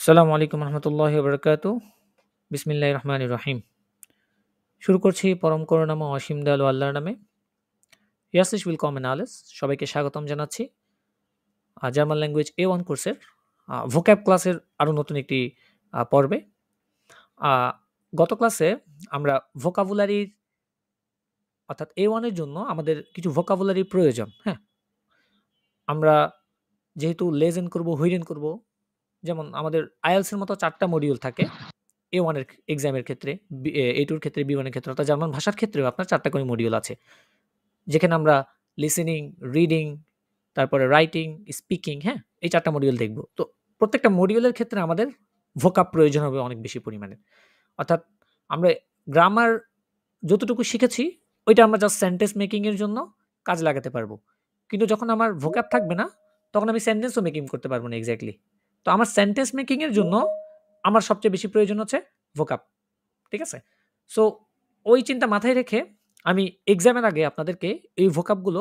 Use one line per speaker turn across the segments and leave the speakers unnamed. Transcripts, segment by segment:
আসসালামু আলাইকুম রহমতুল্লাহি ওয়া বারাকাতুহু। বিসমিল্লাহির রহমানির রহিম। শুরু করছি পরম করুণাময় অসীম দয়ালু আল্লাহর নামে। ইয়াসিস willkommen alles। সবাইকে স্বাগতম জানাচ্ছি জার্মান ল্যাঙ্গুয়েজ A1 কোর্সের ভোক্যাব ক্লাসের আরও নতুন একটি পর্বে। আ গত ক্লাসে আমরা ভোকাবুলারির অর্থাৎ A1 এর জন্য আমাদের কিছু ভোকাবুলারির প্রয়োজন, হ্যাঁ? আমরা যেহেতু লেজেন করব, হুইরেন করব, যেমন আমাদের IELTS এর মতো ৪ টা মডিউল থাকে A1 এর এক্সামের ক্ষেত্রে, A2 এর ক্ষেত্রে, B1 এর ক্ষেত্রে অর্থাৎ জার্মান ভাষার ক্ষেত্রেও আপনার ৪ টা করে মডিউল আছে। যেখানে আমরা লিসেনিং, রিডিং, তারপরে রাইটিং, স্পিকিং, হ্যাঁ? এই ৪ টা মডিউল দেখব। তো প্রত্যেকটা মডিউলের ক্ষেত্রে আমাদের ভোকাব প্রয়োজন হবে অনেক বেশি পরিমাণে। অর্থাৎ আমরা গ্রামার যতটুকু শিখেছি, ওইটা আমরা জাস্ট সেন্টেন্স মেকিং এর জন্য কাজে লাগাতে পারবো। কিন্তু যখন আমার ভোকাব থাকবে না, তখন আমি সেন্টেন্সও মেকিং করতে পারবো না এক্সাক্টলি। তো আমার সেন্টেন্স মেকিং এর জন্য আমার সবচেয়ে বেশি প্রয়োজন হচ্ছে ভোকাব। ঠিক আছে? সো ওই চিন্তা মাথায় রেখে আমি এক্সামের আগে আপনাদেরকে এই ভোকাবগুলো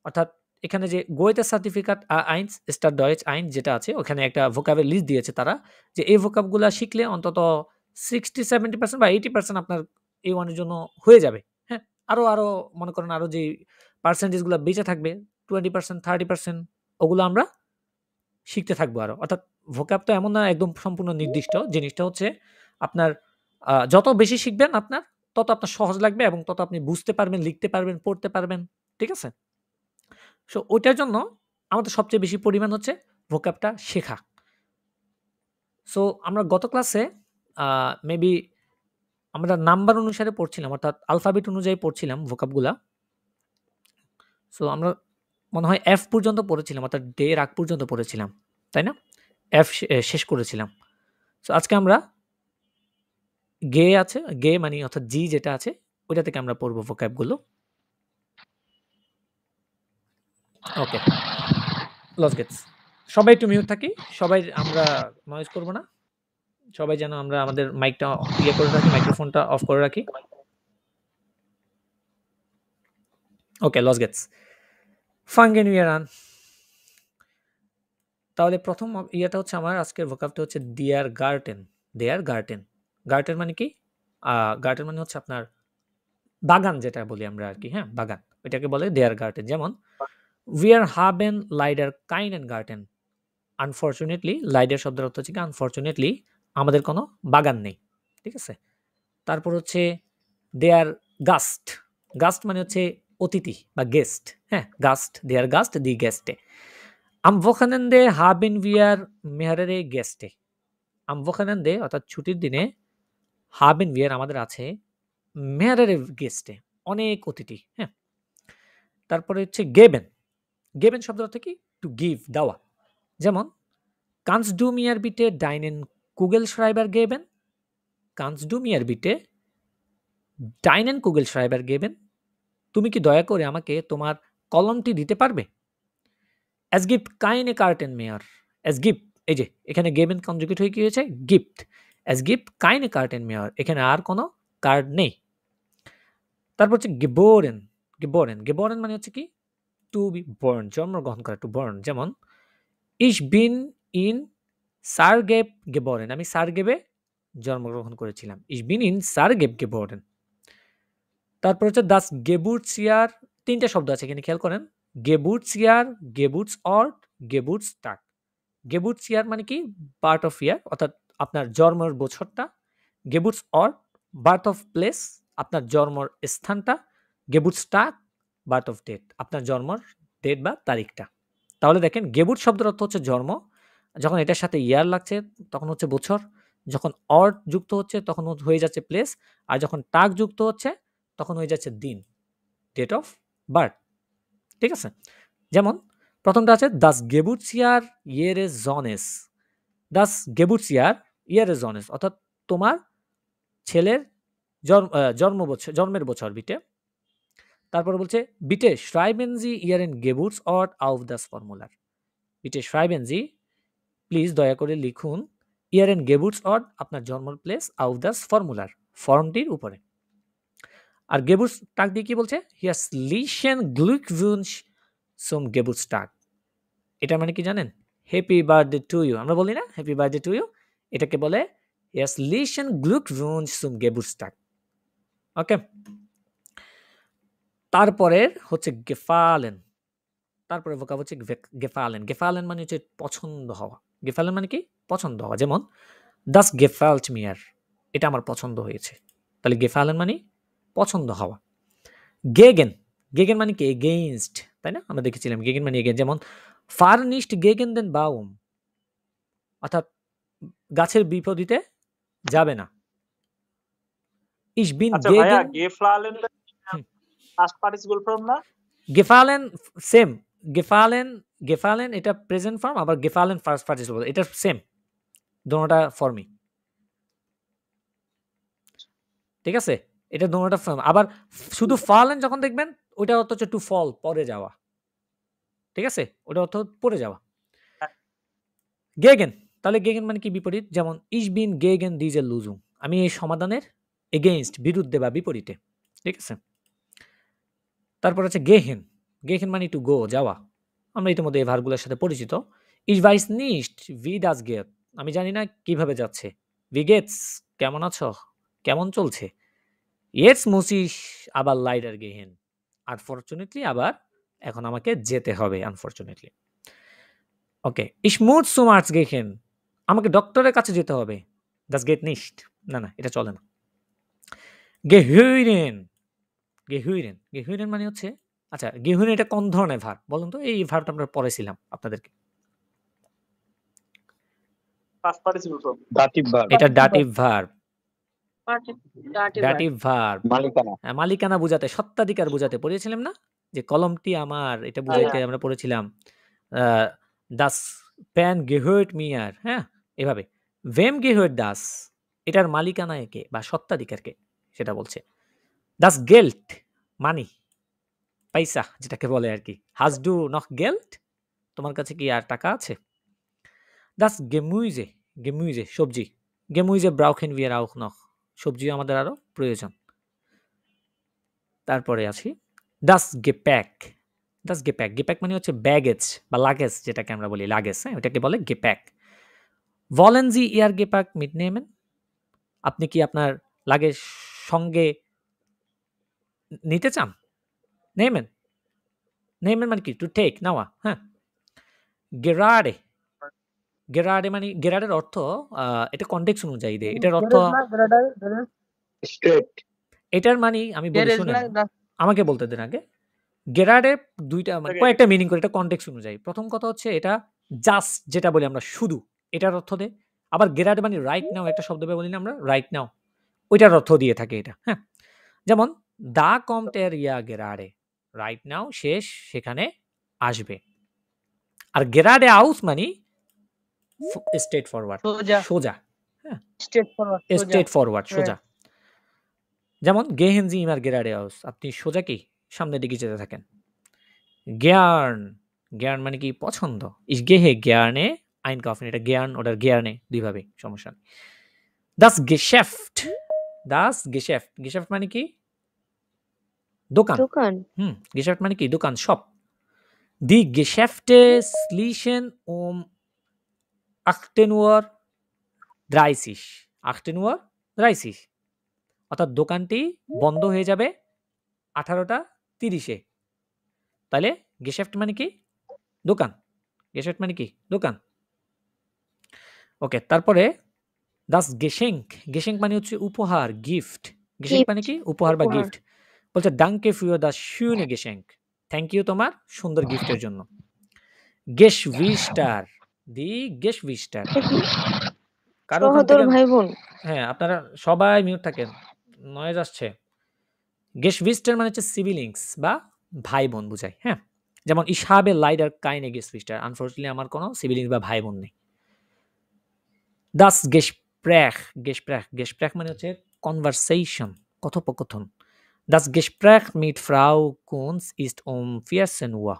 অর্থাৎ এখানে যে গোয়েতে সার্টিফিকেট আইনস স্টার ডয়েচ আইন যেটা আছে ওখানে একটা ভোকাবের লিস্ট দিয়েছে তারা যে এই ভোকাবগুলা শিখলে অন্তত 60-70% বা 80% আপনার A1 এর জন্য হয়ে যাবে। হ্যাঁ? আরো মনে করেন আরো যে পার্সেন্টেজ গুলা বেঁচে থাকবে 20% 30% ওগুলো আমরা শিখতে থাকবো আরো। অর্থাৎ ভোকাব তো এমন না একদম সম্পূর্ণ নির্দিষ্ট। জিনিসটা হচ্ছে আপনার যত বেশি শিখবেন আপনার, তত আপনার সহজ লাগবে এবং তত আপনি বুঝতে পারবেন, লিখতে পারবেন, পড়তে পারবেন। ঠিক আছে? সো ওইটার জন্য আমাদের সবচেয়ে বেশি পরিমাণ হচ্ছে ভোকাবটা শেখা। সো আমরা গত ক্লাসে আ মেবি আমরা নাম্বার অনুসারে পড়ছিলাম অর্থাৎ আলফাবেট অনুযায়ী পড়ছিলাম ভোকাবগুলা। সো আমরা মনে হয় F পর্যন্ত পড়েছিলাম অর্থাৎ ডে এর আগ পর্যন্ত পড়েছিলাম। তাই না? F শেষ করেছিলাম। সো আজকে আমরা গে আছে, গে মানে অর্থাৎ জি যেটা আছে ওইটা থেকে আমরা পড়ব ভোক্যাব গুলো। ওকে, লস গেটস। সবাই একটু মিউট থাকি। সবাই আমরা নয়েজ করব না। সবাই যেন আমরা আমাদের মাইকটা ইয়ে করে রাখি, মাইক্রোফোনটা অফ করে রাখি। ওকে, লস গেটস। ফাঙ্গেন ইয়ারান। তাহলে প্রথম ইয়েটা হচ্ছে আমার আজকের ভোকাবটা হচ্ছে ডিয়ার গার্টেন। ডিয়ার গার্টেন। গার্টেন মানে কি? গার্টেন মানে হচ্ছে আপনার বাগান যেটা বলি আমরা আরকি, হ্যাঁ? বাগান। ওইটাকে বলে দেয়ার গার্টেন। যেমন "Wir haben leider keinen Garten." Unfortunately lidar শব্দের অর্থ হচ্ছে কি আনফরচুনেটলি আমাদের কোনো বাগান নেই। ঠিক আছে? তারপর হচ্ছে দেয়ার গাস্ট। গাস্ট মানে হচ্ছে অতিথি বা গেস্ট। হ্যাঁ? গাস্ট, দেয়ার গাস্ট, দি গেস্টে। Am Wochenende haben wir mehrere Gäste. Am Wochenende অর্থাৎ ছুটির দিনে haben wir আমাদের আছে mehrere Gäste অনেক অতিথি। হ্যাঁ? তারপরে হচ্ছে geben। geben শব্দের অর্থ কি? টু গিভ দেওয়া। যেমন Kannst du mir bitte deinen Kugelschreiber geben? Kannst du mir bitte deinen Kugelschreiber geben? তুমি কি দয়া করে আমাকে তোমার কলমটি দিতে পারবে? Es gibt keine Karten mehr. Es gibt এই যে এখানে geben কনজুগেট হয়ে কি হয়েছে? Gift. Es gibt keine Karten mehr. এখানে আর কোনো কার্ড নেই। তারপর হচ্ছে geboren. geboren. geboren মানে হচ্ছে কি? টু বি born জন্মগ্রহণ করা টু born যেমন Ich bin in Zagreb geboren. আমি সারগেবে জন্মগ্রহণ করেছিলাম। Ich bin in Zagreb geboren. তারপর হচ্ছে das Geburtsjahr ৩ টা শব্দ আছে এখানে খেয়াল করেন। Geburtsjahr, Geburtsort, Geburtstag. Geburtsjahr মানে কি? বার্থ অফ ইয়ার অর্থাৎ আপনার জন্মের বছরটা। Geburtsort বার্থ অফ প্লেস আপনার জন্মের স্থানটা। Geburtstag বার্থ অফ ডেট আপনার জন্মের ডেট বা তারিখটা। তাহলে দেখেন Geburt শব্দের অর্থ হচ্ছে জন্ম। যখন এটার সাথে ইয়ার লাগছে তখন হচ্ছে বছর। যখন অর্ট যুক্ত হচ্ছে তখন হয়ে যাচ্ছে প্লেস। আর যখন টাগ যুক্ত হচ্ছে তখন হয়ে যাচ্ছে দিন। Date of birth. ঠিক আছে? যেমন প্রথমটা আছে Das Geburtsjahr ihres Sohnes. Das Geburtsjahr ihres Sohnes অর্থাৎ তোমার ছেলের জন্মের বছর বিটে। তারপরে বলছে Bitte schreiben Sie Ihren Geburtsort auf das Formular. Bitte schreiben Sie please দয়া করে লিখুন Ihren Geburtsort আপনার জন্মের প্লেস auf das Formular ফর্মটির উপরে। আর Geburtstag দিয়ে কি বলছে? Herzlichen Glückwunsch zum Geburtstag. এটা মানে কি জানেন? Happy birthday to you. আমরা বলি না? Happy birthday to you. এটাকে বলে es lieben Glückwunsch zum Geburtstag। ওকে, তারপরের হচ্ছে gefallen। তারপরে ভোকাব হচ্ছে gefallen। gefallen মানে হচ্ছে পছন্দ হওয়া। gefallen মানে কি? পছন্দ হওয়া। যেমন das gefällt mir, এটা আমার পছন্দ হয়েছে। তাহলে gefallen মানে পছন্দ হওয়া। gegen, gegen মানে কি? against, তাই না? আমরা দেখেছিলাম gegen মানে against। যেমন fahr nicht gegen den Baum, অর্থাৎ গাছের বিপরীতে যাবে না। ich bin
আচ্ছা ভাইয়া,
gegen
gefallen past participle form না?
gefallen same. gefallen এটা প্রেজেন্ট ফর্ম, আবার gefallen ফার্স্ট পার্টিসিপল, এটা সেম দোনোটা ফর্মই। ঠিক আছে, এটা দোনোটা ফর্ম। আবার শুধু fallen যখন দেখবেন ওইটা অর্থ হচ্ছে টু ফল, পড়ে যাওয়া। ঠিক আছে, ওটা অর্থ পড়ে যাওয়া। গেগেন, তাহলে গেগেন মানে কি? বিপরীত। যেমন ich bin gegen diese Lösung, আমি এই সমাধানের এগেইনস্ট, বিরুদ্ধে বা বিপরীতে। ঠিক আছে, তারপর হচ্ছে গেহেন। গেহেন মানে টু গো, যাওয়া। আমরা ইতিমধ্যে এই ভার্বগুলোর সাথে পরিচিত। ich weiß nicht wie das geht, আমি জানি না কিভাবে যাচ্ছে। wie geht's, কেমন আছো, কেমন চলছে। jetzt muss ich aber leider gehen, unfortunately আবার এখন আমাকে যেতে হবে, আনফরচুনেটলি। ওকে, ich muss zum Arzt gehen, আমাকে ডক্টরের কাছে যেতে হবে। das geht nicht, না না, এটা চলে না। gehören, gehören, gehören মানে হচ্ছে, আচ্ছা gehören এটা কোন ধরনের ভার্ব বলুন তো? এই ভার্বটা আমরা পড়েছিলাম আপনাদেরকে।
Past participle form।
dative verb,
এটা dative verb.
Dative
dative verb
মালিকানা।
মালিকানা বোঝাতে, সত্ত্বাধিকার বোঝাতে পড়েছিলাম না? যে কলমটি আমার, এটা বুঝাইতে আমরা পড়েছিলাম das Pen gehört mir, হ্যাঁ এভাবে। wem gehört das, এটার মালিকানা কে বা সত্ত্বাধিকার কে সেটা বলছে। das Geld, মানি, পয়সা যেটাকে বলে আর কি। hast du noch Geld, তোমার কাছে কি আর টাকা আছে। das Gemüse, Gemüse সবজি। Gemüse brauchen wir auch noch, সবজি আমাদের আরো প্রয়োজন। তারপরে আছি das Gepäck, das Gepäck, Gepäck মানে হচ্ছে ব্যাগেজ বা লাগেজ, যেটাকে আমরা বলি লাগেজ, হ্যাঁ ওটাকে বলে Gepäck। wollen Sie Ihr Gepäck mitnehmen, আপনি কি আপনার লাগেজ সঙ্গে নিতে চান। nehmen, nehmen মানে কি? টু টেক, নেওয়া, হ্যাঁ। gerade, gerade মানে গেরাডের অর্থ এটা কনটেক্সট অনুযায়ী দেয়। এটার অর্থ
straight,
এটার মানে আমি বলি শুনেন, আমাকে বলতে দেন আগে। গেরাডে দুইটা মানে কয়েকটা মিনিং করে, এটা কনটেক্সট অনুযায়ী। প্রথম কথা হচ্ছে এটা জাস্ট, যেটা বলি আমরা শুধু, এটার অর্থ দেয়। আবার গেরাডে মানে রাইট নাও, একটা শব্দ বলি না আমরা রাইট নাও, ওইটার অর্থ দিয়ে থাকে এটা, হ্যাঁ। যেমন দা কমট এর ইয়া গেরাডে, রাইট নাও শেষ, সেখানে আসবে। আর গেরাডে আউস মানে স্ট্রেট ফরওয়ার্ড, সোজা, হ্যাঁ স্ট্রেট ফরওয়ার্ড, সোজা। যেমন গেহেন জি ইমার গেরাডে আউস, আপনি সোজা কি সামনের দিকে যেতে থাকেন। জ্ঞান, জ্ঞান মানে কি? পছন্দ। ইস গেহে জ্ঞানে আইন কাফেন, এটা জ্ঞান ওটার জ্ঞানে, দুইভাবে, সমস্যা নেই। দাস গেশেফট, দাস গেশেফট, গেশেফট মানে কি? দোকান। গেশেফট মানে কি? দোকান, শপ। দি গেশেফটে স্লিশেন 18:30, 18:30, অর্থাৎ দোকানটি বন্ধ হয়ে যাবে 18:30-এ। তাহলে গেশেফট মানে কি? দোকান। গেশেফট মানে কি? দোকান। ওকে, তারপরে দাস গেশেঙ্ক, গেশেঙ্ক মানে হচ্ছে উপহার, গিফট। গেশেঙ্ক মানে কি? উপহার বা গিফট। বলছে ডাঙ্কে ফিউ দাস শুনে গেশেঙ্ক, থ্যাংক ইউ তোমার সুন্দর গিফটের জন্য। গেশ উইস্টার, দি গেশ উইস্টার, কারো ওখান থেকে,
ভাই বোন,
হ্যাঁ আপনারা সবাই মিউট থাকেন, নয়েজ আসছে। গেশ উইস্টার মানে হচ্ছে সিবিলিংস বা ভাই বোন বুঝায়, হ্যাঁ। যেমন ইসাবে লাইডার কাইনে গেশ উইস্টার, আনফরচুনেটলি আমার কোনো সিবিলিংস বা ভাই বোন নেই। Das Gespräch, Gespräch, Gespräch মানে হচ্ছে কনভারসেশন, কথোপকথন। Das Gespräch mit Frau Kunz ist 14 Uhr,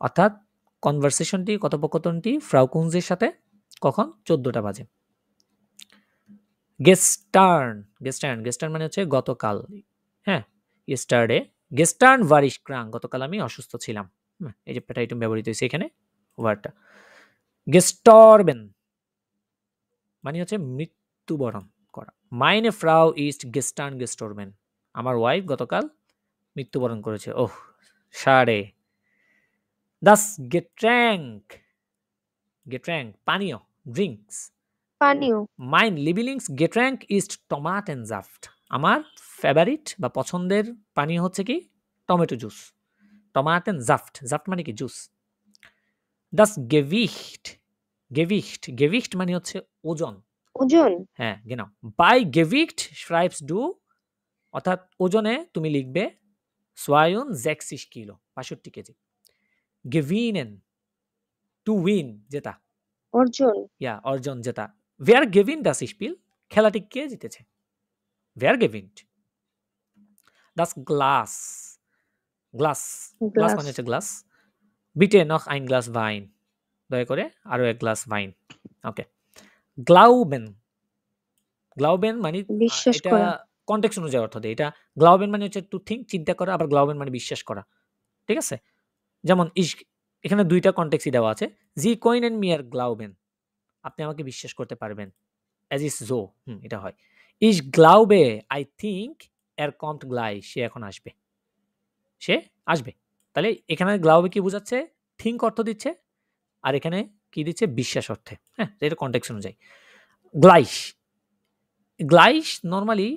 অর্থাৎ কনভারসেশনটি, কথোপকথনটি ফ্রাউ কুনজের সাথে কখন? 14টা বাজে। গেস্টার্ন, গেস্টার্ন, গেস্টার্ন মানে হচ্ছে গতকাল, হ্যাঁ ইয়েস্টারডে। গেস্টার্ন ভারিশ ক্রাং, গতকাল আমি অসুস্থ ছিলাম, এই যে প্যাটাইটম ব্যবহৃত হয়েছে এখানে ওয়ার্ডটা। গেস্টরবেন, মানে হচ্ছে মৃত্যুবরণ করা। মাইনে ফ্রাউ ইস্ট গেস্টার্ন গেস্টোরম্যান, আমার ওয়াইফ গতকাল মৃত্যুবরণ করেছে। ওহ সারে। দাস গেট্র্যাঙ্ক, গেট্র্যাঙ্ক পানীয়, ড্রিঙ্কস।
পানীয়।
মাইন লিবিলিংস গেট্র্যাঙ্ক ইস্ট টমাটেনজাফট, আমার ফেভারিট বা পছন্দের পানীয় হচ্ছে কি টমেটো জুস। টমাটেনজাফট, জাফট মানে কি জুস। দাস গেভিcht, গেভিcht, গেভিcht মানে হচ্ছে ওজন।
ওজন।
হ্যাঁ genau, বাই গেভিcht schreibst du, অর্থাৎ ওজনে তুমি লিখবে 62 kilo, 65 KG. gewinnen, to win জেতা,
অর্জন।
ইয়া অর্জন জেতা। wer gewinnt das Spiel, খেলাটি কে জিতেছে, wer gewinnt। das Glas, glass, glass মানে হচ্ছে glass. bitte noch ein Glas Wein, দয়া করে আরো এক গ্লাস ওয়াইন। ওকে। গ্লাউবেন, গ্লাউবেন মানে
বিশ্বাস
এটা
করা।
কনটেক্সট অনুযায়ী অর্থ দেয়। এটা গ্লাউবেন মানে হচ্ছে টু থিঙ্ক, চিন্তা করা, আবার গ্লাউবেন মানে বিশ্বাস করা। ঠিক আছে? যেমন এখানে দুইটা কনটেক্সটই দেওয়া আছে। জি কইনেন মিয়ার গ্লাউবেন, আপনি আমাকে বিশ্বাস করতে পারবেন। অ্যাজ ইস জো, এটা হয়। ইস গ্লাউবে আই থিঙ্ক এর কমট গ্লাই, সে এখন আসবে, সে আসবে। তাহলে এখানে গ্লাউবে কি বোঝাচ্ছে, থিঙ্ক অর্থ দিচ্ছে, আর এখানে কি দিচ্ছে, বিশ্বাস অর্থে। হ্যাঁ, এটা কনটেক্সট অনুযায়ী। গ্লাইশ, গ্লাইশ নর্মালি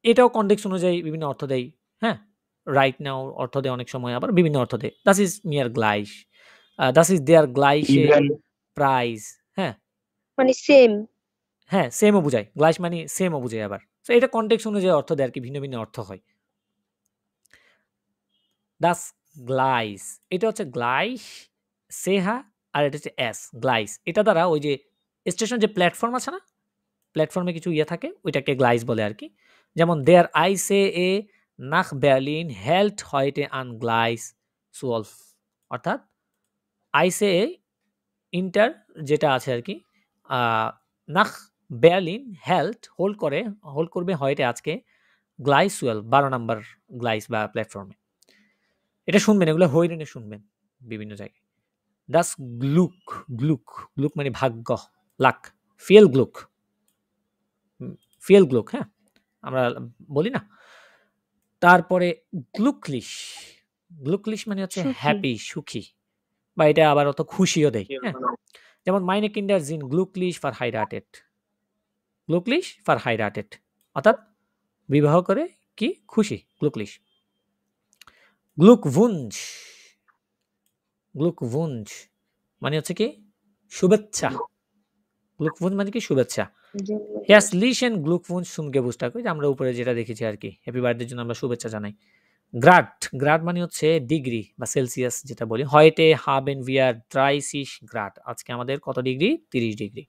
এটাও কনটেক্সট অনুযায়ী বিভিন্ন অর্থ দেয়। হ্যাঁ, রাইট নাও অর্থ দেয় অনেক সময়, আবার বিভিন্ন অর্থ দেয়। দাস ইজ মিয়ার গ্লাইশ, দাস ইজ দেয়ার গ্লাইশে প্রাইজ। হ্যাঁ
মানে সেম।
হ্যাঁ, সেমও বোঝায়, গ্লাইশ মানে সেমও বোঝায় আবার। তো এটা কনটেক্সট অনুযায়ী অর্থ দেয় আর কি, ভিন্ন ভিন্ন অর্থ হয়। দাস গ্লাইস, এটা হচ্ছে গ্লাইশ সেহা, আর এটা হচ্ছে এস গ্লাইস। এটা দ্বারা ওই যে স্টেশন যে প্ল্যাটফর্ম আছে না, প্ল্যাটফর্মে কিছু ইয়ে থাকে, ওইটাকে গ্লাইস বলে আর কি। যেমন দেয়ার আইসে এ নাখ বার্লিন হেল্ট হয়টে আন গ্লাইস সুলফ, অর্থাৎ আইসে এ ইন্টার যেটা আছে আর কি, নাখ বার্লিন হেল্ট হোল্ড করবে হয়টে আজকে গ্লাইস সুয়েল 12 নম্বর গ্লাইস বা প্ল্যাটফর্মে। এটা শুনবেন, এগুলো হইরেনে শুনবেন বিভিন্ন জায়গায়। দাস গ্লুক, গ্লুক, গ্লুক মানে ভাগ্য, লাক। ফিয়েল গ্লুক, ফিয়েল গ্লুক, হ্যাঁ আমরা বলি না। তারপরে গ্লুকলিশ, গ্লুকলিশ মানে হচ্ছে
সুখী।
হ্যাপি, সুখী, বা এটা আবার অত খুশিও দেয়। হ্যাঁ, যেমন মাইনে কিন্ডার জিন গ্লুকলিশ ফার হাইরাটেড, গ্লুকলিশ ফার হাইরাটেড, অর্থাৎ বিবাহ করে কি খুশি, গ্লুকলিশ। গ্লুকভুঞ্জ, গ্লুকভুঞ্জ মানে হচ্ছে কি শুভেচ্ছা, গ্লুকভুঞ্জ মানে কি শুভেচ্ছা। হেয়ারলিশন গ্লুকভুঞ্জ zum Geburtstag, ওই যে আমরা উপরে যেটা দেখেছি আর কি, হ্যাপি বার্থডের জন্য আমরা শুভেচ্ছা জানাই। গ্রাড, গ্রাড মানে হচ্ছে ডিগ্রি বা সেলসিয়াস যেটা বলি। হয়টে হাবেন ভিয়ার 30 গ্রাড, আজকে আমাদের কত ডিগ্রি, 30 ডিগ্রি।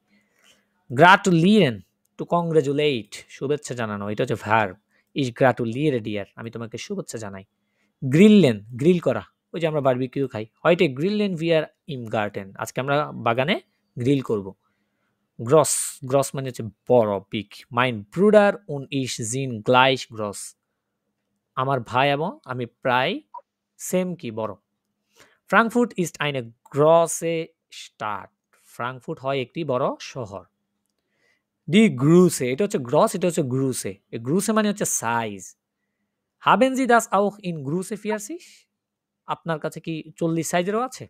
গ্রাটুলিয়েন, টু কংগ্রেচুলেট, শুভেচ্ছা জানানো, এটা হচ্ছে ভার্ব। ইস গ্রাটুলিয়েরে ডিয়ার, আমি তোমাকে শুভেচ্ছা জানাই। গ্রিললেন, গ্রিল করা, ওই যে আমরা বারবিকিউ খাই। হয়টে গ্রিললেন ভিয়ার ইম গার্ডেন, আজকে আমরা বাগানে গ্রিল করব। গ্রস, গ্রস মানে হচ্ছে বড়, বিগ। মাইন ব্রুডার উন ইস জিন গ্লাইশ গ্রস, আমার ভাই এবং আমি প্রায় সেম কি বড়। ফ্রাঙ্কফুর্ট ইস্ট আইনে গ্রসে স্টার্ট, ফ্রাঙ্কফুর্ট হয় একটি বড় শহর। ডি গ্রুসে, এটা হচ্ছে গ্রস, এটা হচ্ছে গ্রুসে। গ্রুসে মানে হচ্ছে সাইজ। হাবেন জি দাস আউখ ইন গ্রুসে ফিয়ারসিস, আপনার কাছে কি 40 সাইজেরও আছে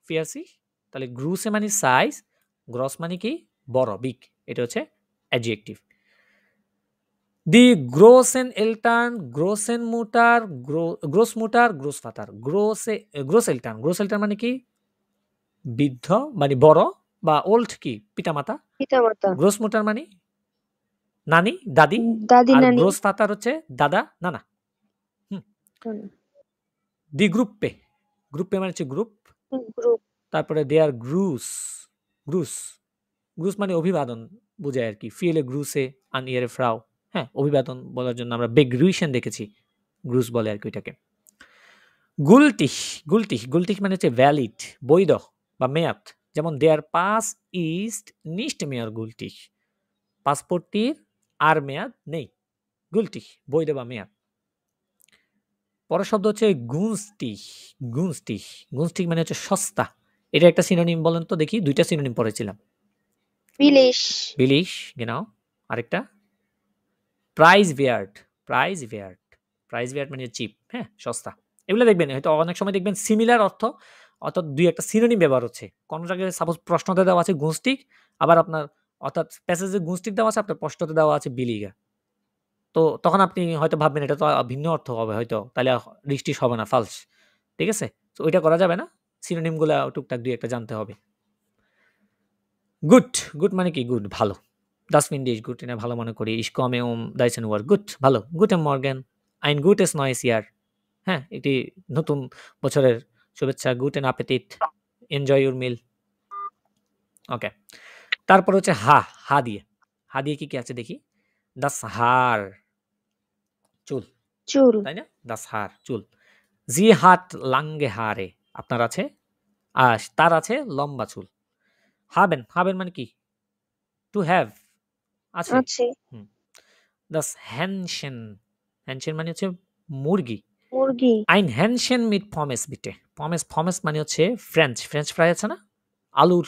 ফিয়ারসিস। তাহলে গ্রুসে মানে সাইজ, গ্রস মানে কি বড়, বিগ, এটা হচ্ছে অ্যাডজেক্টিভ। দি গ্রোসেন এলটার্ন, গ্রোসেন মুটার, গ্রোস মুটার, গ্রোস ফাতার। গ্রোস এলটার্ন, গ্রোস এলটার্ন মানে কি বৃদ্ধ মানে বড়, বা ওল্ড কি পিতামাতা।
পিতামাতা।
গ্রোস মুটার মানে নানি, দাদি।
দাদি
আর
নানি।
গ্রোস ফাতার হচ্ছে দাদা, নানা। দি গ্রুপে, গ্রুপে মানে হচ্ছে গ্রুপ।
গ্রুপ।
তারপরে দেয়ার গ্রুস, গ্রুস, গ্রুস মানে অভিবাদন বোঝায় আর কি। ফিয়েলে গ্রুসে আন ইয়ারে ফ্রাও, হ্যাঁ অভিবাদন বলার জন্য আমরা বেগ্রুইশন দেখেছি, গ্রুস বলে আর কি ওইটাকে। গুলটিশ, গুলটিশ, গুলটিশ মানে হচ্ছে ভ্যালিড, বৈধ বা মেয়াদ। যেমন দেয়ার পাস ইস্ট নিস্ট মেয়ার গুলটিশ, পাসপোর্টটির আর মেয়াদ নেই, গুলটিশ বৈধ বা মেয়াদ। পরের শব্দ হচ্ছে গুনস্টিশ, গুনস্টিশ, গুনস্টিশ মানে হচ্ছে সস্তা। এটা একটা সিনোনিম বলেন তো দেখি, দুইটা সিনোনিম পড়েছিলাম।
বিলিশ
বিলিশ, genau। আরেকটা প্রাইস ওয়ার্ড, প্রাইস ওয়ার্ড, প্রাইস ওয়ার্ড মানে চিপ, হ্যাঁ, সস্তা। এগুলো দেখবেন হয়তো অনেক সময় দেখবেন সিমিলার অর্থ অর্থাৎ দুই একটা সিনোনিম ব্যবহার হচ্ছে। কোন জায়গায় সাপোজ প্রশ্নতে দেওয়া আছে গুণস্টিক, আবার আপনার অর্থাৎ প্যাসেজে গুণস্টিক দেওয়া আছে, আপনার প্রশ্নতে দেওয়া আছে বিলিগা। তো তখন আপনি হয়তো ভাববেন এটা তো ভিন্ন অর্থ হবে হয়তো, তাহলে রিস্টিশ হবে না, ফালস। ঠিক আছে? তো ওইটা করা যাবে না। সিনোনিম গুলা টুকটাক দুই একটা জানতে হবে। গুড, গুড মানে কি? গুড, ভালো। Das finde ich gut, এটা ভালো মনে করি। Ich komme diesen Uhr. Good, ভালো। Guten Morgen. Ein gutes neues Jahr. হ্যাঁ, এটি নতুন বছরের শুভেচ্ছা। Guten Appetit. Enjoy your meal. ওকে। তারপর হচ্ছে হা, হা দিয়ে। হা দিয়ে কি কি আছে দেখি? Das Haar, চুল,
চুল
তাই না? Das Haar, চুল। Sie hat lange Haare, আপনার আছে? তার আছে লম্বা চুল। Haben, haben মানে কি? To have, আছে।
আছে
হুম। Das Hähnchen, Hähnchen মানে হচ্ছে মুরগি।
মুরগি
Ein Hähnchen mit Pommes bitte. Pommes, Pommes মানে হচ্ছে ফ্রেঞ্চ, ফ্রেঞ্চ ফ্রাই আছে না? আলুর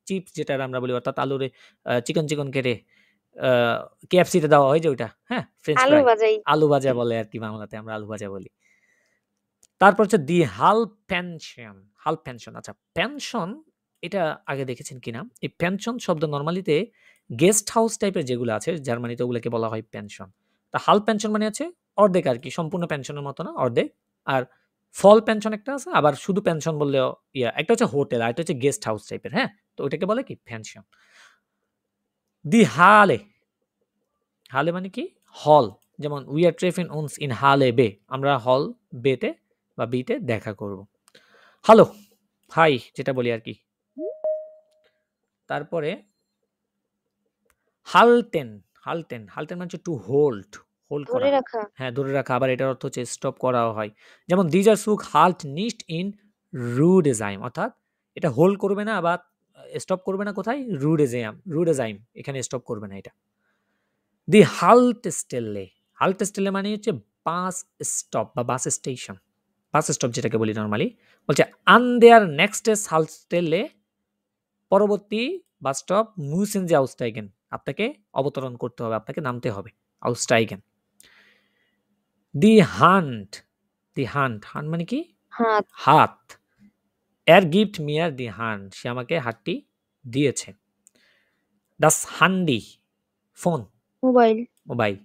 চিপস যেটা আমরা বলি, অর্থাৎ আলুরে চিকন, চিকন কেটে আ KFC তে দেওয়া হয় যে ওইটা, হ্যাঁ? ফ্রেঞ্চ
আলু
ফ্রাই।
ভাজাই
আলু ভাজা বলে আরকি বাংলাতে, আমরা আলু ভাজা বলি। তারপর হচ্ছে দি হালপেনশন, হালপেনশন, আচ্ছা পেনশন এটা আগে দেখেছেন কিনা? এই পেনশন শব্দ নরমালিতে গেস্ট হাউস টাইপের যেগুলো আছে জার্মানিতে ওগুলোকে বলা হয় পেনশন। তা হালপেনশন মানে হচ্ছে অর্ধেক আরকি, সম্পূর্ণ পেনশনের মতো না, অর্ধেক। আর ফল পেনশন একটা আছে, আবার শুধু পেনশন বললেও একটা হচ্ছে হোটেল, আরেকটা হচ্ছে গেস্ট হাউস টাইপের, হ্যাঁ? তো ওইটাকে বলে কি? পেনশন। দি হালে, হালে মানে কি? হল। যেমন উই আর ট্রেফিং উনস ইন হালে বে, আমরা হল বেতে বা বিতে দেখা করব। হ্যালো, হাই যেটা বলি আরকি। তারপরে হালটেন, হালটেন, হালটেন মানে হচ্ছে টু হোল্ড, হোল্ড
ধরে
করা।
রাখা
হ্যাঁ, ধরে রাখা। আবার এটার অর্থ হচ্ছে স্টপ করাও হয়। যেমন dieser Zug halt nicht in Rudesheim, অর্থাৎ এটা হোল্ড করবে না বা স্টপ করবে না কোথায়? Rudesheim, Rudesheim, এখানে স্টপ করবে না এটা। দি Haltestelle, Haltestelle মানে হচ্ছে বাস স্টপ বা বাস স্টেশন। বাস স্টপ যেটাকে বলি নরমালি। বলছে an der nächstes Haltestelle, পরবর্তী bus stop müssen Sie aussteigen, আপনাকে অবতরণ করতে হবে, আপনাকে নামতে হবে। aussteigen. Die Hand, die Hand, Hand মানে কি?
হাত
হাত। Er gibt mir die Hand, সে আমাকে হাতটি দিয়েছে। Das Handy, phone,
mobile
mobile.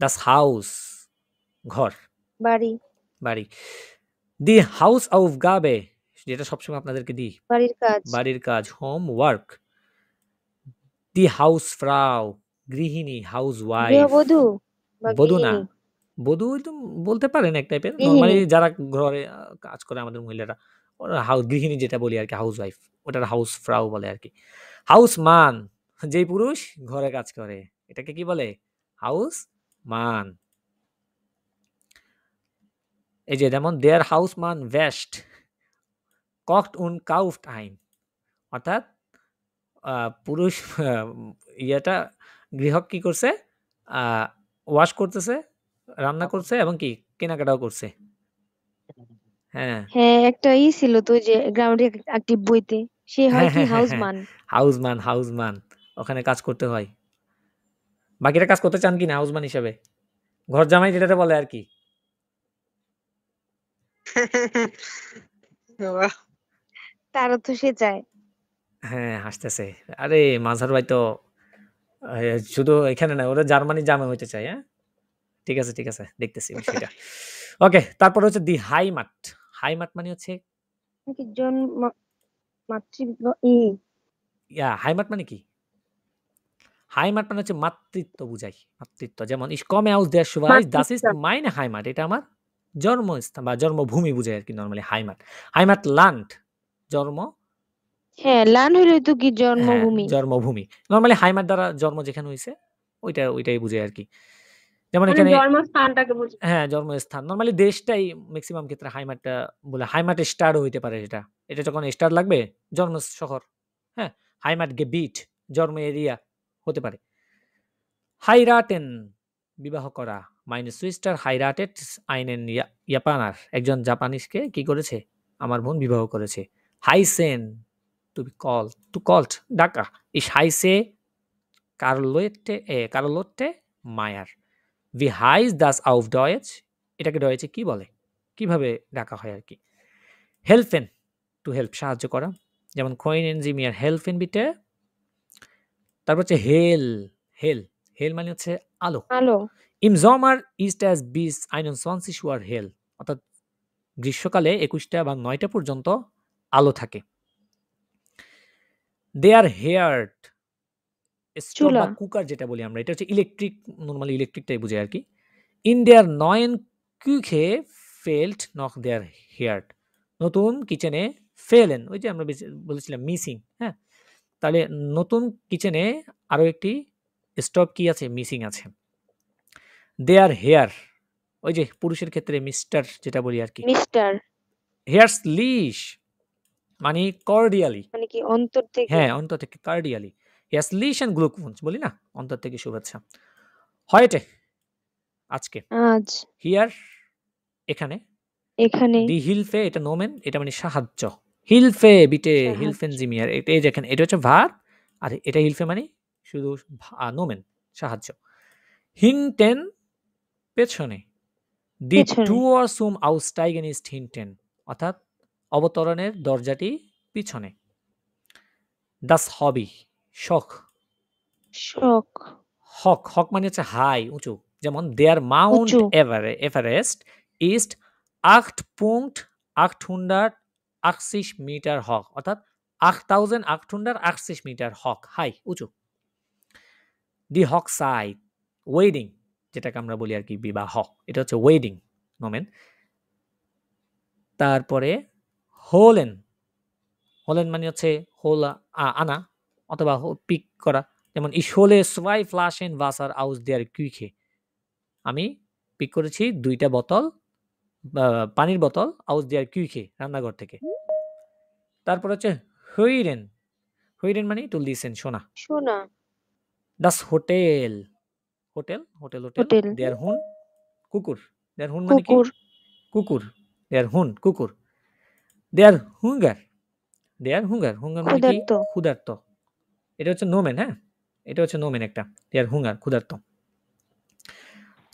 Das Haus, ঘর,
বাড়ি
বাড়ি। Die Hausaufgabe, যেটা সবসময় আপনাদেরকে দিই,
বাড়ির কাজ
বাড়ির কাজ, হোমওয়ার্ক। Die Hausfrau, গৃহিণী, হাউসওয়াইফ।
গৃহবধূ বা
বধূ না,
গৃহিণী
বধূ তো বলতে পারেন এক টাইপের। নরমালি
গৃহিণী
যারা ঘরে কাজ করে আমাদের মহিলারা, ওরা গৃহিণী যেটা বলি আরকি, হাউসওয়াইফ, ওটার হাউস ফ্রাউ বলে আরকি। হাউসমান, যেই পুরুষ ঘরে কাজ করে, এটাকে কি বলে? হাউসমান। এই যে যেমন দেয়ার হাউসমান West kocht und kauft ein, অর্থাৎ পুরুষ ইয়েটা গৃহক কি করছে? আ ওয়াশ করতেছে, রান্না করছে এবং কি কেনাকাটাও করছে। হ্যাঁ।
হ্যাঁ একটা ছিল তো যে গ্রামাটিক অ্যাক্টিভ বইতে সে হয়
হ্যাঁ,
কি
হ্যাঁ, হ্যাঁ, হ্যাঁ।
হাউসমান
হাউসমান, হাউসমান। ওখানে কাজ করতে হয়। বাকিরা কাজ করতে চান কিনা হাউসমান হিসেবে? ঘর জামাই যেটাতে বলে আরকি।
তারও তো সে চায়
হ্যাঁ, হাসতেছে। আরে মাঝার ভাই তো শুধু এখানে না, ওরা জার্মানির জামাই হইতে চায়, হ্যাঁ? ঠিক আছে, ঠিক আছে। দেখতেছি বিষয়টা। ওকে, তারপর হচ্ছে দি হাইমাট। হাইমাট মানে হচ্ছে
নাকি জন্ম মাতৃ
হাইমাট মানে কি? হাইমাট মানে হচ্ছে মাতৃত্ব বুঝায়। মাতৃত্ব। যেমন ich komme aus der Schweiz, das ist
মাতৃত্ব
meine Heimat, এটা আমার জন্মস্থান বা জন্মভূমি বুঝায় আরকি নরমালি হাইমাট। হাইমাট লান্ড, জন্ম,
হ্যাঁ লান হইলে তো কি
হ্যাঁ,
জন্মভূমি
জন্মভূমি। নরমালি হাইমাট দ্বারা জন্ম যেখানে হইছে ওইটাই বুঝায় আরকি। যেমন
মানে
এখানে
জন্মস্থানটাকে বোঝায়
হ্যাঁ, জন্মস্থান। নরমালি দেশটাই মেক্সিমাম ক্ষেত্রে হাইমাটটা বলে। হাইমাটে স্টারও হইতে পারে এটা। এটা যখন স্টার লাগবে, জন্ম শহর, হ্যাঁ? হাইমাট গেবিট, জন্ম এরিয়া হতে পারে। হাইরাটেন, বিবাহ করা। meine Schwester heiratet einen Japaner, একজন জাপানিজকে কি করেছে? আমার বোন বিবাহ করেছে। হাইসেন, to be called, to called, ডাকা। ich heiße কার্লোটে মায়ার। ভি হাইজ দাস আউফ ডয়েচ, এটাকে ডয়েচে কি বলে, কিভাবে ডাকা হয় আর কি। হেল্পেন, টু হেল্প, সাহায্য করা, যেমন কইনেন জি মিয়ার হেল্পেন বিটে। তারপর হচ্ছে হেল, হেল, হেল মানে হচ্ছে আলো।
আলো।
ইম জমার ইস্ট অ্যাজ বিস 21 উয়ার হেল, অর্থাৎ গ্রীষ্মকালে 21টা বা 9টা পর্যন্ত আলো থাকে। দে আর হেয়ার্ড, স্টোভ
চুলা।
বা কুকার যেটা বলি আমরা, এটা হচ্ছে ইলেকট্রিক, নরমালি ইলেকট্রিকটাই বোঝায় আর কি। ইন দেয়ার নয়েন কুখে ফেল্ট নক দেয়ার হেয়ার্ড, নতুন কিচেনে ফেলেন, ওই যে আমরা বলেছিলাম মিসিং, হ্যাঁ, তাহলে নতুন কিচেনে আরো একটি স্টোভ কি আছে, মিসিং আছে। দেয়ার হেয়ার, ওই যে পুরুষের ক্ষেত্রে মিস্টার যেটা বলি আর কি।
মিস্টার
হেয়ার্স লিশ মানে কর্ডিয়ালি,
মানে কি অন্তর থেকে।
হ্যাঁ অন্তর থেকে, কার্ডিয়ালি। হেয়ার্স লিশ অ্যান্ড গ্লুকউন্স বলি না, অন্তর থেকে শুভেচ্ছা। হয়টে, আজকে।
আজ,
হিয়ার, এখানে।
এখানে।
দি হিলফে, এটা নোমেন, এটা মানে সাহায্য। হিলফে বিটে হিলফেন
সাহায্য।
জিমিয়ার, এটা এই দেখেন, এটা হচ্ছে ভার, আর এটা হিলফে মানে শুধু নোমেন, সাহায্য। হিনটেন, পেছনে। দি
পেছনে।
টুয়ার সুম আউস্টাইগেন ইস্ট হিনটেন, অর্থাৎ অবতরণের দরজাটি পিছনে। দাস হবি, শখ।
শখ।
হক, হক মানে হচ্ছে হাই, উঁচু, যেমন দেয়ার মাউন্ট
উঁচু।
এভারেস্ট ইস্ট 8.880 মিটার হক, অর্থাৎ 8880 মিটার হক, হাই, উঁচু। দি হক সাইড, ওয়েডিং, যেটাকে আমরা বলি আর কি বিবাহ, এটা হচ্ছে ওয়েডিং নোমেন। তারপরে হোলেন, হোলেন মানে হচ্ছে হোল, আনা অথবা পিক করা, যেমন ইস হোলে সোয়াই ফ্লাশেন ওয়াসার আউস দেয়ার কুইখে, আমি পিক করেছি 2টা বোতল, পানির বোতল আউস দেয়ার কুইখে, রান্নাঘর থেকে। তারপর হচ্ছে হুইরেন, হুইরেন মানে টু লিসেন, শোনা।
শোনা।
দাস হোটেল, হোটেল, হোটেল, হোটেল।
হোটেল।
দেয়ার হুন, কুকুর, দেয়ার হুন মানে কি,
কুকুর।
কুকুর, দেয়ার হুন, কুকুর। দেয়ার হুঙ্গার, দেয়ার হুঙ্গার, হুঙ্গার মানে কি,
ক্ষুধার্ত।
ক্ষুধার্ত, এটা হচ্ছে নোমেন, হ্যাঁ, এটা হচ্ছে নোমেন একটা, দেয়ার হুঙ্গার, ক্ষুধার্ত।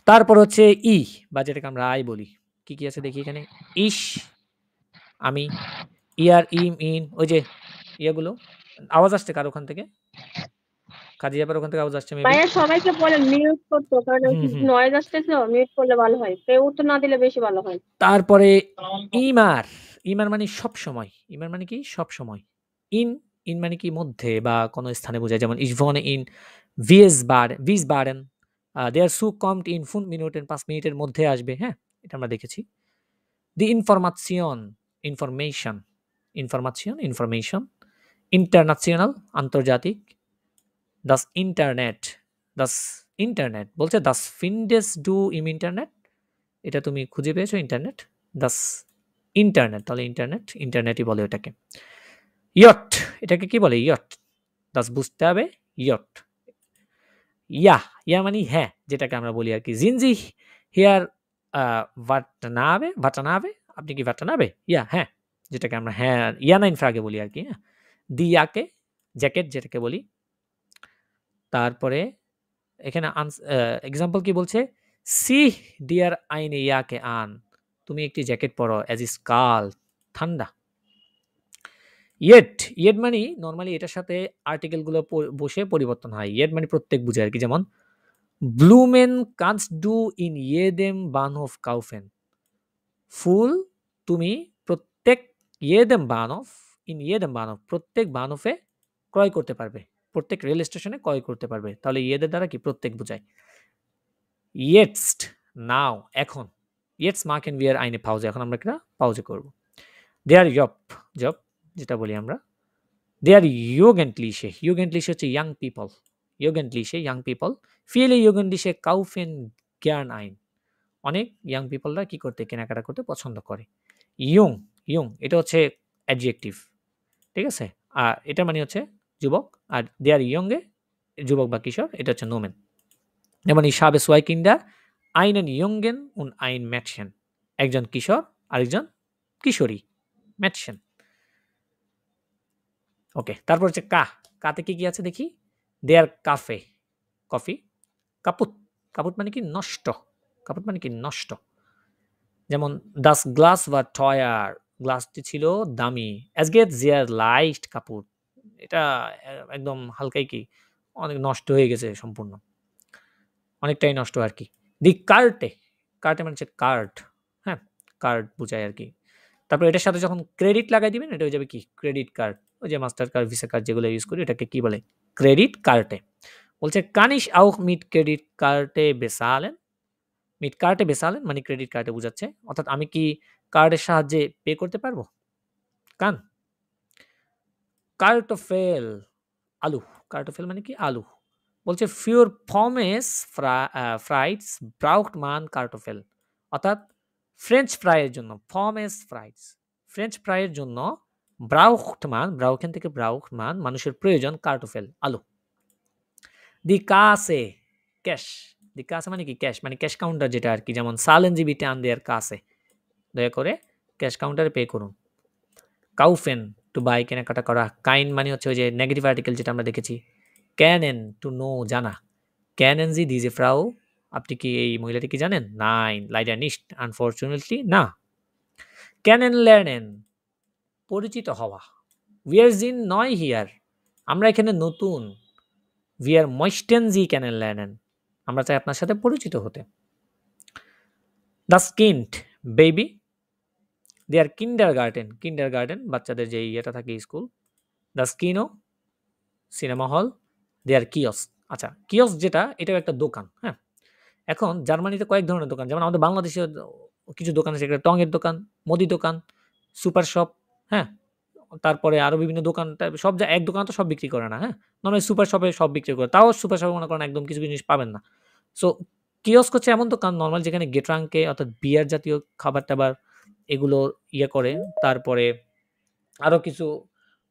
তারপর হচ্ছে ই, বা যেটাকে আমরা আই বলি, কি কি আছে দেখি এখানে। ইস, আমি। ইয়ার, ইম, ইন, ওই যে ইয়েগুলো, আওয়াজ আসছে কার ওখান থেকে, কাজী আবার ওখান থেকে আওয়াজ আসছে মেবি।
ভাইয়া সবাইকে বলেন মিউট করতে, কারণ
হুম হুম।
নয়েজ আসতেছে, মিউট করলে ভালো হয়, কেউ উত্তর না দিলে বেশি ভালো হয়।
তারপরে ইমার, ইমার মানে সব সময়, ইমার মানে কি সব সময়। ইন, ইন মানে কি মধ্যে বা কোনো স্থানে বোঝায়, যেমন ich wohne in Wiesbaden, der Zug kommt in 5 Minuten, 5 মিনিটের মধ্যে আসবে, হ্যাঁ, এটা আমরা দেখেছি। দি ইনফরমাশন, ইনফরমেশন, ইনফরমাশন, ইনফরমেশন। ইন্টারন্যাশনাল, আন্তর্জাতিক। দাস ইন্টারনেট, দাস ইন্টারনেট বলছে দাস ফিন্ডেস ডু ইম ইন্টারনেট, এটা তুমি খুঁজে পেয়েছো ইন্টারনেট, দাস ইন্টারনেট, তাহলে ইন্টারনেট, ইন্টারনেটই বলে ওটাকে। ইয়ট, এটাকে কি বলে, ইয়ট, দাস বুঝতে হবে, ইয়ট। ইয়া, ইয়া মানে হ্যাঁ, যেটাকে আমরা বলি আর কি, জিনজি হিয়ার ভাটনাবে, ভাটানাবে, আপনি কি ভাটানাবে, ইয়া, হ্যাঁ, যেটাকে আমরা হ্যাঁ ইয়া নাইন ফ্রাগে বলি আর কি, হ্যাঁ। দি ইয়াকে, জ্যাকেট যেটাকে বলি। তারপরে এখানে এক্সাম্পল কি বলছে, সি ডিয়ার আইনে ইয়াকে আন, তুমি একটি জ্যাকেট পরো, অ্যাজ ইস কাল, ঠান্ডা। ইয়েট, ইয়েট মানে নর্মালি এটার সাথে আর্টিকেল গুলো বসে পরিবর্তন হয়, ইয়েট মানে প্রত্যেক বুঝে আর কি, যেমন ব্লুমেন কানস্ট ডু ইন ইয়েদেম বানহফ কাউফেন, ফুল তুমি প্রত্যেক ইয়েদেম বানহফ, ইন ইয়েদেম বানহফ, প্রত্যেক বানহফে ক্রয় করতে পারবে, প্রত্যেক রেল স্টেশনে ক্রয় করতে পারবে, তাহলে ইয়েদের দ্বারা কি প্রত্যেক বোঝায়। ইয়েটস্ট, নাও, এখন। ইয়েটস মার্কেন উইয়ার আইনে পাউজে, এখন আমরা একটা পাউজে করব। দেয়ার জব, জব যেটা বলি আমরা। দেয়ার ইউগেন্টলিশে, ইউগেন্টলিশে হচ্ছে ইয়াং পিপল, ইউগেন্টলিশে ইয়াং পিপল। ফিয়েলে ইউগেন্টলিশে কাউফেন জ্ঞান আইন, অনেক ইয়াং পিপলরা কি করতে, কেনাকাটা করতে পছন্দ করে। ইয়ং, ইয়ং এটা হচ্ছে অ্যাডজেক্টিভ, ঠিক আছে, আর এটা মানে হচ্ছে যুবক, আর দেয়ার ইয়ংয়ে যুবক বা কিশোর, এটা হচ্ছে নোমেন। যেমন ইসাবে সোয়াই কিন্ডার আইনেন ইয়ঙ্গেন উন আইন ম্যাটসেন, একজন কিশোর আরেকজন কিশোরী, ম্যাটসেন। ওকে, তারপর হচ্ছে কা, কাতে কি কি আছে দেখি। দেয়ার কাফে, কফি। কাপুত, কাপুত মানে কি নষ্ট, কাপুত মানে কি নষ্ট। যেমন das Glas war teuer, গ্লাসটি ছিল দামি। Es geht sehr leicht কাপুত, এটা একদম হালকাই কি অনেক নষ্ট হয়ে গেছে সম্পূর্ণ, অনেকটাই নষ্ট আর কি। দি কার্টে, কার্টে মানে হচ্ছে কার্ড, হ্যাঁ কার্ড বোঝায় আর কি। তারপর এটার সাথে যখন ক্রেডিট লাগাই দিবেন এটা হয়ে যাবে কি ক্রেডিট কার্ড। ওই যে মাস্টার কার্ড ভিসা কার্ড যেগুলো ইউজ করি এটাকে কি বলে ক্রেডিট কার্টে। বলছে কানিশ আউক মিট ক্রেডিট কার্টে বেসালেন, মিট কার্টে বেসালেন মানে ক্রেডিট কার্ডে বোঝাচ্ছে, অর্থাৎ আমি কি কার্ডের সাহায্যে পে করতে পারবো। কান কার্টোফেল, আলু, কার্টোফেল মানে কি আলু। বলছে ফিওর ফর্মেস ফ্রাইডস ব্রাউক্ট মান কার্টোফেল, অর্থাৎ ফ্রেঞ্চ ফ্রাইয়ের জন্য ফর্মেস ফ্রাইডস, ফ্রেঞ্চ ফ্রাইয়ের জন্য ব্রাউক্ট মান, ব্রাউকেন থেকে ব্রাউক্ট মান মানুষের প্রয়োজন কার্টোফেল আলু। দি কাসে ক্যাশ, দি কাসে মানে কি ক্যাশ, মানে ক্যাশ কাউন্টার যেটা আর কি, যেমন সালেন জিবিতে আন দেয়ার কাসে, দয়া করে ক্যাশ কাউন্টারে পে করুন। কাউফেন টু বাই কেনাকাটা করা। কাইন মানে হচ্ছে ওই যে নেগেটিভ আর্টিকেল যেটা আমরা দেখেছি। ক্যানেন টু নো জানা। ক্যানেন জি দিজে ফ্রাউ, আপনি কি এই মহিলাটি কি জানেন। নাইন লাইডার নিস্ট আনফরচুনেটলি না। ক্যানেন লেনেন পরিচিত হওয়া। উইয়ার জিন নয় হিয়ার, আমরা এখানে নতুন। উইয়ার ময়েস্টেন জি ক্যানেন লেনেন, আমরা চাই আপনার সাথে পরিচিত হতে। দ্য স্কিন্ট বেবি, দেয়ার কিন্ডার গার্ডেন, কিন্ডার গার্ডেন বাচ্চাদের যে ইয়েটা থাকে স্কুল। The স্কিনো cinema hall. দেয়ার কিয়স, আচ্ছা কিয়স যেটা এটাও একটা দোকান, হ্যাঁ। এখন জার্মানিতে কয়েক ধরনের দোকান, যেমন আমাদের বাংলাদেশে কিছু দোকান আছে, একটা টঙের দোকান, মুদি দোকান, সুপার শপ, হ্যাঁ। তারপরে আরো বিভিন্ন দোকান, সব এক দোকান তো সব বিক্রি করে না, হ্যাঁ। নর্মালি সুপার শপে সব বিক্রি করে, তাও সুপার শপে মনে করেন একদম কিছু জিনিস পাবেন না। সো কিয়স্ক হচ্ছে এমন দোকান নর্মাল যেখানে গেট্রাঙ্কে অর্থাৎ বিয়ার জাতীয় খাবার টাবার এগুলো ইয়ে করে, তারপরে আরো কিছু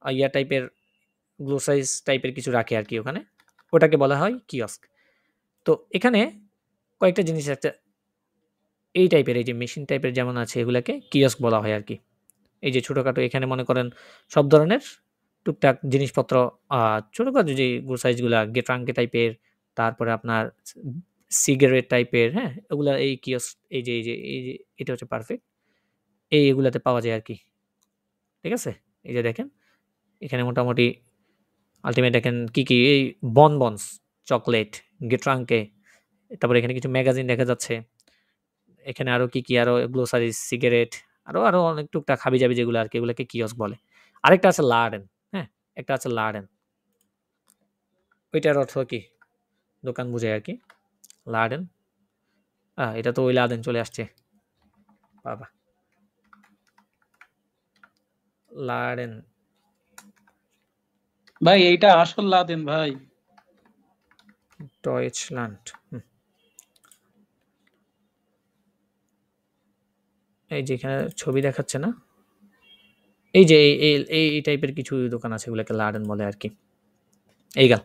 ইয়া টাইপের গ্লোসারিজ টাইপের কিছু রাখে আর কি ওখানে, ওটাকে বলা হয় কিয়স্ক। তো এখানে কয়েকটা জিনিস একটা এই টাইপের, এই যে মেশিন টাইপের যেমন আছে এগুলাকে কিয়স্ক বলা হয় আর কি। এই যে ছোটখাটো এখানে মনে করেন সব ধরনের টুকটাক জিনিসপত্র, ছোটখাটো যে গ্রোসারিজগুলা গেট্রাঙ্কে টাইপের, তারপরে আপনার সিগারেট টাইপের, হ্যাঁ এগুলা এই কিয়স্ক, এই যে এটা হচ্ছে পারফেক্ট, এগুলাতে পাওয়া যায় আর কি। ঠিক আছে, এই যে দেখেন এখানে মোটামুটি আলটিমেট দেখেন কি কি, এই বনবনস চকলেট গেট্রাঙ্কে, তারপরে এখানে কিছু ম্যাগাজিন দেখা যাচ্ছে, এখানে আরো কি কি আরো গ্লোসারি সিগারেট, আরো অনেক টুকটাক হাবি যাবি যেগুলো আর কি, এগুলোকে কিয়স্ক বলে। আরেকটা আছে লাডেন, হ্যাঁ একটা আছে লাডেন, ওইটার অর্থ কি দোকান বুঝায় আর কি লাডেন। এটা তো ওই লাদেন চলে আসছে বাবা, লাডেন
ভাই এইটা আসল লাদেন ভাই।
ডয়েচল্যান্ড, এই যে এখানে ছবি দেখাচ্ছে না, এই যে এই টাইপের কিছু দোকান আছে, এগুলোকে লাডেন বলে আর কি। এই গেল।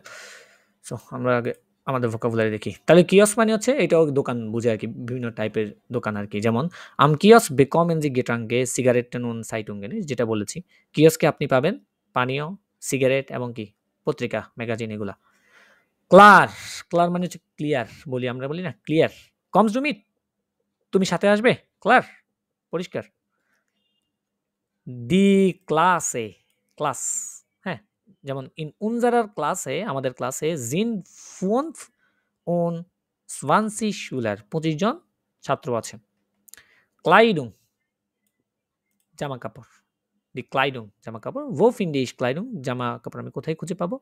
সো আমরা আগে আমাদের ভোকাবুলারি দেখি, তাহলে কিয়স্ক মানে হচ্ছে এটাও দোকান বুঝে আর কি, বিভিন্ন টাইপের দোকান আর কি। যেমন আম কিয়স্ক বেকমেন জি গেট্রাঙ্কে সিগারেটেন উন সাইটুঙ্গেন, যেটা বলেছি কিয়স্কে আপনি পাবেন পানীয়, সিগারেট এবং কি পত্রিকা ম্যাগাজিন এগুলা। ক্লার, ক্লার মানে হচ্ছে ক্লিয়ার, বলি আমরা বলি না ক্লিয়ার। কমস টু মিট, তুমি সাথে আসবে, ক্লার পরিষ্কার। দি ক্লাসে, ক্লাস, হ্যাঁ যেমন ইন উনজারার ক্লাসে, আমাদের ক্লাসে জিন ফুনফ উন সোয়ানসি শুলার 25 জন ছাত্র আছে। ক্লাইডুং জামা কাপড়, দি ক্লাইডুং জামা কাপড়, ও ফিন্ডিশ ক্লাইডুং জামা কাপড় আমি কোথায় খুঁজে পাবো।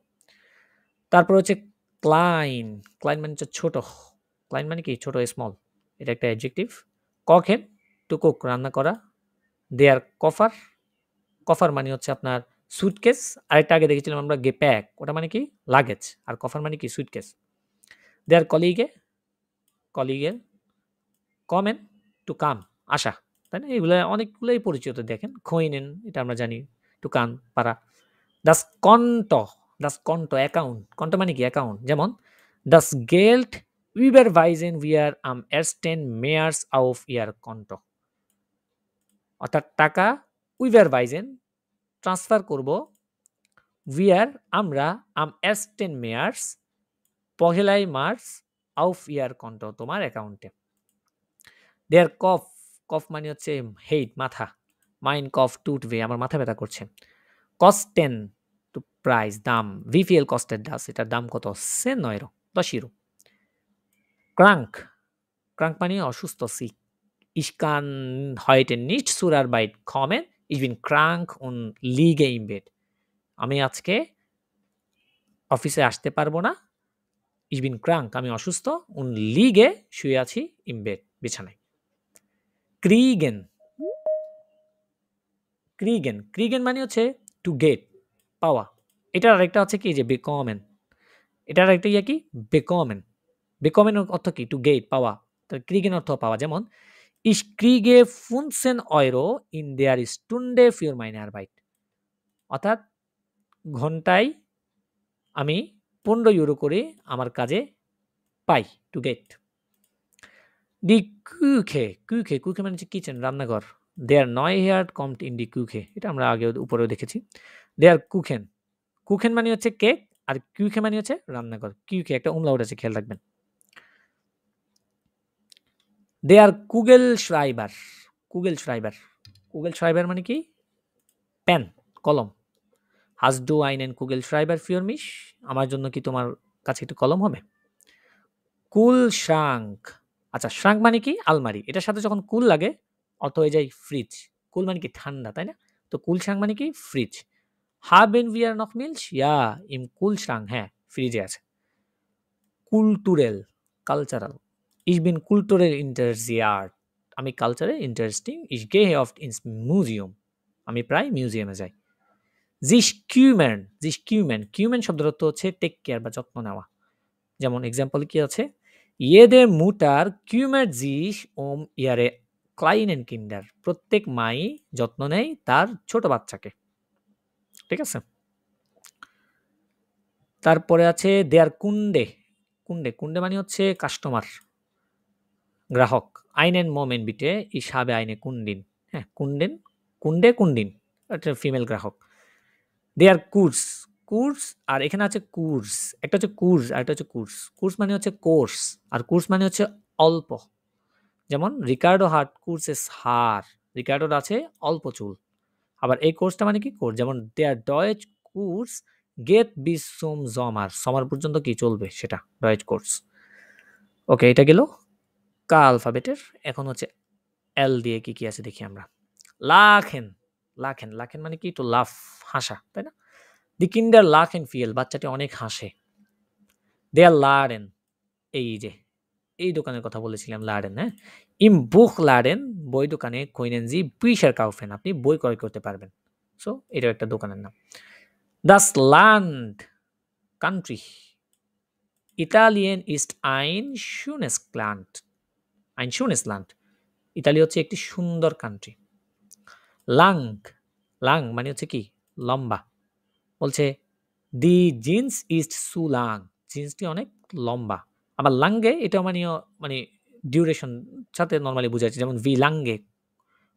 তারপর হচ্ছে ক্লাইন, ক্লাইন মানে হচ্ছে ছোট, ক্লাইন মানে কি ছোট স্মল, এটা একটা অ্যাডজেক্টিভ। কখেন টু কুক রান্না করা। দেয়ার কফার, কফার মানে হচ্ছে আপনার সুটকেস, আরেকটা আগে দেখেছিলাম আমরা প্যাক, ওটা মানে কি লাগেজ, আর কফার মানে কি সুটকেস। দেয়ার কলিগে, কলিগের কমেন টু কাম আসা, তাই না, এগুলো অনেকগুলোই পরিচিত দেখেন। খইনেন এটা আমরা জানি, টু কান পারা। দাস কন্ট, দাস কন্ট অ্যাকাউন্ট, কন্ট মানে কি অ্যাকাউন্ট, যেমন দাস গেল্ট উইবারভাইজেন উইয়ার আম এরস্টেন মেয়ার্স আউফ ইয়ার কন্ট, অর্থাৎ টাকা উইবারভাইজেন ট্রান্সফার করব, উইয়ার আমরা আম এরস্টেন মেয়ার্স পহেলাই মার্চ auf ihr Konto, তোমার অ্যাকাউন্টে। দেয়ার কফ, কফ মানে হচ্ছে হেড, মাথা। মাইন কফ টুট ভে, আমার মাথা ব্যথা করছে। কস্টেন টু প্রাইস, দাম। ভিপিএল কস্টের ডাস, এটার দাম কত? 10 ইউরো, 10 ইউরো। ক্রাঙ্ক, ক্রাঙ্ক মানে অসুস্থ, sick. Ich kann heute nicht zur Arbeit kommen. Ich bin krank und liege im Bett. আমি আজকে অফিসে আসতে পারবো না। Ich bin krank, আমি অসুস্থ। und liege, শুয়ে আছি, im Bett, বিছানায়। kriegen, kriegen, kriegen মানে হচ্ছে to get, পাওয়া। এটার আরেকটা হচ্ছে কি যে bekommen, এটার আরেকটা ইয়া কি bekommen, bekommen এর অর্থ কি? to get, পাওয়া। তাহলে kriegen অর্থ পাওয়া। যেমন Ich kriege 15 Euro in der Stunde für meine Arbeit. অর্থাৎ ঘন্টায় আমি 15 ইউরো করে আমার কাজে পাই, টু গেট। দি কুখে, কুখে, কুখে মানে হচ্ছে কিচেন, রান্নাঘর। দেয়ার নয় হেয়ার কমড ইন দি কুখে, এটা আমরা আগে উপরেও দেখেছি। দেয়ার কুখেন, কুখেন মানে হচ্ছে কেক, আর কুখে মানে হচ্ছে রান্নাঘর। কুখে একটা উমলাউট আছে, খেয়াল রাখবেন। দেয়ার কুগেল শ্রাইবার, কুগেল শ্রাইবার, কুগেল শ্রাইবার মানে কি? পেন, কলম। Hast du einen Kugelschreiber für mich? আমার জন্য কি তোমার কাছে একটু কলম হবে? কুলশ্রাঙ্ক, আচ্ছা শ্রাঙ্ক মানে কি? আলমারি। এটার সাথে যখন কুল লাগে অর্থ হয়ে যায় ফ্রিজ। কুল মানে কি? ঠান্ডা, তাই না? তো কুলশ্রাঙ্ক মানে কি? Fridge. Haben wir noch Milch? Ja, im Kühlschrank, হ্যাঁ, ফ্রিজে আছে। কুলটুরেল, cultural. Ich bin kulturell interessiert, আমি কালচারে interesting. Ich gehe oft ins Museum, আমি প্রায় মিউজিয়ামে যাই। sich kümmern, sich kümmern, kümmern শব্দের অর্থ হচ্ছে টেক কেয়ার বা যত্ন নেওয়া। যেমন এক্সাম্পল কি আছে? jede Mutter kümmert sich ihre kleinen Kinder, প্রত্যেক মাই যত্ন নেয় তার ছোট বাচ্চাকে। ঠিক আছে? তারপরে আছে দেয়ার কুন্ডে, কুন্ডে, কুন্ডে মানে হচ্ছে কাস্টমার, গ্রাহক। einen Moment bitte, ich habe eine Kundin, হ্যাঁ, কুন্ডেন, কুন্ডে, কুন্ডিন, এটা ফিমেল গ্রাহক। দেয়ার কুর্স, কুর্স, আর এখানে আছে কুর্স, একটা হচ্ছে কুর্স আর একটা হচ্ছে কুর্স। কুর্স মানে হচ্ছে কোর্স, আর কুর্স মানে হচ্ছে অল্প। যেমন রিকার্ডো হাট কুর্সেস হার, রিকার্ডোর আছে অল্প চুল। আবার এই কোর্সটা মানে কি? কোর্স। যেমন দেয়ার ডয়েচ কুর্স গেট বিস সোম জমার, সমার পর্যন্ত কি চলবে সেটা ডয়েচ কোর্স। ওকে, এটা গেল কা আলফাবেটের। এখন হচ্ছে এল দিয়ে কি কি আছে দেখি আমরা। লাখেন, লাখেন, লাখেন মানে কি? টু লাফ, হাসা, তাই না? দি কিন্ডার লাখেন ফিয়েল, বাচ্চাটি অনেক হাসে। দেয়ার লাডেন, এই যে এই দোকানের কথা বলেছিলাম, লাডেন, হ্যাঁ। ইম বুক লাডেন, বই দোকানে কইনেন জি বুইশার কাউফেন, আপনি বই ক্রয় করতে পারবেন। সো এটাও একটা দোকানের নাম। Das land, country. Italian east আইন শুনেস ল্যান্ড, আইন শুনেস ল্যান্ড, ইতালি হচ্ছে একটি সুন্দর কান্ট্রি। লাং, লাং মানে হচ্ছে কি? লম্বা। বলছে দি জিন্স ইস্ট সু লাং, জিন্সটি অনেক লম্বা। আবার লাঙ্গে এটা মানে ডিউরেশন সাথে নর্মালি বুঝাইছে। যেমন ভি লাঙ্গে,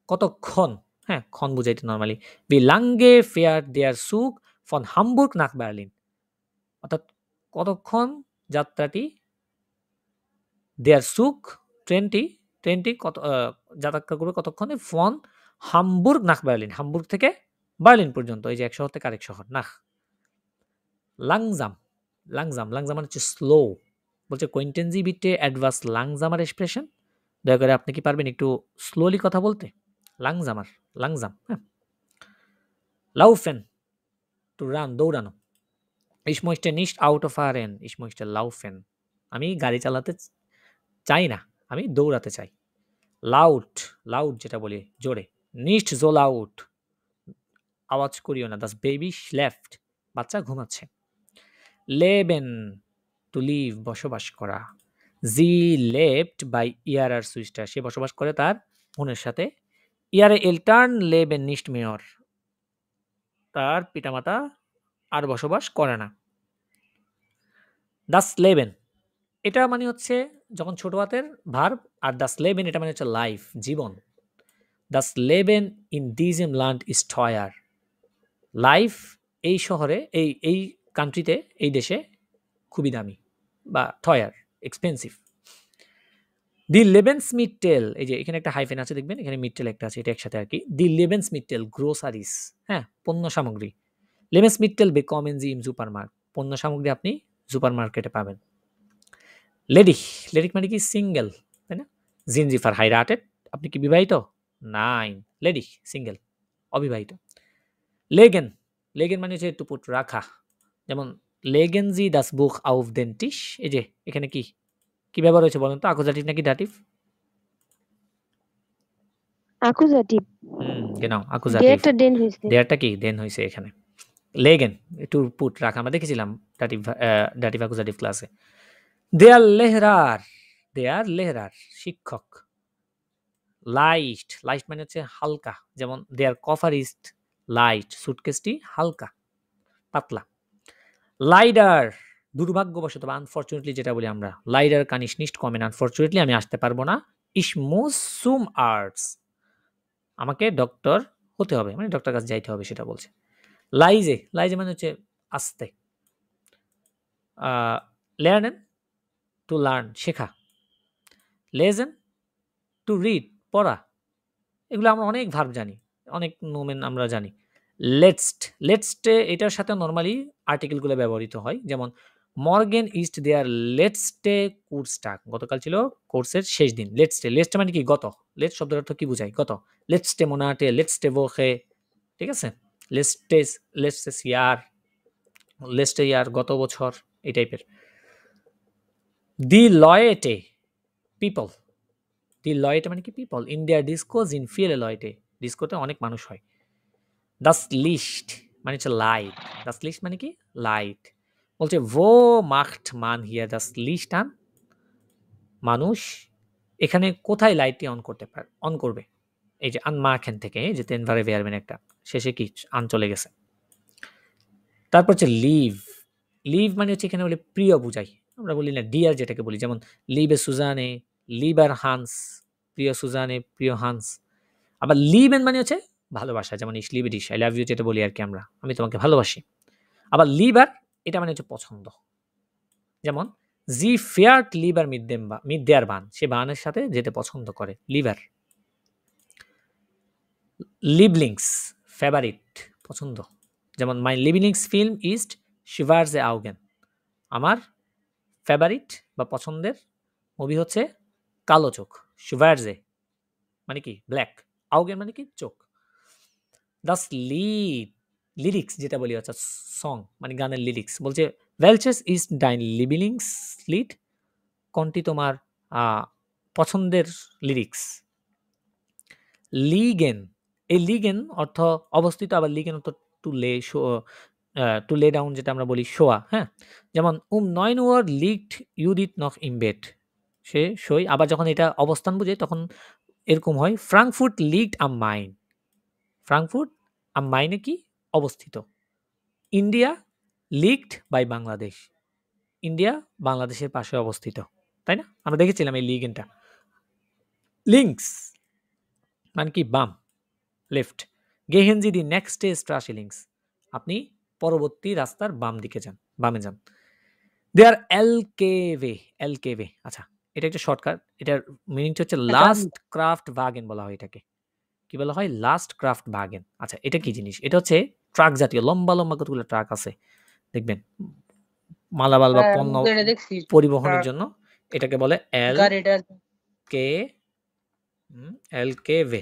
কতক্ষণ, হ্যাঁ, ক্ষণ বুঝাইতে নর্মালি। ভি লাঙ্গে ফেয়ার দেয়ার সুক ফন হামবুর্গ নাক বার্লিন, অর্থাৎ কতক্ষণ যাত্রাটি, দেয়ার সুক ট্রেনটি, ট্রেনটি কত যাত্রা করবে কতক্ষণে? ফন হামবুর্গ নাক বার্লিন, হামবুর্গ থেকে বার্লিন পর্যন্ত, এই যে এক শহর থেকে আরেক শহর, নাক। লাংজাম, লাংজাম, লাংজাম মানে হচ্ছে স্লো। বলছে কোয়েন্টেন্সি বিটে অ্যাডভান্স লাংজামার এক্সপ্রেশন, দয়া করে আপনি কি পারবেন একটু স্লোলি কথা বলতে? লাংজামার, লাংজাম, হ্যাঁ। লাউফেন, টু রান, দৌড়ানো। Ich möchte nicht Auto fahren, ich möchte laufen, আমি গাড়ি চালাতে চাই না, আমি দৌড়াতে চাই। লাউড, লাউড যেটা বলি জোরে। nicht so laut, আওয়াজ করিও না। das baby schläft, বাচ্চা ঘুমাচ্ছে। লেবেন, টু লিভ, বসবাস করা। জি লেফট বাই ইয়ারার সুইস্টার, সে বসবাস করে তার বোনের সাথে। ইয়ারে এলটার্ন লেবেন নিস্ট মেয়র, তার পিতামাতা আর বসবাস করে না। দাস লেবেন, এটা মানে হচ্ছে যখন ছোট হাতের ভার্ব, আর দাস লেবেন এটা মানে হচ্ছে লাইফ, জীবন। দাস লেবেন ইন দিজেম ল্যান্ড ইজ টয়ার, লাইফ এই শহরে, এই কান্ট্রিতে, এই দেশে খুবই দামি। বা থয়ার, এক্সপেন্সিভ। দি লেবেন্সমিটেল, এই যে এখানে একটা হাইফেন আছে দেখবেন, এখানে মিটেল একটা আছে, এটা একসাথে আর কি। দি লেবেন্সমিটেল গ্রোসারিস, হ্যাঁ, পণ্য সামগ্রী। লেবেন্সমিটেল বেকমেন জি ইম সুপারমার্কেট, পণ্য সামগ্রী আপনি সুপার মার্কেটে পাবেন। লেডি, লেডিক মানে কি সিঙ্গেল, তাই না? জিনজিফার হাইরাটেড, আপনি কি বিবাহিত? নাইন, লেডি সিঙ্গেল, অবিবাহিত। লেগেন, লেগেন মানে হচ্ছে টু পুট রাখা, যেমন লেগেন জি দাস বুক আউফ দেন টিশ, এই যে এখানে কি কি ব্যবহার হয়েছে বলেন তো, আকুজাটিভ নাকি ডাটিভ?
Accusative.
genau,
Der
আকুজাটিভ।
একটা den হইছে।
দেয়ারটা কি দেন হয়েছে এখানে। লেগেন টু পুট রাখা, আমরা দেখেছিলাম ডাটিভ ডাটিভ আকুজাটিভ ক্লাসে। দেয়ার লেহরার, দেয়ার লেহরার শিক্ষক। লাইট, লাইট মানে হচ্ছে হালকা, যেমন দেয়ার কফার ইজ লাইট, সুটকেসটি হালকা পাতলা। লাইডার, দুর্ভাগ্যবশত বা আনফরচুনেটলি যেটা বলি আমরা, লাইডার কানিশ নিস্ট কমেন, আনফরচুনেটলি আমি আসতে পারবো না। ইস মুসুম আর্টস, আমাকে ডক্টর হতে হবে, মানে ডক্টর কাছে যাইতে হবে সেটা বলছে। লাইজে, লাইজে মানে হচ্ছে আস্তে। লেয়ার্নেন, টু লার্ন শেখা। লেজেন, টু রিড পড়া। এগুলো আমরা অনেক ভার্ব জানি, অনেক নোমেন আমরা জানি। লেটস্ট, লেটস্টে এটার সাথে নর্মালি আর্টিকেলগুলো ব্যবহৃত হয়, যেমন মর্গেন ইস্ট দেয়ার লেটস্টে কোর্সটাক, গতকাল ছিল কোর্সের শেষ দিন। লেটস্টে, লেটস্টে মানে কি গত, লেট শব্দের অর্থ কি বোঝায়? গত। লেটস্টে মোনাটে, লেটস্টে ভোখে, ঠিক আছে? লেটস্টেস, লেটস্টেস ইয়ার, লেটস্টে ইয়ার গত বছর, এই টাইপের। দি লয়েটে পিপল, দি লয়েটে মানে কি পিপল, ইন্ডিয়ার ডিসকোজ ইন ফিয়েলে লয়েটে, ডিসকোতে অনেক মানুষ হয়। দাস লিস্ট মানে হচ্ছে লাইট, দাস লিস্ট মানে কি লাইট। বলছে ভো মাখট মান হিয়ার দাস লিস্ট আন, মানুষ এখানে কোথায় লাইটটি অন করতে পারে, অন করবে? এই যে আন মাখেন থেকে যে তেনভারে ভেয়ারবেন একটা, শেষে কি আন চলে গেছে। তারপর হচ্ছে লিভ, লিভ মানে হচ্ছে এখানে বলে প্রিয় বুঝাই, আমরা বলি না ডিয়ার যেটাকে বলি, যেমন লিবে সুজানে, লিবার হান্স, প্রিয় সুজানে, প্রিয় হান্স। আবার লিবেন মানে হচ্ছে ভালোবাসা, যেমন ইস লিবে ডিস, আই লাভ ইউ যেটা বলি আর কি আমরা, আমি তোমাকে ভালোবাসি। আবার লিবার এটা মানে হচ্ছে পছন্দ, যেমন জি ফেয়ার্ট লিবার মিড দেয়ার বান, সে বানের সাথে যেতে পছন্দ করে, লিভার। লিবলিংস ফেভারিট, পছন্দ, যেমন মাই লিবলিংস ফিল্ম ইস্ট শিভার জে আউগেন, আমার ফেভারিট বা পছন্দের মুভি হচ্ছে কালো চোখ, শিভার জে মানে কি ব্ল্যাক, আউগেন মানে কি চোখ। দাস লিড, লিরিক্স যেটা বলি হচ্ছে সং মানে গানের লিরিক্স, বলছে ভেলচেস ইজ ডাইন লিবিলিংস লিড, কোনটি তোমার পছন্দের লিরিক্স। লিগেন, এই লিগেন অর্থ অবস্থিত, আবার লিগেন অর্থ টু লে, টু লে ডাউন যেটা আমরা বলি শোয়া, হ্যাঁ, যেমন 9 Uhr liegt Judith noch im Bett, সে সই। আবার যখন এটা অবস্থান বুঝে তখন এরকম হয়, ফ্রাঙ্কফুর্ট লিগড আম মাইন, ফ্রাঙ্কফুর্ট আম মাইনে কি অবস্থিত। ইন্ডিয়া লিগড বাই বাংলাদেশ, ইন্ডিয়া বাংলাদেশের পাশে অবস্থিত, তাই না? আমরা দেখেছিলাম এই লিগেনটা। লিঙ্কস মানে কি বাম, লেফট। গেহেন জি দি নেক্সট ডে স্ট্রাসে লিঙ্কস, আপনি পরবর্তী রাস্তার বাম দিকে যান, বামে যান। দেয়ার এলকেভে, এলকেভে, আচ্ছা এটা একটা শর্টকাট, এটার মিনিংটা হচ্ছে লাস্ট ক্রাফট ভাগেন বলা হয় এটাকে, কি বলা হয়? লাস্ট ক্রাফট ভাগেন। আচ্ছা এটা কি জিনিস? এটা হচ্ছে ট্রাক জাতীয় লম্বা লম্বা কতগুলো ট্রাক আছে দেখবেন, মালামাল বা পণ্য পরিবহনের জন্য, এটাকে বলে এল কে, এলকেভে,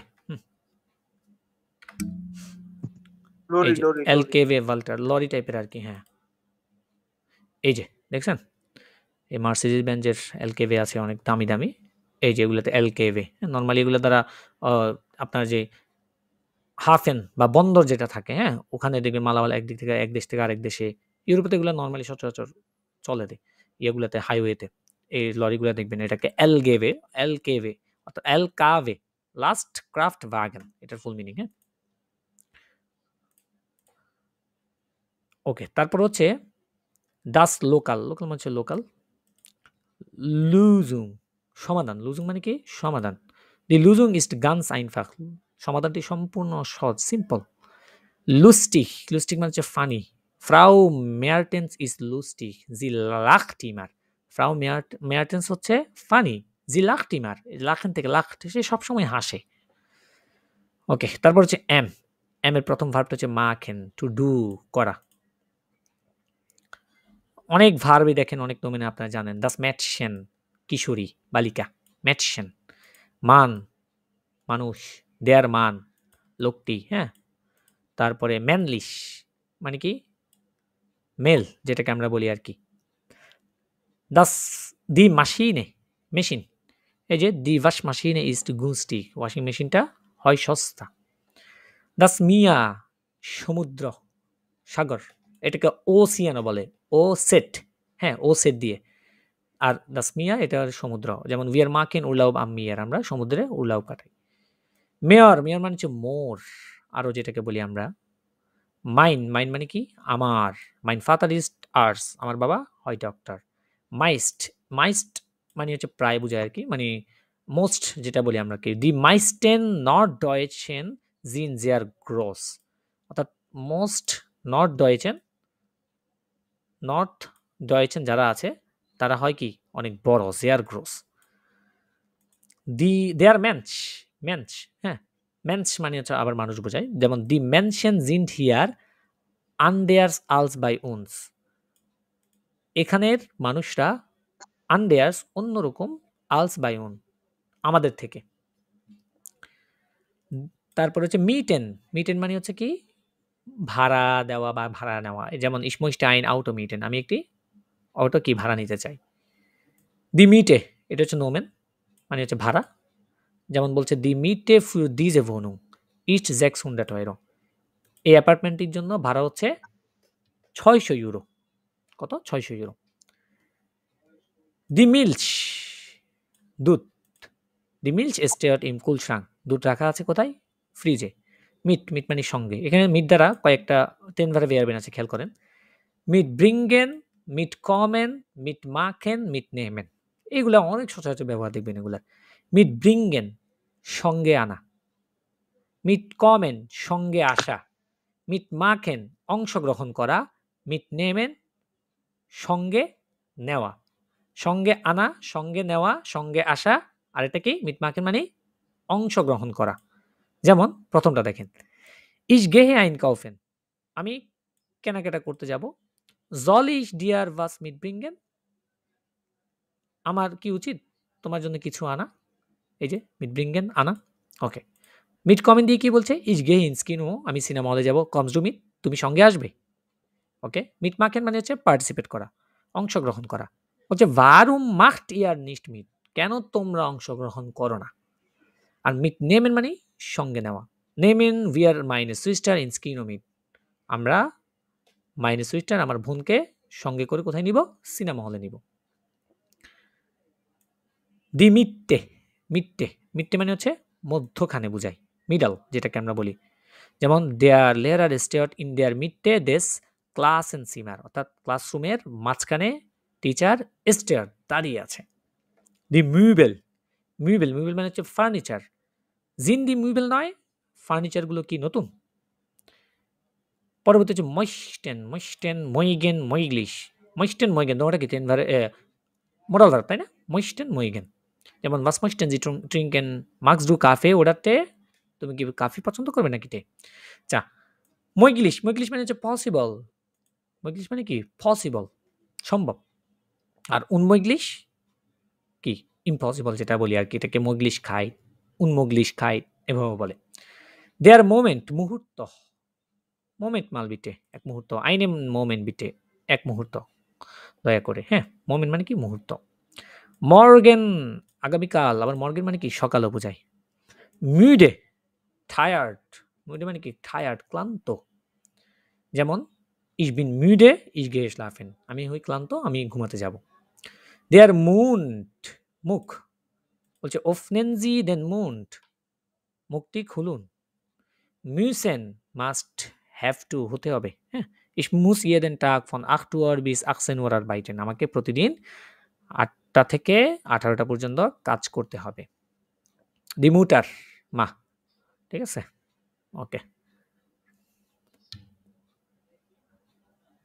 এলকেভে ভাল্টার, লরি টাইপের আর কি, হ্যাঁ। এই যে দেখছেন এই মার্সিডিজ বেঞ্জের এলকেভে আছে অনেক দামি দামি, এই যে এগুলোতে এলকেভে, নর্মালি এগুলো দ্বারা আপনার যে হাফেন বা বন্দর যেটা থাকে, হ্যাঁ, ওখানে দেখবেন মালামাল একদিক থেকে এক দেশ থেকে আরেক দেশে, ইউরোপে এগুলো নর্মালি সচরাচর চলে দেয়, ইয়েগুলোতে হাইওয়েতে এই লরিগুলো দেখবেন এটাকে এলগেভে, এলকেভে অর্থাৎ এলকাভে, লাস্ট ক্রাফট ভাগেন, এটার ফুল মিনিং, হ্যাঁ। ওকে, তারপর হচ্ছে দাস লোকাল, লোকাল মানে হচ্ছে লোকাল। লুজুং সমাধান, লুজুং মানে কি সমাধান। দি লুজুং ইজ গানস আইনফাক, সমাধানটি সম্পূর্ণ সহজ, সিম্পল। লুস্টিক, লুস্টিক মানে হচ্ছে ফানি। ফ্রাউ মেয়ারটেন্স ইজ লুস্টিক জি লাখট ইমার, ফ্রাউ মেয়ার্টেন্স হচ্ছে ফানি। জি লাখট ইমার, লাখেন থেকে লাখট, সে সবসময় হাসে। ওকে, তারপর হচ্ছে এম। এম এর প্রথম ভার্বটা হচ্ছে মাখেন, টু ডু, করা। অনেক ভার্বই দেখেন, অনেক নোমেনে আপনারা জানেন। দাস ম্যাটশেন, কিশোরী, বালিকা। ম্যাটশেন, মান, মানুষ। দেয়ার, মান, লোকটি। হ্যাঁ, তারপরে ম্যানলিশ মানে কি মেল, যেটাকে আমরা বলি আর কি। দাস দি মাসিনে, মেশিন। এই যে দি ওয়াশ মাসিনে ইজ টু গুনস্টিক, ওয়াশিং মেশিনটা হয় সস্তা। দাস মিয়া, সমুদ্র, সাগর। এটাকে ওসিয়ানো বলে, ও সেট। হ্যাঁ, ও সেট দিয়ে। আর দাস মিয়া এটা সমুদ্র। যেমন উই আর মাকেন উর্লাউব আম মিয়ার, আমরা সমুদ্রে উর্লাউব কাটাই। মেয়র, মেয়র মানে হচ্ছে মোর। আরো যেটাকে বলি আমরা মাইন, মাইন মানে কি আমার। মাইন ফাদার ইজ আর্টস, আমার বাবা হয় ডক্টর। মাইস্ট, মাইস্ট মানে হচ্ছে প্রায় বোঝায় আর কি, মানে মোস্ট যেটা বলি আমরা কি। দি মাইস্টেন নট ডয়েচেন জিন জিয়ার গ্রোস, অর্থাৎ মোস্ট নট ডয়েচেন, নট ডয়েচেন যারা আছে তারা হয় কি অনেক বড়, জিয়ার গ্রোস। দি দেয়ার মেন্স, মেন্স, হ্যাঁ মেন্স মানে হচ্ছে আবার মানুষ বোঝায়। যেমন দি মেনশন জিন্ট হিয়ার আনডেয়ার্স আলস বাই উনস, এখানের মানুষরা আনডেয়ার্স অন্যরকম, আলস বাই উন আমাদের থেকে। তারপর হচ্ছে মিটেন, মিটেন মানে হচ্ছে কি ভাড়া দেওয়া বা ভাড়া নেওয়া। যেমন ইসমোস্টাইন আউটো মিটেন, আমি একটি অটো কি ভাড়া নিতে চাই। দি মিটে, এটা হচ্ছে নোমেন, মানে হচ্ছে ভাড়া। যেমন বলছে দি মিটে ফু দিজে ভনুং ইস্ট 600 €, এই অ্যাপার্টমেন্টটির জন্য ভাড়া হচ্ছে 600 ইউরো। কত? 600 ইউরো। দি মিল্চ, দুধ। দি মিল্চ স্টেয়ার ইন কুলশ্রাং, দুধ রাখা আছে কোথায়? ফ্রিজে। মিট, মিট মানে সঙ্গে। এখানে মিট দ্বারা কয়েকটা টেন ভার্ব এয়ারবেন আছে, খেয়াল করেন। মিট ব্রিঙ্গেন, মিট কমেন, মিট মাখেন, মিট নেমেন। এগুলা অনেক সচরাচর ব্যবহার দেখবেন এগুলা। মিট ব্রিঙ্গেন, সঙ্গে আনা। মিট কমেন, সঙ্গে আসা। মিট মাখেন, অংশগ্রহণ করা। মিট নেমেন, সঙ্গে নেওয়া। সঙ্গে আনা, সঙ্গে নেওয়া, সঙ্গে আসা। আর এটা কি? মিট মাখেন মানে অংশগ্রহণ করা। যেমন প্রথমটা দেখেন, ইস গেহে আইন কাউফেন, আমি কেনাকাটা করতে যাব। জল ইস ডিয়ার ভাস মিট ব্রিঙ্গেন, আমার কি উচিত তোমার জন্য কিছু আনা। এই যে মিট ব্রিঙ্গেন, আনা। ওকে, মিট কমেন দিয়ে কি বলছে? ইস গেহে ইন স্কিনো, আমি সিনেমা হলে যাব। কমস ডু মিট, তুমি সঙ্গে আসবে। ওকে, মিট মাখেন মানে হচ্ছে পার্টিসিপেট করা, অংশগ্রহণ করা। হচ্ছে ভারুম মাখট ইয়ার নিস্ট মিট, কেন তোমরা অংশগ্রহণ করো না। আর মিট নেমেন মানে সঙ্গে নেওয়া। নেমেন উইয়ার মাইনে সুইস্টার ইন স্কিনো মিট, আমরা মাইনে সুইস্টার আমার বোনকে সঙ্গে করে কোথায় নিব? সিনেমা হলে নিব। দি মিট্টে, মিট্টে, মিট্টে মানে হচ্ছে মধ্যখানে বুঝায়, মিডল যেটাকে আমরা বলি। যেমন দেয়ার লেয়ার স্টেয়ার ইন দেয়ার মিট্টে দেশ ক্লাস এন্ড সিমার, অর্থাৎ ক্লাসরুমের মাঝখানে টিচার স্টেয়ার দাঁড়িয়ে আছে। দি মিউবেল, মিউবেল, মিউবেল মানে হচ্ছে ফার্নিচার। জিন দি মিউবেল নয়, ফার্নিচারগুলো কি নতুন। পরবর্তী হচ্ছে মইস্টেন, মইস্টেন, মইগেন, মইগ্লিশ। মইস্টেন, মইগেন তোমাটা কি টেন ভারে মোরাল ভার্ব, তাই না? মইস্টেন, মইগেন। যেমন ওয়াস মইস্টেন জি ট্রিঙ্কেন মার্কস ডু কাফে, ওটাতে তুমি কি কাফি পছন্দ করবে নাকি টে? চা। মইগ্লিশ, মইগ্লিশ মানে হচ্ছে পসিবল। মইগ্লিশ মানে কি? পসিবল, সম্ভব। আর উনমইগ্লিশ কি? ইম্পসিবল যেটা বলি আর কি, এটাকে মইগ্লিশ খাই, উনমগ্লিশ খাই, এভাবে বলে। দেয়ার মোমেন্ট, মুহূর্ত। মোমেন্ট মাল বিটে, এক মুহূর্ত। আইনে মোমেন্ট বিটে, এক মুহূর্ত, দয়া করে। হ্যাঁ, মোমেন্ট মানে কি? মুহূর্ত। মর্গেন, আগামীকাল। আবার মর্গেন মানে কি? সকালও বোঝায়। মিডে, টায়ার্ড। মিডে মানে কি? টায়ার্ড, ক্লান্ত। যেমন ইস বিন মিডে ইস গে স্লাফেন, আমি হই ক্লান্ত, আমি ঘুমাতে যাব। দেয়ার মুন্ট, মুখ। বলছে ওফনেনজি দেন মুন্ট, মুখটি খুলুন। মিউসেন, মাস্ট হ্যাভ টু, হতে হবে। হ্যাঁ, ইস মুস ইয়েদেন টাক von 8 Uhr bis 18 Uhr arbeiten, আমাকে প্রতিদিন 8টা থেকে 18টা পর্যন্ত কাজ করতে হবে। দি মুটার, মা। ঠিক আছে, ওকে।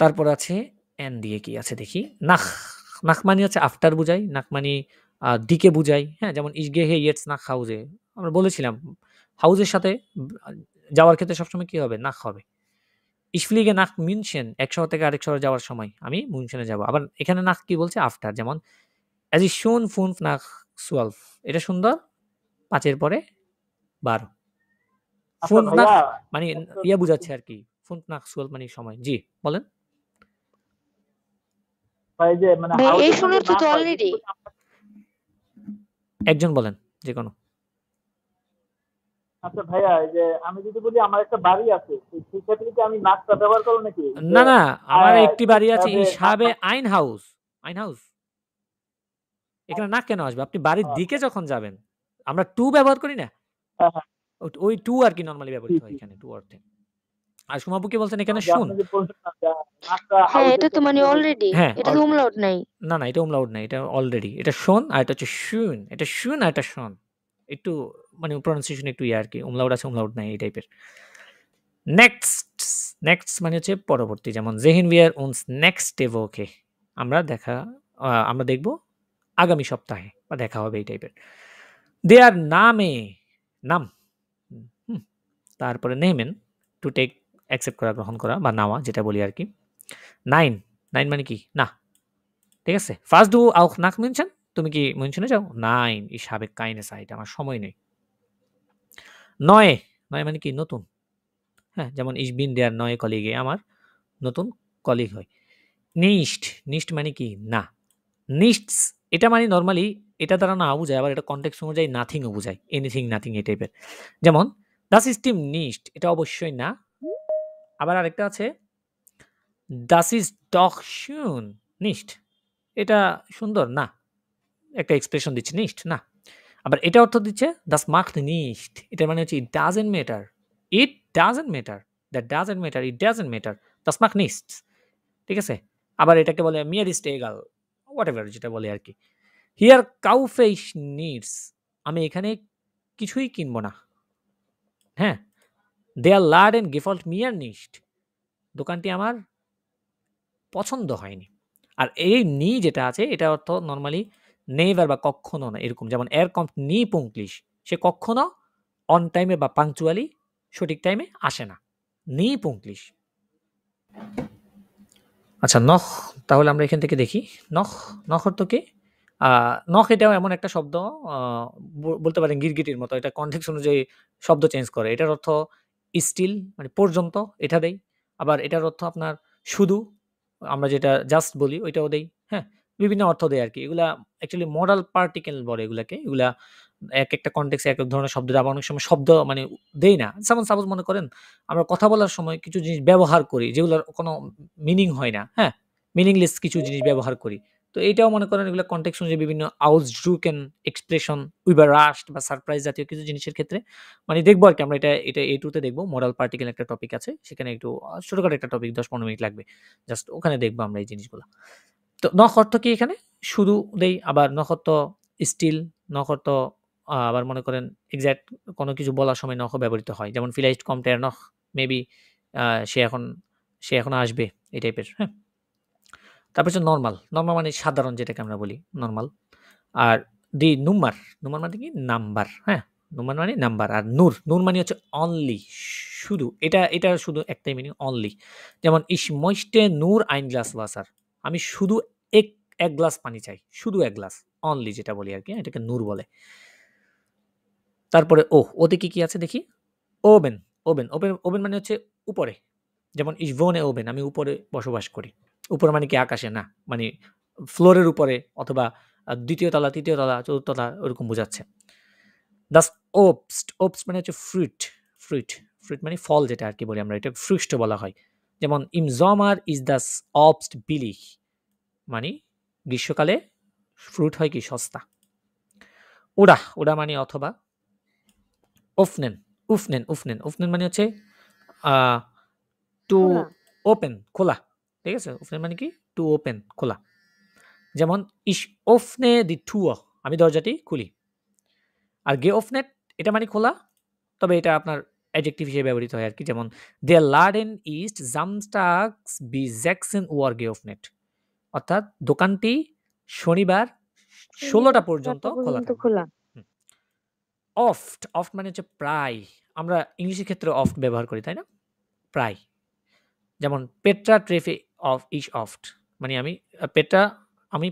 তারপর আছে এন দিয়ে কি আছে দেখি, নাখ নাখ মানে হচ্ছে আফটার বুঝাই, নাখ মানে দিকে বুঝাই। হ্যাঁ, যেমন ich gehe jetzt nach Hause আমরা বলেছিলাম হাউজের সাথে যাওয়ার ক্ষেত্রে সবসময় কি হবে? নাখ হবে। ich fliege nach München এক শহর থেকে আরেক শহরে যাওয়ার সময় আমি মুনশনে যাব। আবার এখানে নাখ কি বলছে? আফটার। যেমন es ist schon 5 nach 12 এটা সুন্দর ৫ এর পরে ১২
আচ্ছা
5 nach
ভাইয়া
মানে
একটা
ইয়া বুঝাচ্ছে আরকি। 5 nach 12 মানে সময়। জি, বলেন।
ভাই যে মানে
ভাই এই
হাউজের মধ্যে
শোনার তো
নাক হয়
অলরেডি
কিন্তু
একজন বলেন, যেকোনো।
আচ্ছা ভাইয়া এই যে আমি যদি বলি আমার একটা বাড়ি আছে সেই ক্ষেত্রে কি আমি নাকটা ব্যবহার করবো নাকি যে
না, না, আমার একটি বাড়ি আছে
হবে
ich
নাক
habe ein Haus. ein Haus. এখানে নাক কেন আসবে? আপনি বাড়ির দিকে যখন যাবেন, আমরা to ব্যবহার করি না?
হ্যাঁ, হ্যাঁ,
ওই to আরকি নরমালি ব্যবহৃত হয়
জি।
এখানে to অর্থে। আর সুমা আপু কি বলছেন এখানে
যে
শুন?
আপনি যে বলছেন না যে নাকটা
হ্যাঁ
হাউজের
এটা তো মানে
ক্ষেত্রে
অলরেডি
হ্যাঁ,
এটা তো umlaut নাই
না, না, এটা umlaut না। এটা অলরেডি। এটা schon আর এটা হচ্ছে schön। এটা schön আর এটা schon। একটু মানে pronunciation একটু ইয়ে আরকি। umlaut আছে, umlaut নাই এই টাইপের। নেক্সট, নেক্সট মানে হচ্ছে পরবর্তী। যেমন sehen wir uns nächste Woche আমরা আমরা দেখব আগামী সপ্তাহে বা দেখা হবে এই টাইপের। দেয়ার নামে নাম হুম, তারপরে নেমেন টু টেক অ্যাকসেপ্ট করা, গ্রহণ করা বা নেওয়া যেটা বলি আরকি। 9 9 মানে কি? না। ঠিক আছে? First do auch nach München তুমি কি মিউনশনে যাও? 9 ich habe keine Zeit আমার সময় নেই। 9 9 মানে কি? নতুন। হ্যাঁ, যেমন ich bin der neue Kollege আমার নতুন কলিগ হয়। nicht nicht মানে কি? না। nichts এটা মানে নরমালি এটা দ্বারা না বুঝায়, আবার এটা কনটেক্সট অনুযায়ী নাথিং ও বুঝায়। এনিথিং, নাথিং এই টাইপের। যেমন das ist ihm nicht এটা অবশ্যই না। আবার আরেকটা আছে das ist doch schön nicht এটা সুন্দর না। একটা এক্সপ্রেশন দিচ্ছে nicht না। আবার এটা অর্থ দিচ্ছে das macht nicht এটার মানে হচ্ছে it doesn't matter. It doesn't matter. That doesn't matter. It doesn't matter. Das macht nichts. ঠিক আছে? আবার এটাকে বলে mir ist egal. Whatever যেটা বলে আরকি। Hier kaufe ich nichts. আমি এখানে কিছুই কিনব না। হ্যাঁ? Der Laden gefällt mir nicht. দোকানটি আমার পছন্দ হয়নি। আর এই নি যেটা আছে এটা অর্থ নরমালি নেভার বা কখনো না এরকম। যেমন er kommt nie pünktlich সে কখনো অন টাইমে বা পাংচুয়ালি সঠিক টাইমে আসে না। nie pünktlich আচ্ছা নখ তাহলে আমরা এখান থেকে দেখি। নখ, নখ অর্থ কি? নখ এটাও এমন একটা শব্দ বলতে পারেন গিরগিটির মতো। এটা কনটেক্সট অনুযায়ী শব্দ চেঞ্জ করে। এটার অর্থ স্টিল মানে পর্যন্ত এটা দেই। আবার এটার অর্থ আপনার শুধু আমরা যেটা জাস্ট বলি ওইটাও দেই। হ্যাঁ? বিভিন্ন অর্থ দেয় আরকি। এগুলা অ্যাকচুয়ালি মডাল পার্টিকেল বলে এগুলাকে। এগুলা একেকটা কনটেক্সটে একেক ধরনের শব্দ দেয়। আবার অনেক সময় শব্দ মানে দেই না। সাপোজ মনে করেন আমরা কথা বলার সময় কিছু জিনিস ব্যবহার করি যেগুলোর কোনো মিনিং হয় না। হ্যাঁ? মিনিংলেস কিছু জিনিস ব্যবহার করি। তো এইটাও মনে করেন এগুলো কনটেক্সট অনুযায়ী বিভিন্ন ausdrücken এক্সপ্রেশন überrascht বা সারপ্রাইজ জাতীয় কিছু জিনিসের ক্ষেত্রে মানে দেখবো আরকি আমরা এটা A2 তে দেখবো। মডাল পার্টিকেল একটা টপিক আছে। সেখানে একটু ছোটখাটো একটা টপিক ১০-১৫ মিনিট লাগবে। জাস্ট ওখানে দেখবো আমরা এই জিনিসগুলা। তো নখ অর্থ কি এখানে? শুধু দেই। আবার নখ অর্থ স্টিল, নখ অর্থ আবার মনে করেন এক্সাক্ট কোনো কিছু বলার সময় নখও ব্যবহৃত হয়। যেমন vielleicht kommt er noch maybe আ সে এখনো আসবে এই টাইপের। হ্যাঁ? তারপর হচ্ছে নরমাল। নরমাল মানে সাধারণ যেটাকে আমরা বলি নরমাল। আর দি নুম্বার, নুম্বার মানে কি? নাম্বার। হ্যাঁ? নুম্বার মানে নাম্বার। আর নূর, নূর মানে হচ্ছে অনলি শুধু। এটা শুধু একটাই মিনিং অনলি। যেমন ich möchte nur ein Glas Wasser আমি শুধু এক গ্লাস পানি চাই। শুধু ১ গ্লাস। অনলি যেটা বলি আরকি। এটাকে নূর বলে। তারপরে ওতে কি আছে দেখি? ওবেন, ওবেন মানে হচ্ছে উপরে। যেমন ich wohne oben আমি উপরে বসবাস করি। উপরে মানে কি আকাশে না। মানে ফ্লোরের উপরে অথবা ২য় তলা, ৩য় তলা, ৪র্থ তলা ওরকম বোঝাচ্ছে। Das Obst মানে হচ্ছে ফ্রুট মানে ফল যেটা আরকি বলি আমরা এটা Früchte বলা হয়। যেমন im Sommer ist das Obst billig মানে গ্রীষ্মকালে ফ্রুট হয় কি সস্তা। ওরা মানে অথবা öffnen মানে হচ্ছে আ টু
খোলা।
ওপেন খোলা। ঠিক আছে? öffnen মানে কি? টু ওপেন খোলা। যেমন ich öffne die Tür আমি দরজাটি খুলি। আর geöffnet এটা মানে খোলা। তবে এটা আপনার অ্যাডজেক্টিভ হিসেবে ব্যবহৃত হয় আরকি। যেমন der Laden ist samstags bis 16 Uhr geöffnet অর্থাৎ দোকানটি শনিবার 16টা পর্যন্ত খোলা থাকবে।
খোলা।
অফট, অফট মানে হচ্ছে প্রায়। আমরা ইংলিশের ক্ষেত্রে অফট ব্যবহার করি, তাই না? প্রায়। যেমন পেট্রা ট্রেফে অফ ইস অফট, মানে আমি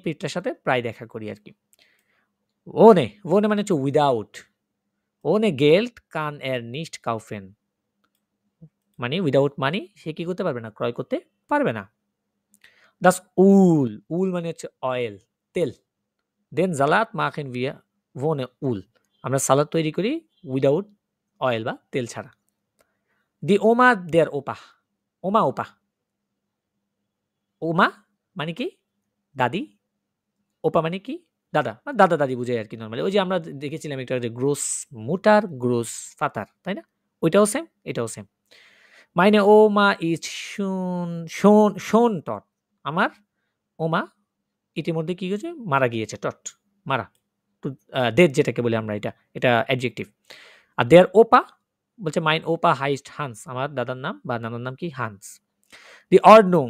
পেট্রার সাথে প্রায় দেখা করি আর কি। ওনে মানে হচ্ছে উইদাউট। ওনে গেল্ট কান এর নিস্ট কাউফেন, মানে উইদাউট মানি সে কি করতে পারবে না, ক্রয় করতে পারবে না। দাস উল, উল মানে হচ্ছে অয়েল, তেল। দেন জালাত মাখেন ভিয়া ওনে উল, আমরা সালাদ তৈরি করি উইদাউট অয়েল বা তেল ছাড়া। দি ওমা দেয়ার ওপা, ওমা ওপা, ওমা মানে কি দাদি, ওপা মানে কি দাদা, মানে দাদা দাদি বুঝাই আর কি নর্মালি। ওই যে আমরা দেখেছিলাম একটা গ্রোস মুটার গ্রোস ফাতার, তাই না? ওইটাও সেম, এটাও সেম। মাইনে ওমা ইজ শোন টট, আমার ওমা ইতিমধ্যে কি হয়েছে, মারা গিয়েছে। টট মারা, ডেথ যেটাকে বলি আমরা, এটা অ্যাডজেক্টিভ। আর দেয়ার ওপা বলছে মাইন ওপা হাইস্ট হান্স, আমার দাদার নাম বা নানার নাম কি হান্স। দি অর্ডনুং,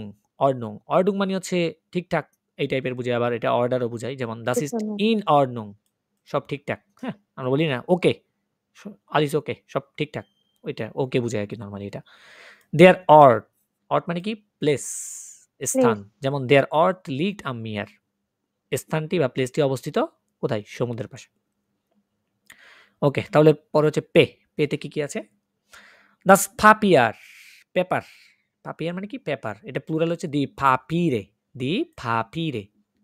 অর্ডুং মানে হচ্ছে ঠিকঠাক, এই টাইপের বুঝায়। আবার এটা অর্ডারও বুঝায়, যেমন দাস ইজ ইন অর্ডনুং, সব ঠিকঠাক। হ্যাঁ, আমরা বলি না ওকে, আল ইজ ওকে, সব ঠিকঠাক, ওইটা ওকে বুঝায় আর কি নর্মালি এটা। দেয়ার অর্ট মানে কি প্লেস, স্থান। যেমন দেয়ার অর্ট লিট আম মিয়ার, স্থানটি বা প্লেসটি অবস্থিত কোথায়, সমুদ্রের পাশে। ওকে, তাহলে পরে হচ্ছে পেতে কি কি আছে? দাস ফাপিয়ার, পেপার। ফাপিয়ার মানে কি পেপার, এটা প্লুরাল হচ্ছে দি ফাপিরে,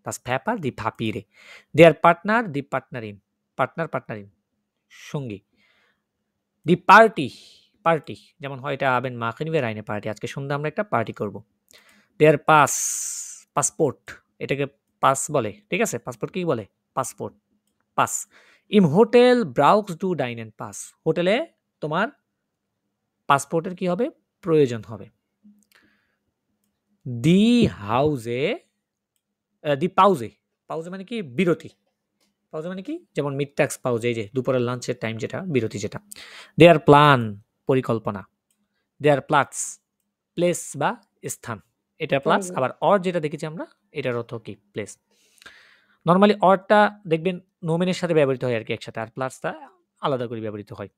দাস পেপার দি ফাপিরে। দেয়ার পার্টনার, দি পার্টনারিন, পার্টনারিন সঙ্গী। দি পার্টি, যেমন হয় এটা আবেন মাখনিবের আইনে পার্টি, আজকে সন্ধ্যা আমরা একটা পার্টি করব। দেয়ার পাসপোর্ট, এটাকে পাস বলে, ঠিক আছে? পাসপোর্ট কি বলে? পাসপোর্ট, পাস। ইম হোটেল ব্রাউক্স ডু ডাইন এন্ড পাস, হোটেলে তোমার পাসপোর্টের কি হবে, প্রয়োজন হবে। দি হাউজে, দি পাউজে মানে কি বিরতি, পাউজে মানে কি, যেমন মিড ট্যাক্স পাউজে, এই যে দুপুরের লাঞ্চের টাইম, যেটা বিরতি যেটা। দেয়ার প্ল্যান, পরিকল্পনা। দেয়ার প্লাটস, প্লেস বা স্থান, এটা প্লাস। আবার অর যেটা দেখেছি আমরা, এটার অর্থ কি প্লেস। নর্মালি অরটা দেখবেন নোমেনের সাথে ব্যবহৃত হয় আর কি একসাথে, আর প্লাসটা আলাদা করে ব্যবহৃত হয়।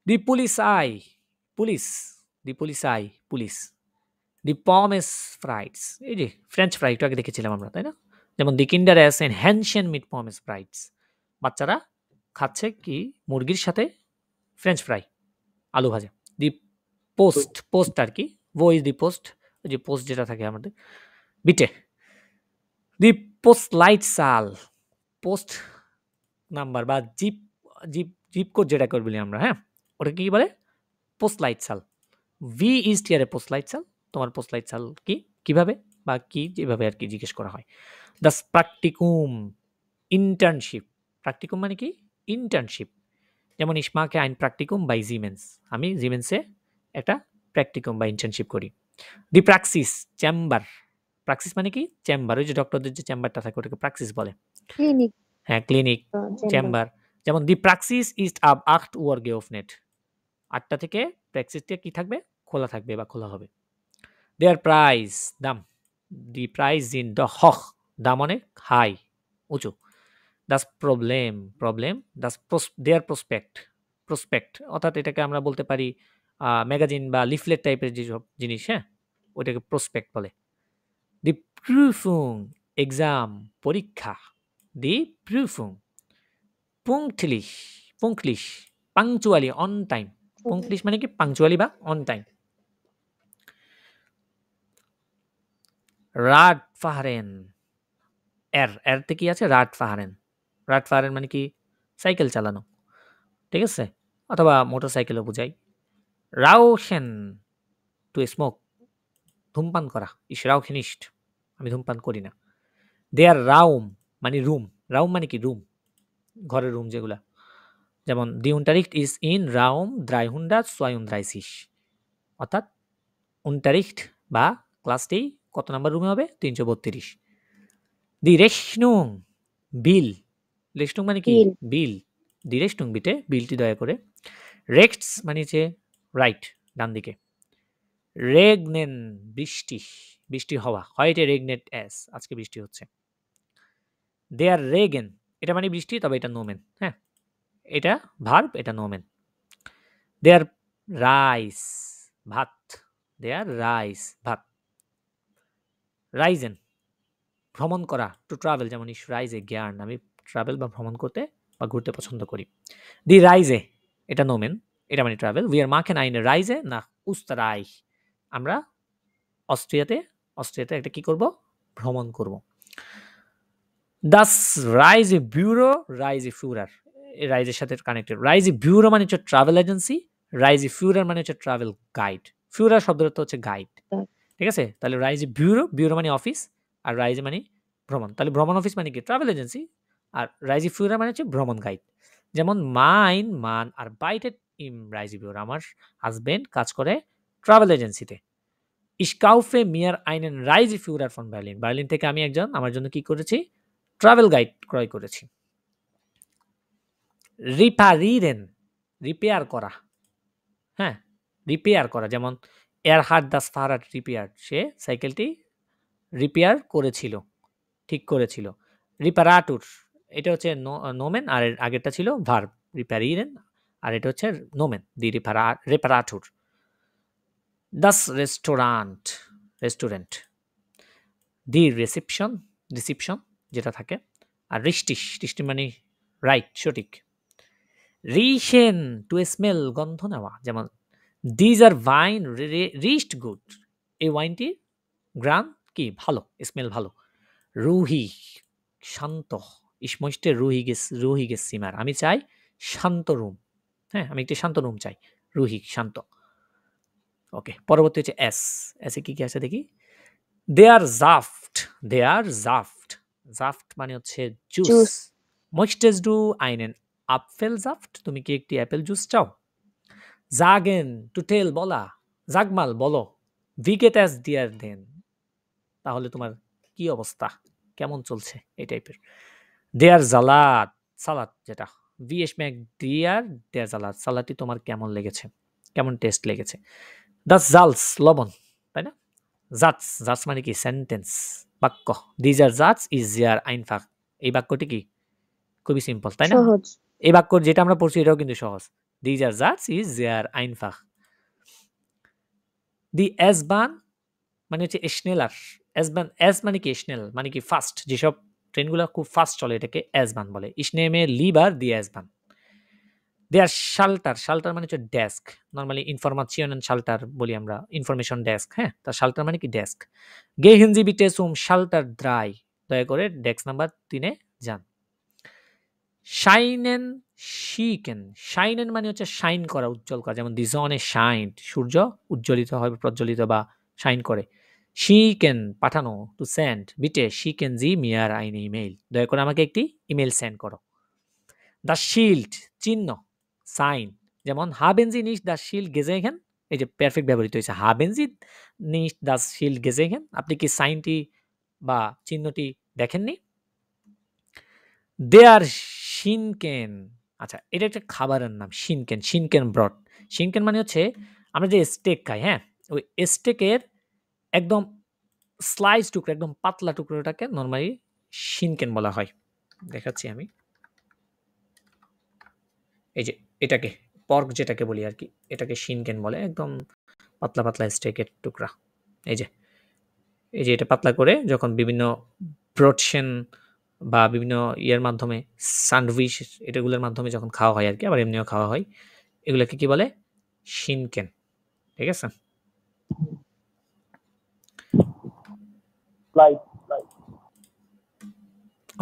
দি পুলিশ আই, পুলিশ, দি পুলিশ আই, পুলিশ। দি পমেস ফ্রাইডস, এই যে ফ্রেঞ্চ ফ্রাই একটু আগে দেখেছিলাম আমরা, তাই না? যেমন দি কিন্ডার এস এন্ড হ্যানশেন মিট পমেস ফ্রাইডস, বাচ্চারা খাচ্ছে কি, মুরগির সাথে ফ্রেঞ্চ ফ্রাই, আলু ভাজা। দি পোস্ট আর কি, ও ইজ দি পোস্ট, ওই যে পোস্ট যেটা থাকে আমাদের বিটে। দি পোস্ট লাইট সাল, পোস্ট নাম্বার বা জিপ কোড যেটা করে বলি আমরা, হ্যাঁ, ওটা কি বলে, পোস্ট লাইট সাল। ভি ইজ টিয়ারে পোস্ট লাইট সাল, তোমার পোস্ট লাইট সাল কি, কিভাবে বা কি, যেভাবে আর কি জিজ্ঞেস করা হয়। দাস প্র্যাকটিকুম, ইন্টার্নশিপ। প্র্যাকটিকুম মানে কি, ইন্টার্নশিপ। যেমন ইসমাকে আইন প্র্যাকটিকুম বাই জিমেন্স, আমি জিমেন্সে একটা প্র্যাকটিকুম বা ইন্টার্নশিপ করি। দি প্র্যাক্সিস, চেম্বার। প্র্যাক্সিস মানে কি, চেম্বার, ওই যে ডক্টরদের যে চেম্বারটা থাকে ওটাকে প্র্যাক্সিস বলে।
ক্লিনিক,
হ্যাঁ, ক্লিনিক, চেম্বার। যেমন দি প্র্যাক্সিস ইজ আব 8 Uhr geöffnet, 8টা থেকে প্র্যাক্সিসটা কি থাকবে, খোলা থাকবে বা খোলা হবে। দেয়ার প্রাইস, দাম। দি প্রাইস ইন দ্য হক, দাম অনেক হাই, উঁচু। দাস প্রবলেম, দাস দেয়ার প্রসপেক্ট, অর্থাৎ এটাকে আমরা বলতে পারি ম্যাগাজিন বা লিফলেট টাইপের যেসব জিনিস, হ্যাঁ, ওইটাকে প্রসপেক্ট বলে। দি প্রুফুং, এক্সাম, পরীক্ষা। দি প্রুফুং পুংক্লিশ, পাংচুয়ালি, অন টাইম। পুংক্লিশ মানে কি, পাংচুয়ালি বা অন টাইম। রাড ফাহারেন, এরতে কি আছে, রাড ফাহারেন মানে কি, সাইকেল চালানো, ঠিক আছে, অথবা মোটর সাইকেলও বোঝাই। রাউশেন, টু স্মোক, ধূমপান করা। রাউখেনিস্ট, আমি ধূমপান করি না। দেয়ার রাউম মানে রুম, রাউম মানে কি, রুম, ঘরের রুম যেগুলা। যেমন দি উন্টারিক্ট ইজ ইন রাউম 332, অর্থাৎ উন্টারিক্ট বা ক্লাসটি কত নাম্বার রুমে হবে, 332। দি রেশনুং, বিল, রেশনুং মানে কি, বিল। দি রেশনুং বিটে, বিলটি দয়া করে। রেক্টস মানে হচ্ছে রাইট, ডান দিকে। রেগনেন বৃষ্টি, বৃষ্টি হওয়া। হয়টে রেগনেট অ্যাস, আজকে বৃষ্টি হচ্ছে। দেয়ার রেগেন, এটা মানে বৃষ্টি, তবে এটা নোমেন। হ্যাঁ, এটা ভার্ব, এটা নোমেন। দেয়ার রাইস, ভাত। দেয়ার রাইস, ভাত। রাইজেন, ভ্রমণ করা, টু ট্রাভেল, যেমন ইস রাইজে জ্ঞান, আমি ট্রাভেল বা ভ্রমণ করতে বা ঘুরতে পছন্দ করি। দি রাইজে, এটা নোমেন, এটা মানে ট্রাভেল। উই আর মাখেন আইনে রাইজে না উস্তারাই, আমরা অস্ট্রিয়াতে একটা কি করব, ভ্রমণ করব। দাস রাইজ এ ব্যুরো, রাইজ এ ফিউরার, রাইজের সাথে কানেক্টেড। রাইজ এ ব্যুরো মানে হচ্ছে ট্রাভেল এজেন্সি, রাইজ এ ফিউরার মানে হচ্ছে ট্রাভেল গাইড। ফিউরার শব্দের অর্থ হচ্ছে গাইড, ঠিক আছে? তাহলে রাইজ এ ব্যুরো, ব্যুরো মানে অফিস, আর রাইজ মানে ভ্রমণ। তাহলে ভ্রমণ অফিস মানে কি, ট্রাভেল এজেন্সি, আর রাইজ এ ফিউরার মানে হচ্ছে ভ্রমণ গাইড। যেমন মাইন মান আর বাইটেড ইম রাইজ এ ব্যুরো, আমার হাজবেন্ড কাজ করে ট্রাভেল এজেন্সিতে। ইস্কাউফে মিয়ার আইনেন রাইজ এ ফিউরার ফ্রম বার্লিন, বার্লিন থেকে আমি একজন আমার জন্য কি করেছি, ট্রাভেল গাইড ক্রয় করেছি। রিপারিরেন, রিপেয়ার করা। হ্যাঁ, রিপেয়ার করা, যেমন এয়ারহার্ড দাস ফাহারাট রিপেয়ার, সে সাইকেলটি রিপেয়ার করেছিল, ঠিক করেছিল। রিপারাটুর, এটা হচ্ছে নোমেন, আর এর আগেরটা ছিল ভার্ব রিপারিরেন, আর এটা হচ্ছে নোমেন, দি রিপারাটুর। দাস রেস্টুরেন্ট, রেস্টুরেন্ট। দি রিসেপশন, রিসেপশন যেটা থাকে। আর রিস্টিশ, রিস্টি মানে রাইট, সঠিক। রিশেন, টু স্মেল, গন্ধ নেওয়া, যেমন দিজ আর ওয়াইন রিস্ট গুড, এই ওয়াইনটির গ্রান কি, ভালো, স্মেল ভালো। রুহি, শান্ত, ইসমষ্টে রুহি গেস সিমার, আমি চাই শান্ত রুম। হ্যাঁ, আমি একটি শান্ত রুম চাই, রুহি শান্ত। ওকে, পরবর্তী হচ্ছে এস। এসে কি কি আছে দেখি। দে আর জাফট, দে আর জাফট, জাফট মানে হচ্ছে জুস।
জুস।
মইস্টেজ ডু আইনেন আপফেল জাফট, তুমি কি একটি অ্যাপেল জুস চাও? জাগেন, টু টেল, বলা। জাগমাল, বলো। ভিগেট অ্যাস ডিয়ার দেন, তাহলে তোমার কি অবস্থা, কেমন চলছে, এই টাইপের। দেয়ার জালাদ, সালাদ যেটা। ভিএস ম্যাক ডিয়ার দেয়ার জালাদ, সালাদটি তোমার কেমন লেগেছে, কেমন টেস্ট লেগেছে। দাস জালস, লবণ, তাই না? জাটস, জাটস মানে কি, সেন্টেন্স, বাক্য। দিজ আর জাটস ইজ জিয়ার আইনফাক, এই বাক্যটি কি, খুবই সিম্পল, তাই না?
সহজ।
এই বাক্য যেটা আমরা পড়ছি এটাও কিন্তু সহজ। দিজ আর জাটস ইজ জিয়ার আইনফাক। দি এসবান মানে হচ্ছে স্নেলার, এসবান, এস মানে কি স্নেল, মানে কি ফাস্ট, যেসব ট্রেনগুলো খুব ফাস্ট চলে এটাকে এসবান বলে। ইসনেমে লিবার দি এসবান। দেয়ার শাল্টার, শাল্টার মানে হচ্ছে ডেস্ক, নর্মালি ইনফরমেশন শাল্টার বলি আমরা, ইনফরমেশন ডেস্ক। হ্যাঁ, তার শাল্টার মানে কি ডেস্ক। গে হিন্দি বিটে সুম শাল্টার দ্রাই, দয়া করে ডেস্ক নাম্বার 3-এ যান। শাইনেন শিকেন, শাইনেন মানে হচ্ছে শাইন করা, উজ্জ্বল করা, যেমন দি জনে শাইন, সূর্য উজ্জ্বলিত হয়, প্রজ্বলিত বা শাইন করে। শিকেন, পাঠানো, টু সেন্ড। বিটে শিকেন জি মিয়ার আইন ইমেইল, দয়া করে আমাকে একটি ইমেল সেন্ড করো। দ্য শিল্ড, চিহ্ন, সাইন, যেমন হাবেন জি নিশ দ্য শিল্ড গেজেহেন, এই যে পারফেক্ট ব্যবহৃত হয়েছে, হাবেন জি নিশ দ্য শিল্ড গেজেহেন, আপনি কি সাইনটি বা চিহ্নটি দেখেননি? দেয়ার শিনকেন, আচ্ছা এটা একটা খাবারের নাম, শিনকেন, শিনকেন ব্রড। শিনকেন মানে হচ্ছে আমরা যে স্টেক খাই, হ্যাঁ, ওই স্টেকের একদম স্লাইস টুকরো, একদম পাতলা টুকরোটাকে নর্মালি শিনকেন বলা হয়। দেখাচ্ছি আমি, এই যে এটাকে পর্ক যেটাকে বলি আর কি, এটাকে শিনকেন বলে, একদম পাতলা পাতলা স্টেকের টুকরা। এই যে এটা পাতলা করে যখন বিভিন্ন ব্রডশেন বা বিভিন্ন ইয়ের মাধ্যমে, স্যান্ডউইচ এটাগুলোর মাধ্যমে যখন খাওয়া হয় আর কি, আবার এমনিও খাওয়া হয়, এগুলোকে কি বলে, শিনকেন। ঠিক আছে,
লাইট লাইট।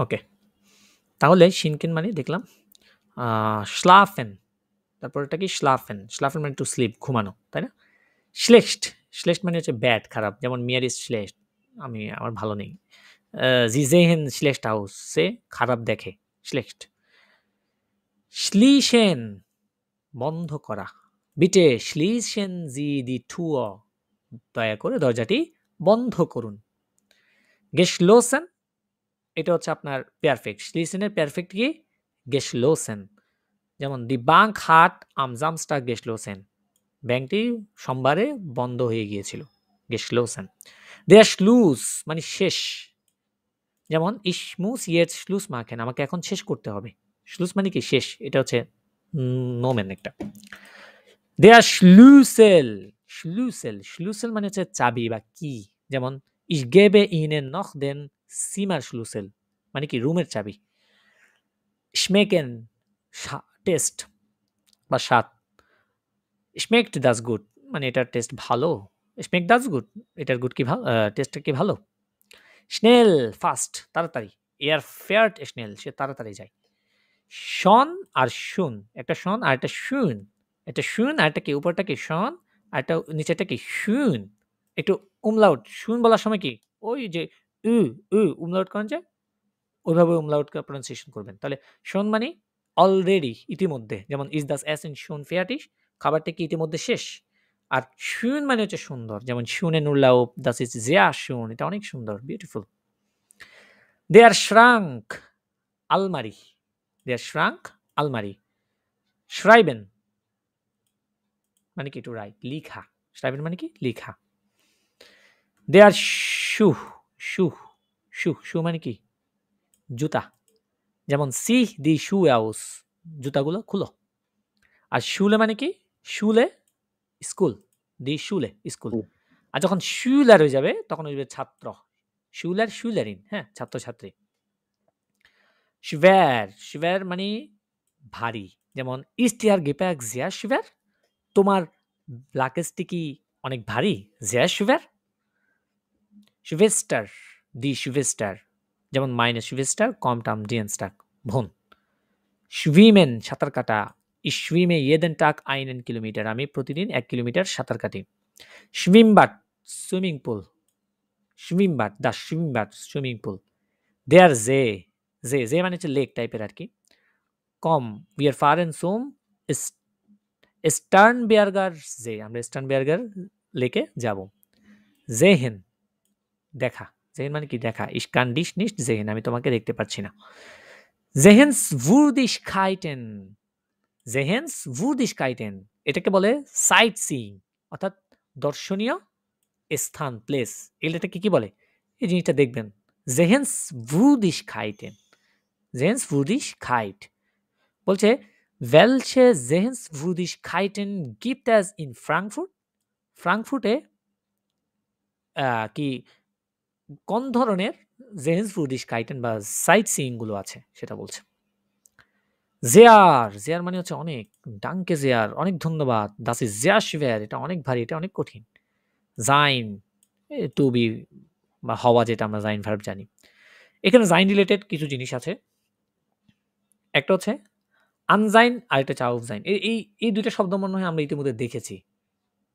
ওকে, তাহলে শিনকেন মানে দেখলাম শ্লাফেন, তারপরটা কি শ্লাফেন, শ্লাফেন মানে টু স্লিপ, ঘুমানো, তাই না? শ্লেষ্ঠ, শ্লেষ্ঠ মানে হচ্ছে ব্যাড, খারাপ, যেমন মিয়ার ইজ শ্লেষ্ঠ, আমার ভালো নেই। জিজেহেন শ্লেষ্ঠ হাউস, সে খারাপ দেখে, শ্লেষ্ঠ। শ্লিশেন, বন্ধ করা। বিটে শ্লিশেন জি দি টুয়, দয়া করে দরজাটি বন্ধ করুন। গেশলোসেন, এটা হচ্ছে আপনার পারফেক্ট, শ্লিশেনের পারফেক্ট কি, গেশলোসেন। যেমন দি বাঙ্ক হাট আম জামস্টার গেশলোসেন, ব্যাংকটি সোমবারে বন্ধ হয়ে গিয়েছিল। geschlossen. Der Schluss মানে শেষ। যেমন ich muss jetzt Schluss machen, আমাকে এখন শেষ করতে হবে। Schluss মানে কি শেষ, এটা হচ্ছে নোমেন একটা। Der Schlüssel, Schlüssel মানে হচ্ছে চাবি বা কি। যেমন ich gebe Ihnen noch den Zimmerschlüssel মানে কি রুমের চাবি। schmecken টেস্ট বা স্বাদ। schmeckt das gut মানে এটার টেস্ট ভালো। schmeckt das gut এটার গুড কি ভালো, টেস্টটা কি ভালো। schnell ফাস্ট তাড়াতাড়ি। er fährt schnell সে তাড়াতাড়ি যায়। schon আর schön, একটা schon আর একটা schön, একটা schön আর একটা কি উপরটা কি schon আর একটা নিচেরটা কি schön। একটু umlaut schön বলার সময় কি ওই যে umlaut করেন যে ওইভাবে umlaut প্রনাউন্সিয়েশন করবেন। তাহলে schon মানে অলরেডি ইতিমধ্যে, যেমন is das Essen schon fertig খাবারটা কি ইতিমধ্যে শেষ। আর schön মানে হচ্ছে সুন্দর, যেমন schönen Urlaub das ist sehr schön এটা অনেক সুন্দর বিউটিফুল। der Schrank আলমারি, der Schrank আলমারি। schreiben মানে কি টু রাইট লিখা, schreiben মানে কি লিখা। der Schuh মানে কি জুতা, যেমন zieh die Schuhe aus জুতাগুলো খুলো। আর Schule মানে কি Schule school, die Schule school. আর যখন Schüler হয়ে যাবে তখন হয়ে যাবে ছাত্র, Schüler Schülerin, হ্যাঁ ছাত্র ছাত্রী। schwer মানে ভারী, যেমন ist ihr Gepäck sehr schwer তোমার লাগেজটি কি অনেক ভারী, sehr schwer। Schwester die Schwester, যেমন meine Schwester kommt am Dienstag বোন। schwimmen সাঁতার কাটা, ich schwimme jeden Tag 1 Kilometer আমি প্রতিদিন 1 কিলোমিটার সাঁতার কাটি। Schwimmbad swimming pool, Schwimmbad das Schwimmbad swimming pool. der See মানে হচ্ছে লেক টাইপের আর কি। komm wir fahren zum Starnberger See আমরা স্টার্নবার্গার লেকে যাব। sehen দেখা, sehen মানে কি দেখা, ich kann dich nicht sehen আমি তোমাকে দেখতে পাচ্ছি না। Sehenswürdigkeiten এটাকে বলে সাইট সিইং অর্থাৎ দর্শনীয় স্থান প্লেস, এটাকে কি বলে এই জিনিসটা দেখবেন Sehenswürdigkeit বলছে welche Sehenswürdigkeiten gibt es in Frankfurt ফ্রাঙ্কফুটে কি কোন ধরনের Sehenswürdigkeiten বা সাইট সিইং গুলো আছে সেটা বলছে। sehr মানে হচ্ছে অনেক, danke sehr অনেক ধন্যবাদ, das ist sehr schwer এটা অনেক ভারী, এটা অনেক কঠিন। sein to be বা হওয়া যেটা আমরা sein verb জানি। এখানে sein রিলেটেড কিছু জিনিস আছে, একটা হচ্ছে আনজাইন আর একটা হচ্ছে আউফজাইন। এই দুইটা শব্দ মনে হয় আমরা ইতিমধ্যে দেখেছি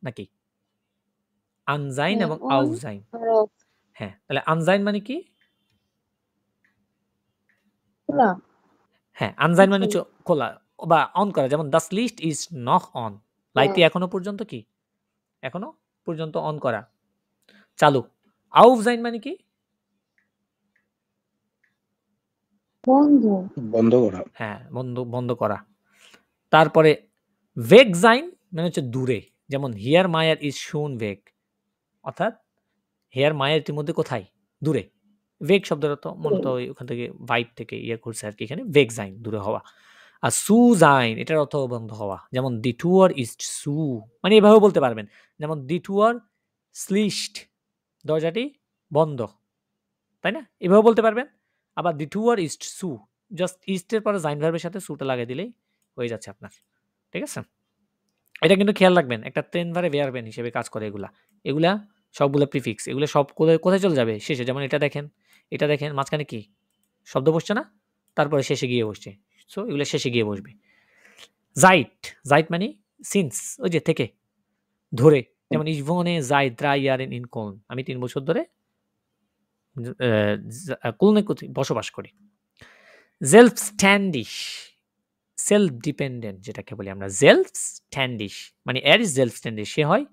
নাকি, আনজাইন
হ্যাঁ,
এবং
on
আউফজাইন।
আর off
হ্যাঁ তাহলে আনজাইন মানে কি,
খোলা
হ্যাঁ আনজাইন মানে
আচ্ছা।
হচ্ছে খোলা বা অন করা, যেমন das Licht ist noch on লাইটটি এখনো পর্যন্ত কি এখনো পর্যন্ত অন করা চালু। আউফজাইন মানে কি
বন্ধ
বন্ধ করা।
হ্যাঁ বন্ধ করা। তারপরে ভেগজাইন মানে হচ্ছে দূরে, যেমন হিয়ার মায়ার ইজ শুন ভেগ অর্থাৎ হেয়ার মায়ের ইতিমধ্যে কোথায় দূরে। ভেগ শব্দটা তো মূলত ওখান থেকে ভাইব থেকে ইয়ে করছে আর কি, এখানে ভেগজাইন দূরে হওয়া। আর সুজাইন এটার অর্থ বন্ধ হওয়া, যেমন দি টুয়ার ইজ সু মানে এভাবে বলতে পারবেন, যেমন দি টুয়ার স্লিস্ট দরজাটি বন্ধ, তাই না এভাবে বলতে পারবেন। আবার দি টুয়ার ইস্ট সু জাস্ট ইস্টের পরে জাইন ভার্বের সাথে সুটা লাগিয়ে দিলেই হয়ে যাচ্ছে আপনার, ঠিক আছে। এটা কিন্তু খেয়াল রাখবেন, একটা ট্রেন ভারে ভেয়ারবেন হিসেবে কাজ করে এগুলা সবগুলো প্রিফিক্স, এগুলো সব কোথায় চলে যাবে শেষে, যেমন এটা দেখেন মাঝখানে কি শব্দ বসছে না, তারপরে শেষে গিয়ে বসছে, সো এগুলো শেষে গিয়ে বসবে। জাইট মানে সিন্স ওই যে থেকে ধরে, যেমন ইসভনে জাই 3 Jahre in Köln আমি 3 বছর ধরে কোলনে বসবাস করি। সেলফস্ট্যান্ডিশ সেলফ ডিপেন্ডেন্ট যেটাকে বলি আমরা, সেলফস্ট্যান্ডিশ মানে এর ইজ সেলফস্ট্যান্ডিশ সে হয়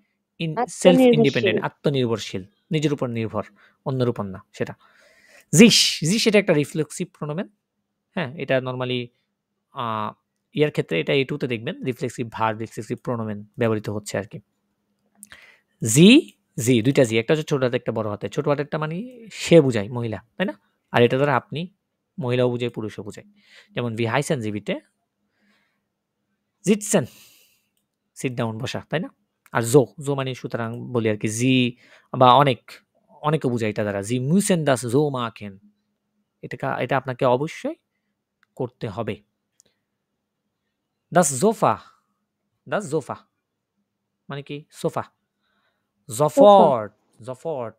সেলফ ইন্ডিপেন্ডেন্ট আত্মনির্ভরশীল, নিজের উপর নির্ভর অন্যের উপর না সেটা। জিশ এটা একটা রিফ্লেক্সিভ প্রোনোমেন, হ্যাঁ এটা নরমালি ইয়ার ক্ষেত্রে এটা A2 তে দেখবেন রিফ্লেক্সিভ ভার্ব, রিফ্লেক্সিভ প্রোনোমেন ব্যবহৃত হচ্ছে আর কি। জি, জি, দুইটা জি, একটা হচ্ছে ছোট হাতে, একটা বড় হাতে। ছোট হাতেরটা মানে সে বুঝায় মহিলা, তাই না? আর এটা দ্বারা আপনি মহিলাও বুঝায়, পুরুষও বুঝায়। যেমন ভি হাইসেন জি বিটে জিটসেন, সিট ডাউন, বসা, তাই না? আর জো মানে সুতরাং বলি আর কি জি বা অনেকে বুঝায় এটা দ্বারা জি মুসেন দাস জো মাখেন, এটা আপনাকে অবশ্যই করতে হবে। দাস জোফা মানে কি? সোফা। জফর্ট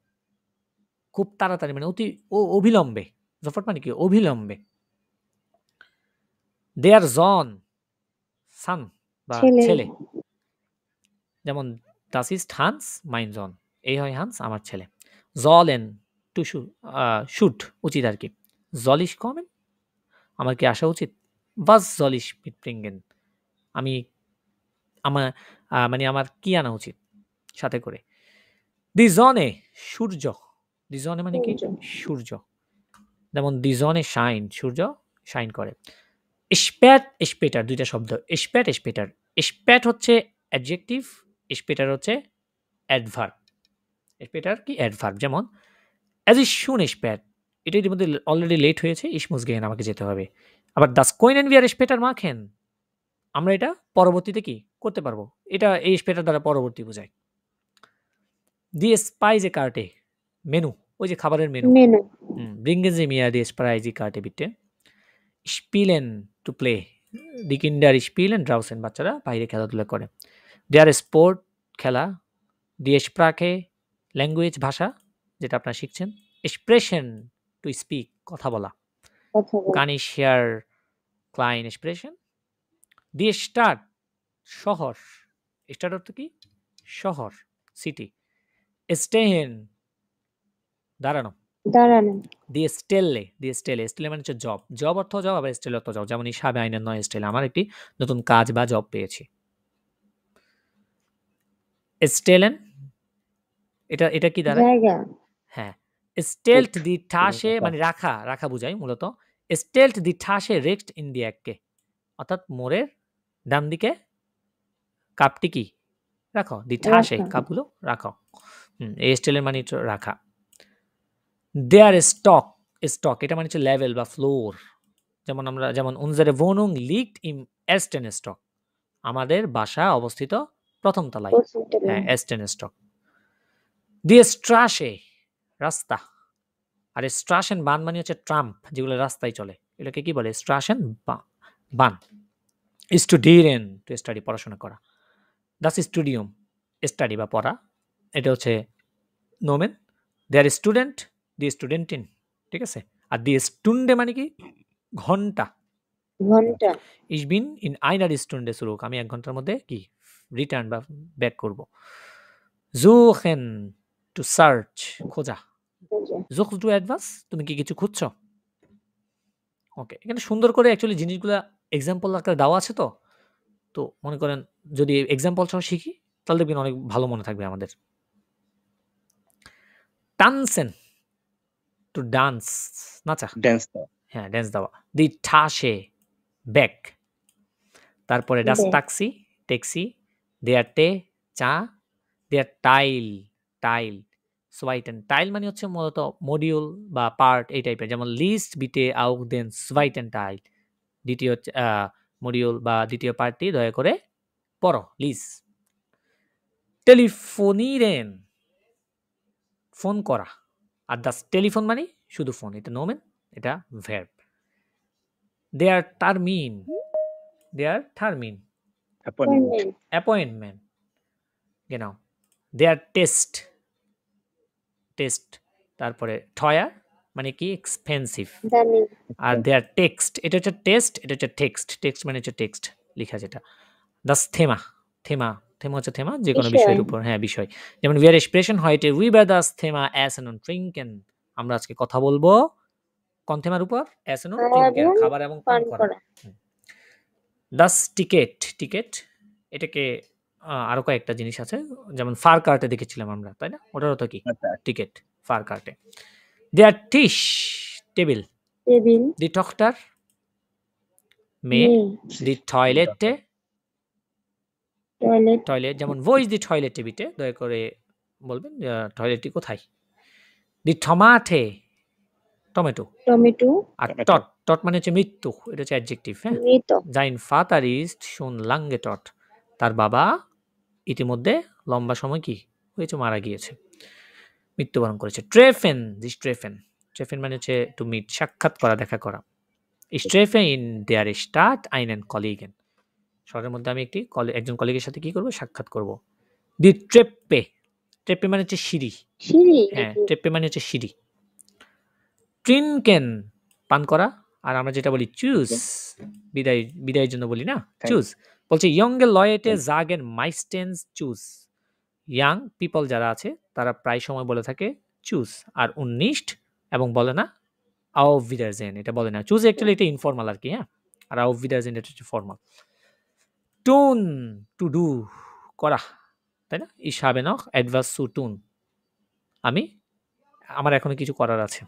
খুব তাড়াতাড়ি মানে অতি অবিলম্বে। জফর্ট মানে কি? অবিলম্বে। দেয়ার সান বা
ছেলে।
ছেলে। যেমন das ist Hans mein Sohn, এই হয় হান্স আমার ছেলে। sollen টু শুট উচিত আর কি। soll ich kommen, আমার কি আসা উচিত? was soll ich mitbringen, আমি মানে আমার কি আনা উচিত সাথে করে? die Sonne সূর্য, die Sonne মানে কি? সূর্য। যেমন die Sonne scheint, সূর্য শাইন করে। স্পেটার দুইটা শব্দ, স্পেটার। স্প্যাট হচ্ছে অ্যাডজেক্টিভ, স্পেটার হচ্ছে অ্যাডভার্ব। স্পেটার কি? অ্যাডভার্ব। যেমন অ্যাজ ই শুন স্প্যাট, এটা ইতিমধ্যে অলরেডি লেট হয়েছে, ইসমুস গেহেন, আমাকে যেতে হবে। আবার দাস কোইনেন বিয়ার স্পেটার মাখেন, আমরা এটা পরবর্তীতে কি করতে পারবো, এটা এই স্পেটার দ্বারা পরবর্তী বোঝায়। দি স্পাইজে কার্টে, মেনু, ওই যে খাবারের মেনু। ব্রিঙ্গেন যে মিয়া দি স্পাইজে কার্টে বিটে স্পিলেন টু প্লে, দি কিন্ডার স্পিলেন ড্রাউসেন, বাচ্চারা বাইরে খেলাধুলা করে। দেয়ার স্পোর্ট খেলা, দি স্প্রাকে ল্যাঙ্গুয়েজ ভাষা, যেটা আপনারা শিখছেন। এক্সপ্রেশন টু স্পিক কথা বলা। কানি শেয়ার ক্লাইন এক্সপ্রেশন। দি স্টার্ট শহর, স্টার্ট অর্থ কি? শহর, সিটি। স্টেহেন দাঁড়ানো। দি স্টেলে মানে হচ্ছে জব অর্থ জব, আবার স্টেল অর্থ জব। যেমন হিসাবে আইনের নয় স্টেলে, আমার একটি নতুন কাজ বা জব পেয়েছি। স্টেলেন এটা কি দাঁড়ায়? হ্যাঁ, স্টেলট দি ঠাসে মানে রাখা বুঝাই মূলত। স্টেলট দি ঠাসে রেক্সট ইন দি এককে, অর্থাৎ মোড়ের ডান দিকে কাপটি কি রাখো, দি ঠাসে কাপগুলো রাখো। এই স্টেলের মানে রাখা। দেয়ার স্টক এটা মানে হচ্ছে লেভেল বা ফ্লোর। যেমন উনজারে wohnung liegt im ersten Stock, আমাদের বাসা অবস্থিত প্রথম তলায়। হ্যাঁ, ersten Stock। দি স্ট্রাসে রাস্তা, আর স্ট্রাসেন বান মানে হচ্ছে ট্রাম্প, যেগুলো রাস্তায় চলে, এটাকে কি বলে? স্ট্রাসেন বান। স্টুডিরেন টু স্টাডি, পড়াশোনা করা। দাস স্টুডিয়াম স্টাডি বা পড়া, এটা হচ্ছে নোমেন। দেয়ার স্টুডেন্ট, দি স্টুডেন্টিন, ঠিক আছে। আর দি স্টুন্ডে মানে কি? ঘন্টা। ইস বিন ইন আইনার স্টুন্ডে সুরুক, আমি 1 ঘন্টার মধ্যে কি রিটার্ন বা ব্যাক করব। জুখেন টু সার্চ খোঁজা। জুখ টু অ্যাডভান্স, তুমি কি কিছু খুঁজছো? ওকে, এখানে সুন্দর করে অ্যাকচুয়ালি জিনিসগুলা এক্সাম্পল আকারে দেওয়া আছে। তো মনে করেন যদি এক্সাম্পল সহ শিখি তাহলে দেখবেন অনেক ভালো মনে থাকবে আমাদের। টানসেন টু ডান্স, নাচা, হ্যাঁ, ড্যান্স দেওয়া। দি ঠাসে ব্যাক। তারপরে ডাস ট্যাক্সি। দেয়ার চা। দেয়ার টাইল সোয়াইটেন। টাইল মানে হচ্ছে মূলত মডিউল বা পার্ট, এই টাইপের। যেমন লিস্ট বিটে আউক দেন সোয়াইটেন টাইল, দ্বিতীয় মডিউল বা দ্বিতীয় পার্টটি দয়া করে পড়ো, লিজ। টেলিফোনিরেন ফোন করা। আর দাস টেলিফোন মানে শুধু ফোন, এটা নোমেন, এটা ভার্ব। দেয়ার টার্মিন অ্যাপয়েন্টমেন্ট, genau। দেয়ার টেস্ট। তারপরে ঠয়ার মানে কি? এক্সপেন্সিভ। আর দেয়ার টেক্সট, এটা হচ্ছে টেস্ট, এটা হচ্ছে টেক্সট মানে হচ্ছে টেক্সট লেখা যেটা। দাস থেমা হচ্ছে থেমা, যে কোনো বিষয়ের উপর, হ্যাঁ, বিষয়। যেমন উই আর এক্সপ্রেশন হয়টে উই বার দাস থেমা এসেন অন ট্রিঙ্কেন, আমরা আজকে কথা বলবো কোন থেমার উপর? এসেন অন ট্রিঙ্কেন, খাবার এবং পান করা। দাস টিকেট, এটাকে আরো কয়েকটা জিনিস আছে, যেমন ফার কার্টে দেখেছিলাম আমরা, তাই না? ওটার অর্থ কি? টিকেট, ফার কার্টে। দেয়ার টিশ টেবিল। দি টক্টার মে
Me.
দি টয়লেটে
Toilet.
টয়লেট যেমন ভো ইজ দি টয়লেটে বিটে দয়া করে বলবেন টয়লেটটি কোথায়। দি টমাটে টমেটো।
Tomato.
আর টট টট মানে হচ্ছে মৃত্যু, এটা হচ্ছে অ্যাডজেক্টিভ। হ্যাঁ,
Mito.
জাইন ফাতার ইজ শুন লাঙ্গে টট, তার বাবা ইতিমধ্যে লম্বা সময় কি হয়েছে, মারা গিয়েছে, মৃত্যুবরণ করেছে। ট্রেফেন দিস ট্রেফেন, ট্রেফেন মানে হচ্ছে টু মিট, সাক্ষাৎ করা, দেখা করা। স্ট্রেফেন ইন দেয়ার স্টার্ট আইনেন কলিগেন, শহরের মধ্যে আমি একজন কলিগের সাথে কি করব, সাক্ষাৎ করব। দি ট্রেপ্পে, ট্রেপ্পে মানে হচ্ছে সিঁড়ি।
Shiri.
হ্যাঁ, ট্রেপ্পে মানে হচ্ছে সিঁড়ি। ট্রিনকেন পান করা, আর আমরা যেটা বলি চুজ, বিদায়ের জন্য বলি না, চুজ। বলছে ইয়ঙ্গে লয়েটে জাগেন মাইস্টেন্স চুজ, ইয়াং পিপল যারা আছে তারা প্রায় সময় বলে থাকে চুজ, আর 19 এবং বলে না আও ভিদারজেন, এটা বলে না। চুজ অ্যাকচুয়ালি এটা ইনফর্মাল আর কি। হ্যাঁ, আর আও ভিদারজেন এটা হচ্ছে ফর্মাল। টুন টু ডু করা, তাই না? ইস habe noch etwas zu tun, আমার এখনো কিছু করার আছে।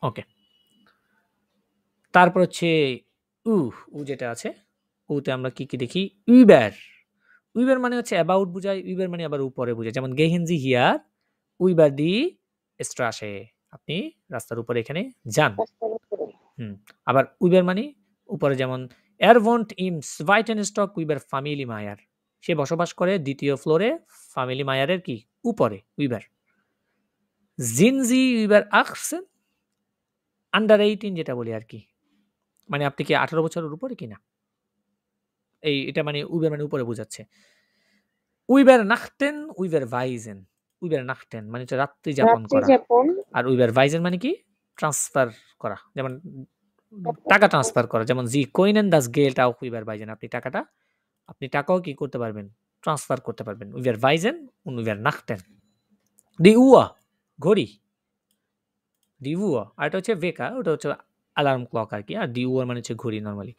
ওকে, তারপর হচ্ছে উ যেটা আছে, উতে আমরা কি কি দেখি, উইবার। উইবার মানে হচ্ছে অ্যাবাউট বুঝায়, উইবার মানে আবার উপরে বুঝায়। যেমন গেহেনজি হিয়ার উইবার দি স্ট্রাসে, আপনি রাস্তার উপরে এখানে যান। আবার উইবার মানে উপরে, যেমন এর wohnt im zweiten Stock উইবার family মায়ার, সে বসবাস করে দ্বিতীয় ফ্লোরে ফ্যামিলি মায়ারের কি উপরে, উইবার। জিনজি উইবার 18 আন্ডার 18 যেটা বলি আর কি, মানে আপনি কি 18 বছরের উপরে কিনা, এটা মানে উইবার মানে উপরে বোঝাচ্ছে। উইবার নাখতেন উইবার ভাইজেন, উইবার নাখতেন মানে হচ্ছে রাত্রি যাপন করা, আর উইবার ভাইজেন মানে কি ট্রান্সফার করা, যেমন টাকা ট্রান্সফার করা। যেমন জি কইনেন দাস গেলটা উইবার ভাইজেন, আপনি টাকাও কি করতে পারবেন, ট্রান্সফার করতে পারবেন। উইবার ভাইজেন উইবার নাখতেন। দি উয়া ঘড়ি, দি উয়া, আর এটা হচ্ছে ভেকা, ওটা হচ্ছে অ্যালার্ম ক্লক আর কি। আর দি উয়া মানে হচ্ছে ঘড়ি নরমালি।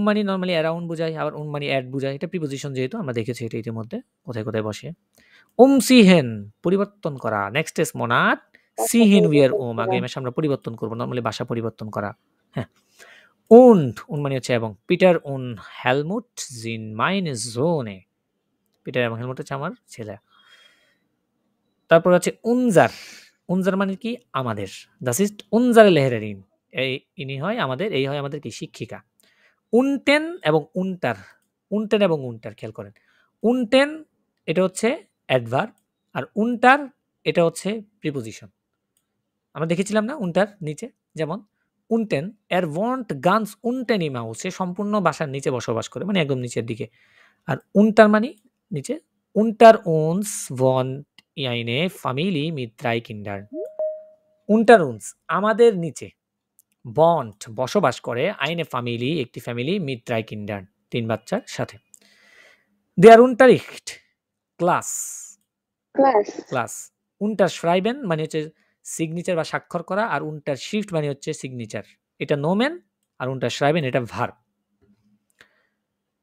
মানে নরমালি অ্যারাউন্ড বোঝায়, আবার মানে অ্যাট বোঝায়। এটা প্রিপোজিশন, যেহেতু আমরা দেখেছি এটা ইতিমধ্যে কোথায় কোথায় বসে। সিহেন পরিবর্তন করা, নেক্সট ইজ মনাট সিহেন উইয়ার আগামী মাসে আমরা পরিবর্তন করব, নরমালি ভাষা পরিবর্তন করা। হ্যাঁ, উন মানে হচ্ছে এবং। পিটার উন হেলমুট জিন মাইনে জোনে, পিটার এবং হেলমুট হচ্ছে আমার ছেলে। তারপর হচ্ছে উনজার, উনজার মানে কি আমাদের, দাস ইজ উনজারে লেহেরিন, ইনি হয় আমাদের, এই হয় আমাদের কি শিক্ষিকা। উনটেন এবং উনটার, উনটেন এবং উনটার খেয়াল করেন। উনটেন এটা হচ্ছে অ্যাডভার্ব, আর উনটার এটা হচ্ছে প্রিপোজিশন। আমরা দেখেছিলাম না উনটার নিচে, যেমন উনটেন এর ওয়ান্ট গানস উনটেন ইম হাউস, সে সম্পূর্ণ বাসার নিচে বসবাস করে, মানে একদম নিচের দিকে। আর উনটার মানে নিচে, উনটার উনস ওয়ান্ট ইয়াইনে ফ্যামিলি মিট 3 কিন্ডার, উনটার উনস আমাদের নিচে, বন্ড বসবাস করে, আইনে ফ্যামিলি একটি ফ্যামিলি মিট 3 কিন্ডার 3 বাচ্চার সাথে। দেয়ার উনটারিখট ক্লাস, ক্লাস। উনটার শ্রাইবেন মানে হচ্ছে সিগনেচার বা স্বাক্ষর করা, আর উনটার শিফট মানে হচ্ছে সিগনেচার, এটা নোমেন, আর উনটার শ্রাইবেন এটা ভার্ব।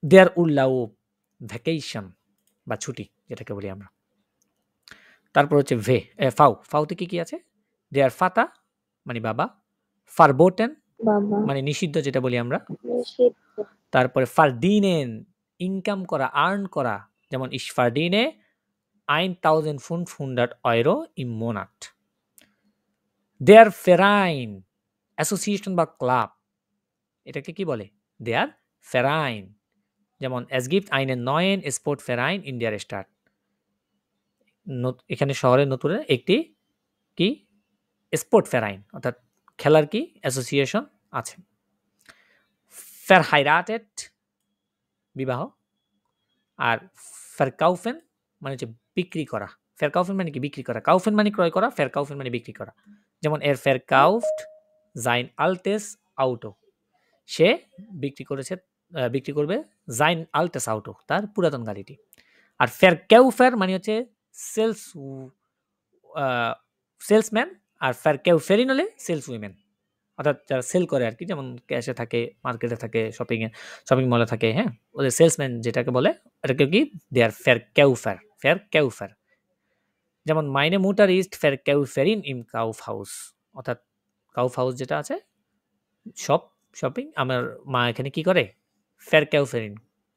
দেয়ার উল্লাউ ভ্যাকেশন বা ছুটি যেটাকে বলি আমরা। তারপর হচ্ছে ফাউতে কি কি আছে, দেয়ার ফাতা মানে বাবা, ফারবোটেন মানে নিষিদ্ধ যেটা বলি আমরা। তারপরে ফারডিনেন ইনকাম করা, আর্ন করা, যেমন ইস ফারডিনে 1500 Euro im Monat। দেয়ার ফেরাইন অ্যাসোসিয়েশন বা ক্লাব, এটাকে কি বলে, দেয়ার ফেরাইন। যেমন এস গিফট আইনের নয়েন স্পোর্ট ফেরাইন ইন্ডিয়ার স্টার্ট, এখানে শহরের নতুন একটি কি স্পোর্ট ফেরাইন অর্থাৎ খেলার কি অ্যাসোসিয়েশন আছে। ফেরহাইরাটেড বিবাহ, আর ফেরকাউফেন মানে হচ্ছে বিক্রি করা। ফেরকাউফেন মানে কি বিক্রি করা, কাউফেন মানে ক্রয় করা, ফেরকাউফেন মানে বিক্রি করা। যেমন এর ফেরকাউফট জাইন আলটেস আউটো, সে বিক্রি করবে জাইন আলটেস আউটো, তার পুরাতন গাড়িটি। আর ফেরকেউফার মানে হচ্ছে সেলসম্যান, আর ফেরকেউফেরিন হলে সেলস উইমেন, অর্থাৎ যারা সেল করে আর কি, যেমন ক্যাশে থাকে, মার্কেটে থাকে, শপিং মলে থাকে। হ্যাঁ, ওদের সেলসম্যান যেটাকে বলে, এটাকে কি দেয়ার ফেরকেউফার। যেমন মাইনে মুটার ইস্ট ফেরকেউফেরিন ইম কাউফ হাউস, অর্থাৎ কাউফ হাউস যেটা আছে সব শপিং। আমার মা এখানে কি করে? Verkäuferin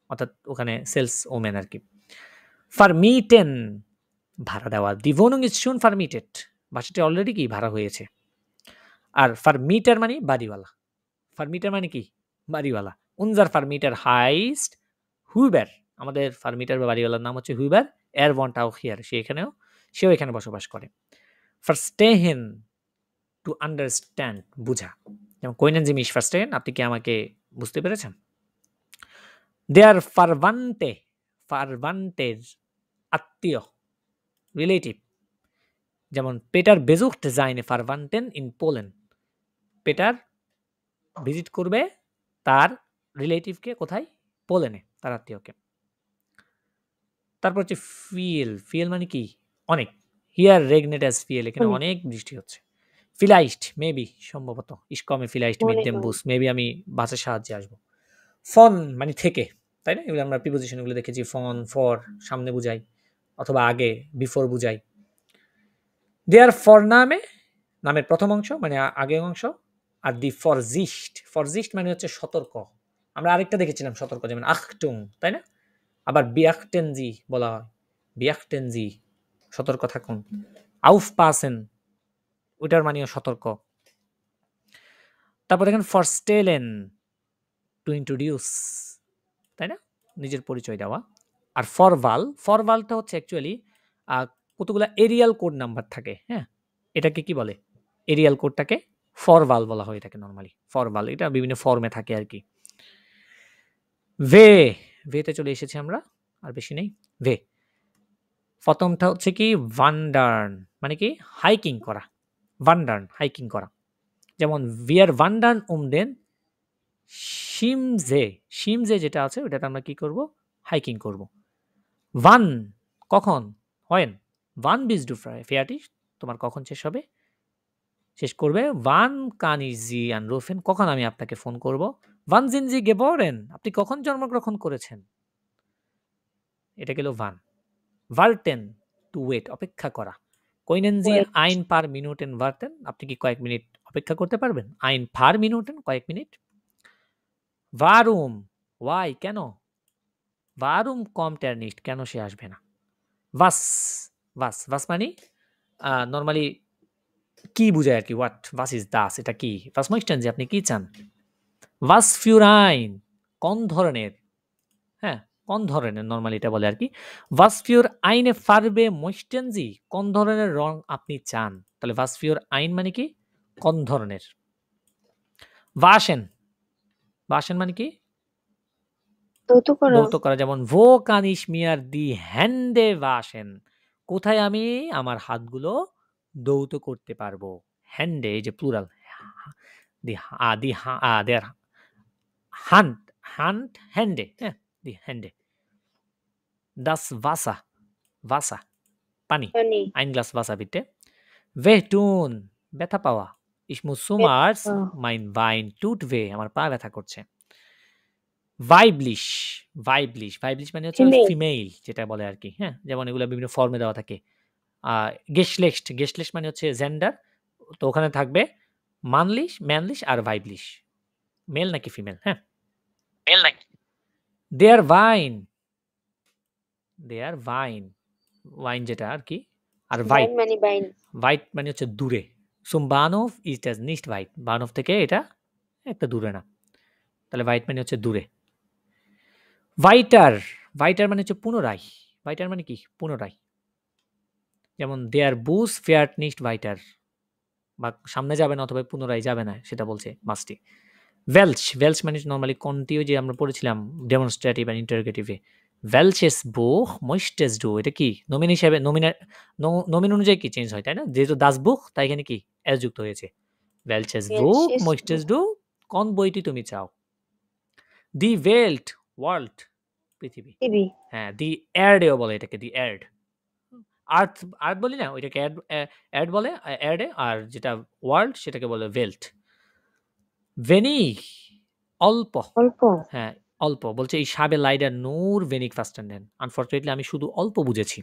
অর্থাৎ ওখানে সেলস ওম্যান আরকি। Vermieten ভাড়া দেওয়া। Die Wohnung ist schon vermietet বাসাটি অলরেডি কি ভাড়া হয়েছে। আর Vermieter মানে বাড়িওয়ালা। Vermieter মানে কি? বাড়িওয়ালা। Unser Vermieter heißt Huber আমাদের Vermieter বা বাড়িওয়ালার নাম হচ্ছে Huber. Er wohnt auch hier সেও এখানে বসবাস করে। Verstehen to understand বুঝা। যেমন können Sie mich verstehen আপনি কি আমাকে বুঝতে পেরেছেন? Der Verwandte আত্মীয় রিলেটিভ। যেমন Peter besucht seine Verwandten in Polen Peter visit করবে তার রিলেটিভকে কোথায়? পোল্যান্ডে তার আত্মীয়কে। তারপর হচ্ছে ফিল মানে কি? অনেক। হিয়ার রেগনেট অ্যাজ ফিল এখানে
অনেক।
অনেক বৃষ্টি হচ্ছে। ফিলাইস্ট মেবি সম্ভবত ইস কমে ফিলাইস্ট মিট
মনে
দেম
হয়।
বুস মেবি আমি বাসের সাহায্যে আসবো। ফন মানে থেকে তাই না? এগুলো আমরা প্রিপোজিশন গুলো দেখেছি ফন ফর সামনে বুঝাই অথবা আগে বিফোর বুঝাই। দেয়ার ফর নামের প্রথম অংশ মানে আগের অংশ আর দি ফরজিস্ট মানে হচ্ছে সতর্ক। আমরা আরেকটা দেখেছিলাম সতর্ক যেমন আখটুং তাই না? আবার বিয়াকটেনজি বলা হয় বিয়াকটেনজি সতর্ক থাকুন। আউফপাসেন ওইটার মানেও সতর্ক। তারপর দেখেন ফরস্টেলেন টু ইন্ট্রোডিউস তাই না? নিজের পরিচয় দেওয়া। আর ফরভালটা হচ্ছে অ্যাকচুয়ালি কতগুলো এরিয়াল কোড নাম্বার থাকে হ্যাঁ এটাকে কি বলে? এরিয়াল কোডটাকে ফরভাল বলা হয় এটাকে নরমালি ফরভাল এটা বিভিন্ন ফর্মে থাকে আর কি। ভেতে চলে এসেছি আমরা আর বেশি নেই। প্রথমটা হচ্ছে কি ভান্ডার্ন মানে কি হাইকিং করা। ভান্ডার্ন হাইকিং করা। যেমন ভিয়ার ভান্ডার্ন দেন শিমজে যেটা আছে ওটাতে আমরা কি করব? হাইকিং করব। ভান কখন? হয় ভান বিজ ডু ফেয়ারটি তোমার কখন শেষ হবে? শেষ করবে ভান কানিজি আনরুফেন কখন আমি আপনাকে ফোন করব? ভান জিনজি গেবরেন আপনি কখন জন্মগ্রহণ করেছেন? এটা গেল ভান। ভার্টেন টু ওয়েট অপেক্ষা করা। কইনেনজি
Wait.
আইন পার মিনিটেন ভার্টেন আপনি কি কয়েক মিনিট অপেক্ষা করতে পারবেন? আইন পার মিনিটেন কয়েক মিনিট। ভারুম ওয়াই কেন? ভারুম কমট er nicht কেন সে আসবে না? was মানে নরমালি কি বোঝায় আর কি হোয়াট was is das এটা কি? was möchten Sie আপনি কি চান? was für ein কোন ধরনের হ্যাঁ কোন ধরনের নরমালি এটা বলে আর কি। was für eine Farbe möchten Sie কোন ধরনের রং আপনি চান? তাহলে was für ein মানে কি? কোন ধরনের। waschen মানে কি?
ধৌত করা।
ধৌত করা। যেমন wo kann ich mir die Hände waschen কোথায় আমি আমার হাতগুলো ধৌত করতে পারবো? হ্যান্ডে এই যে প্লুরাল দেয়ার হান্ড হ্যান্ডে হ্যাঁ দি হ্যান্ডে। das Wasser পানি
পানি।
ein Glas Wasser bitte. wehtun ব্যথা পাওয়া ich muss zum Arzt mein Bein tut weh আমার পা ব্যথা করছে। ভাইবলিশ মানে হচ্ছে
Female.
ফিমেল যেটা বলে আর কি হ্যাঁ যেমন এগুলো বিভিন্ন ফর্মে দেওয়া থাকে। গেস্টলেস্ট মানে হচ্ছে জেন্ডার তো ওখানে থাকবে ম্যানলিশ আর ভাইবলিশ মেল নাকি ফিমেল হ্যাঁ দেয়ার ওয়াইন যেটা আর কি। আর
বাইন মানে বাইন।
হোয়াইট মানে হচ্ছে দূরে। Sum Banff is does নিস্ট white Banff থেকে এটা একটা দূরে না তাহলে হোয়াইট মানে হচ্ছে দূরে। ভাইটার মানে হচ্ছে পুনরায়। ভাইটার মানে কি? পুনরায়। যেমন দেয়ার বুস ফেয়ার্ট নিস্ট ভাইটার বা সামনে যাবে না অথবা পুনরায় যাবে না সেটা বলছে মাস্টি। ভেলচ মানে নর্মালি কোনটিও যে আমরা পড়েছিলাম ডেমনস্ট্রেটিভ আর ইন্টারোগেটিভে ভেলচেস বুখ মইস্টেস ডু এটা কি নমিন হিসেবে নমিন অনুযায়ী কি চেঞ্জ হয় তাই না? যেহেতু দাস বুখ তাই এখানে কি এস যুক্ত হয়েছে। ভেলচেস বুখ
Welches
মইস্টেস ডু কোন বইটি তুমি চাও? দি ওয়ার্ল্ড পৃথিবী।
টিভি।
হ্যাঁ দি এয়ারডেও বলে এটাকে দি আর্থ বলি না ওইটাকে অ্যাড বলে অ্যাডে আর যেটা ওয়ার্ল্ড সেটাকে বলে ভেল্ট। অল্প
অল্প।
হ্যাঁ অল্প বলছে এই সাবে লাইডার নূর ভেনিক ফাস্টান্ডেন আনফর্চুনেটলি আমি শুধু অল্প বুঝেছি।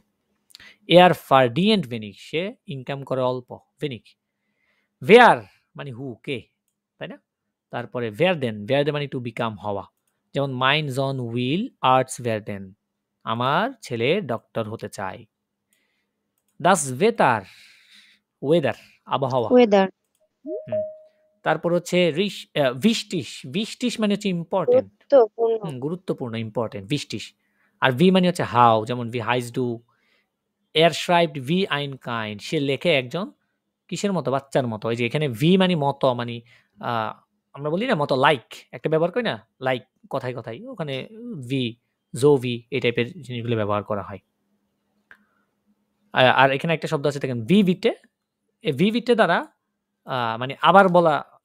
এয়ার ফার্ডিয়েন্ট ভেনিক সে ইনকাম করে অল্প ভেনিক। ভেয়ার মানে হু কে তাই না? তো তারপরে werden মানে টু বিকাম হওয়া, যেমন মাইন জন উইল আর্টস werden, আমার ছেলে ডক্টর হতে চায়। das Wetter ওয়েদার আবহাওয়া।
ওয়েদার
হুম। তারপর হচ্ছে wichtig মানে হচ্ছে ইম্পর্টেন্ট,
গুরুত্বপূর্ণ
গুরুত্বপূর্ণ ইম্পর্টেন্ট wichtig। আর ভি মানে হচ্ছে হাউ, যেমন ভি হাইজ ডু, schreibt wie ein Kind, সে লেখে একজন কিসের মতো, বাচ্চার মতো। এই যে এখানে ভি মানে মতো, মানে আমরা বলি না মতো, লাইক একটা ব্যবহার করি না, লাইক কথায় কথায়, ওখানে ভি ভি এই টাইপের জিনিসগুলো ব্যবহার করা হয়। আর এখানে একটা শব্দ আছে দেখেন ভি ভিটে, এই ভি ভিটে দ্বারা মানে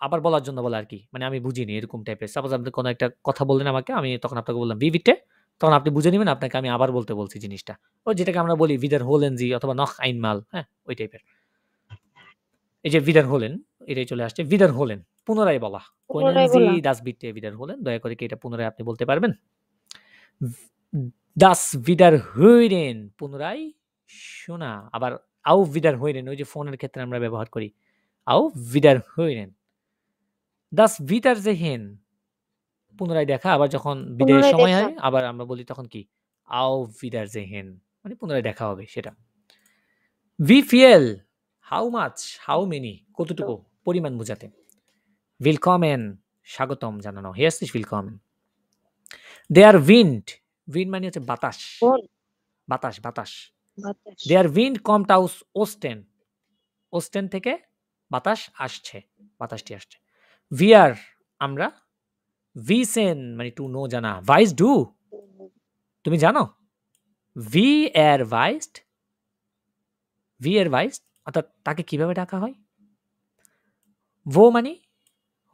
আবার বলার জন্য বলা আর কি, মানে আমি বুঝিনি এরকম টাইপের। সাপোজ আপনি কোনো একটা কথা বললেন আমাকে, আমি তখন আপনাকে বললাম ভি ভিটে, তখন আপনি বুঝে নেবেন আপনাকে আমি আবার বলতে বলছি জিনিসটা, ওই যেটাকে আমরা বলি ভিদার হোলেন জি অথবা নখ আইনমাল, হ্যাঁ ওই টাইপের। এই যে ভিদার হোলেন এটাই চলে আসছে, ভিদার হোলেন পুনরায় বলা,
পুনরায়
জি
বলা।
দাস বিটে ভিদার হোলেন, দয়া করে কি এটা পুনরায় আপনি বলতে পারবেন? দাস ভিদার হইরেন পুনরায় শোনা, আবার আউ ভিদার হইরেন ওই যে ফোনের ক্ষেত্রে আমরা ব্যবহার করি, আউ ভিদার হইরেন। দাস ভিদার জেহেন পুনরায় দেখা, আবার যখন বিদায়ের
পুনরায়
সময়
দেখা।
হয় আবার আমরা বলি তখন কি, আউ ভিদার জেহেন, মানে পুনরায় দেখা হবে সেটা। ভি ফিয়েল হাউ মাচ, হাউ মেনি কতটুকু, পরিমাণ বোঝাতে। willkommen স্বাগতম জানানো, herzlich willkommen। দেয়ার উইন্ড মানে হচ্ছে বাতাস,
কোন
বাতাস বাতাস।
বাতাস
দেয়ার উইন্ড কমড আউস ওস্টেন, ওস্টেন থেকে বাতাস আসছে, বাতাসটি আসছে। ভিয়ার আমরা, ভিসেন মানে টু নো জানা, ভাইস ডু তুমি জানো, ভি এর ভাইস্ট, ভি এর ভাইস্ট অর্থাৎ তাকে কিভাবে ডাকা হয়। ভো মানে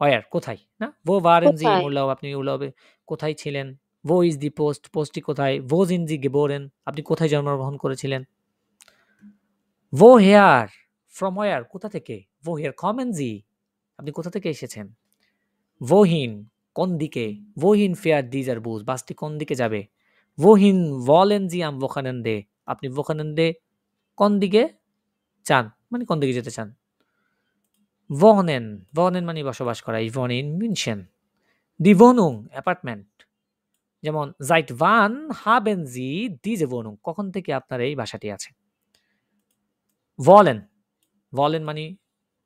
হোয়ার কোথায়, না ভো waren sie im
কোথায়?
Urlaub, আপনি উর্লাবে কোথায় ছিলেন। ভো ইজ দি পোস্ট, পোস্টটি কোথায়। ভো sind sie geboren, আপনি কোথায় জন্মগ্রহণ করেছিলেন। ভো হেয়ার ফ্রম হোয়ার কোথা থেকে। ভো হেয়ার kommen sie, আপনি কোথা থেকে এসেছেন। wohin কোন দিকে। wohin fährt dieser Bus, বাসটি কোন দিকে যাবে। wohin wollen Sie am Wochenende, আপনি Wochenende কোন দিকে চান, মানে কোন দিকে যেতে চান। wohnen মানে বসবাস করা, ich wohne in München। die Wohnung apartment, যেমন seit wann haben Sie diese Wohnung, কখন থেকে আপনার এই বাসাটি আছে। wollen মানে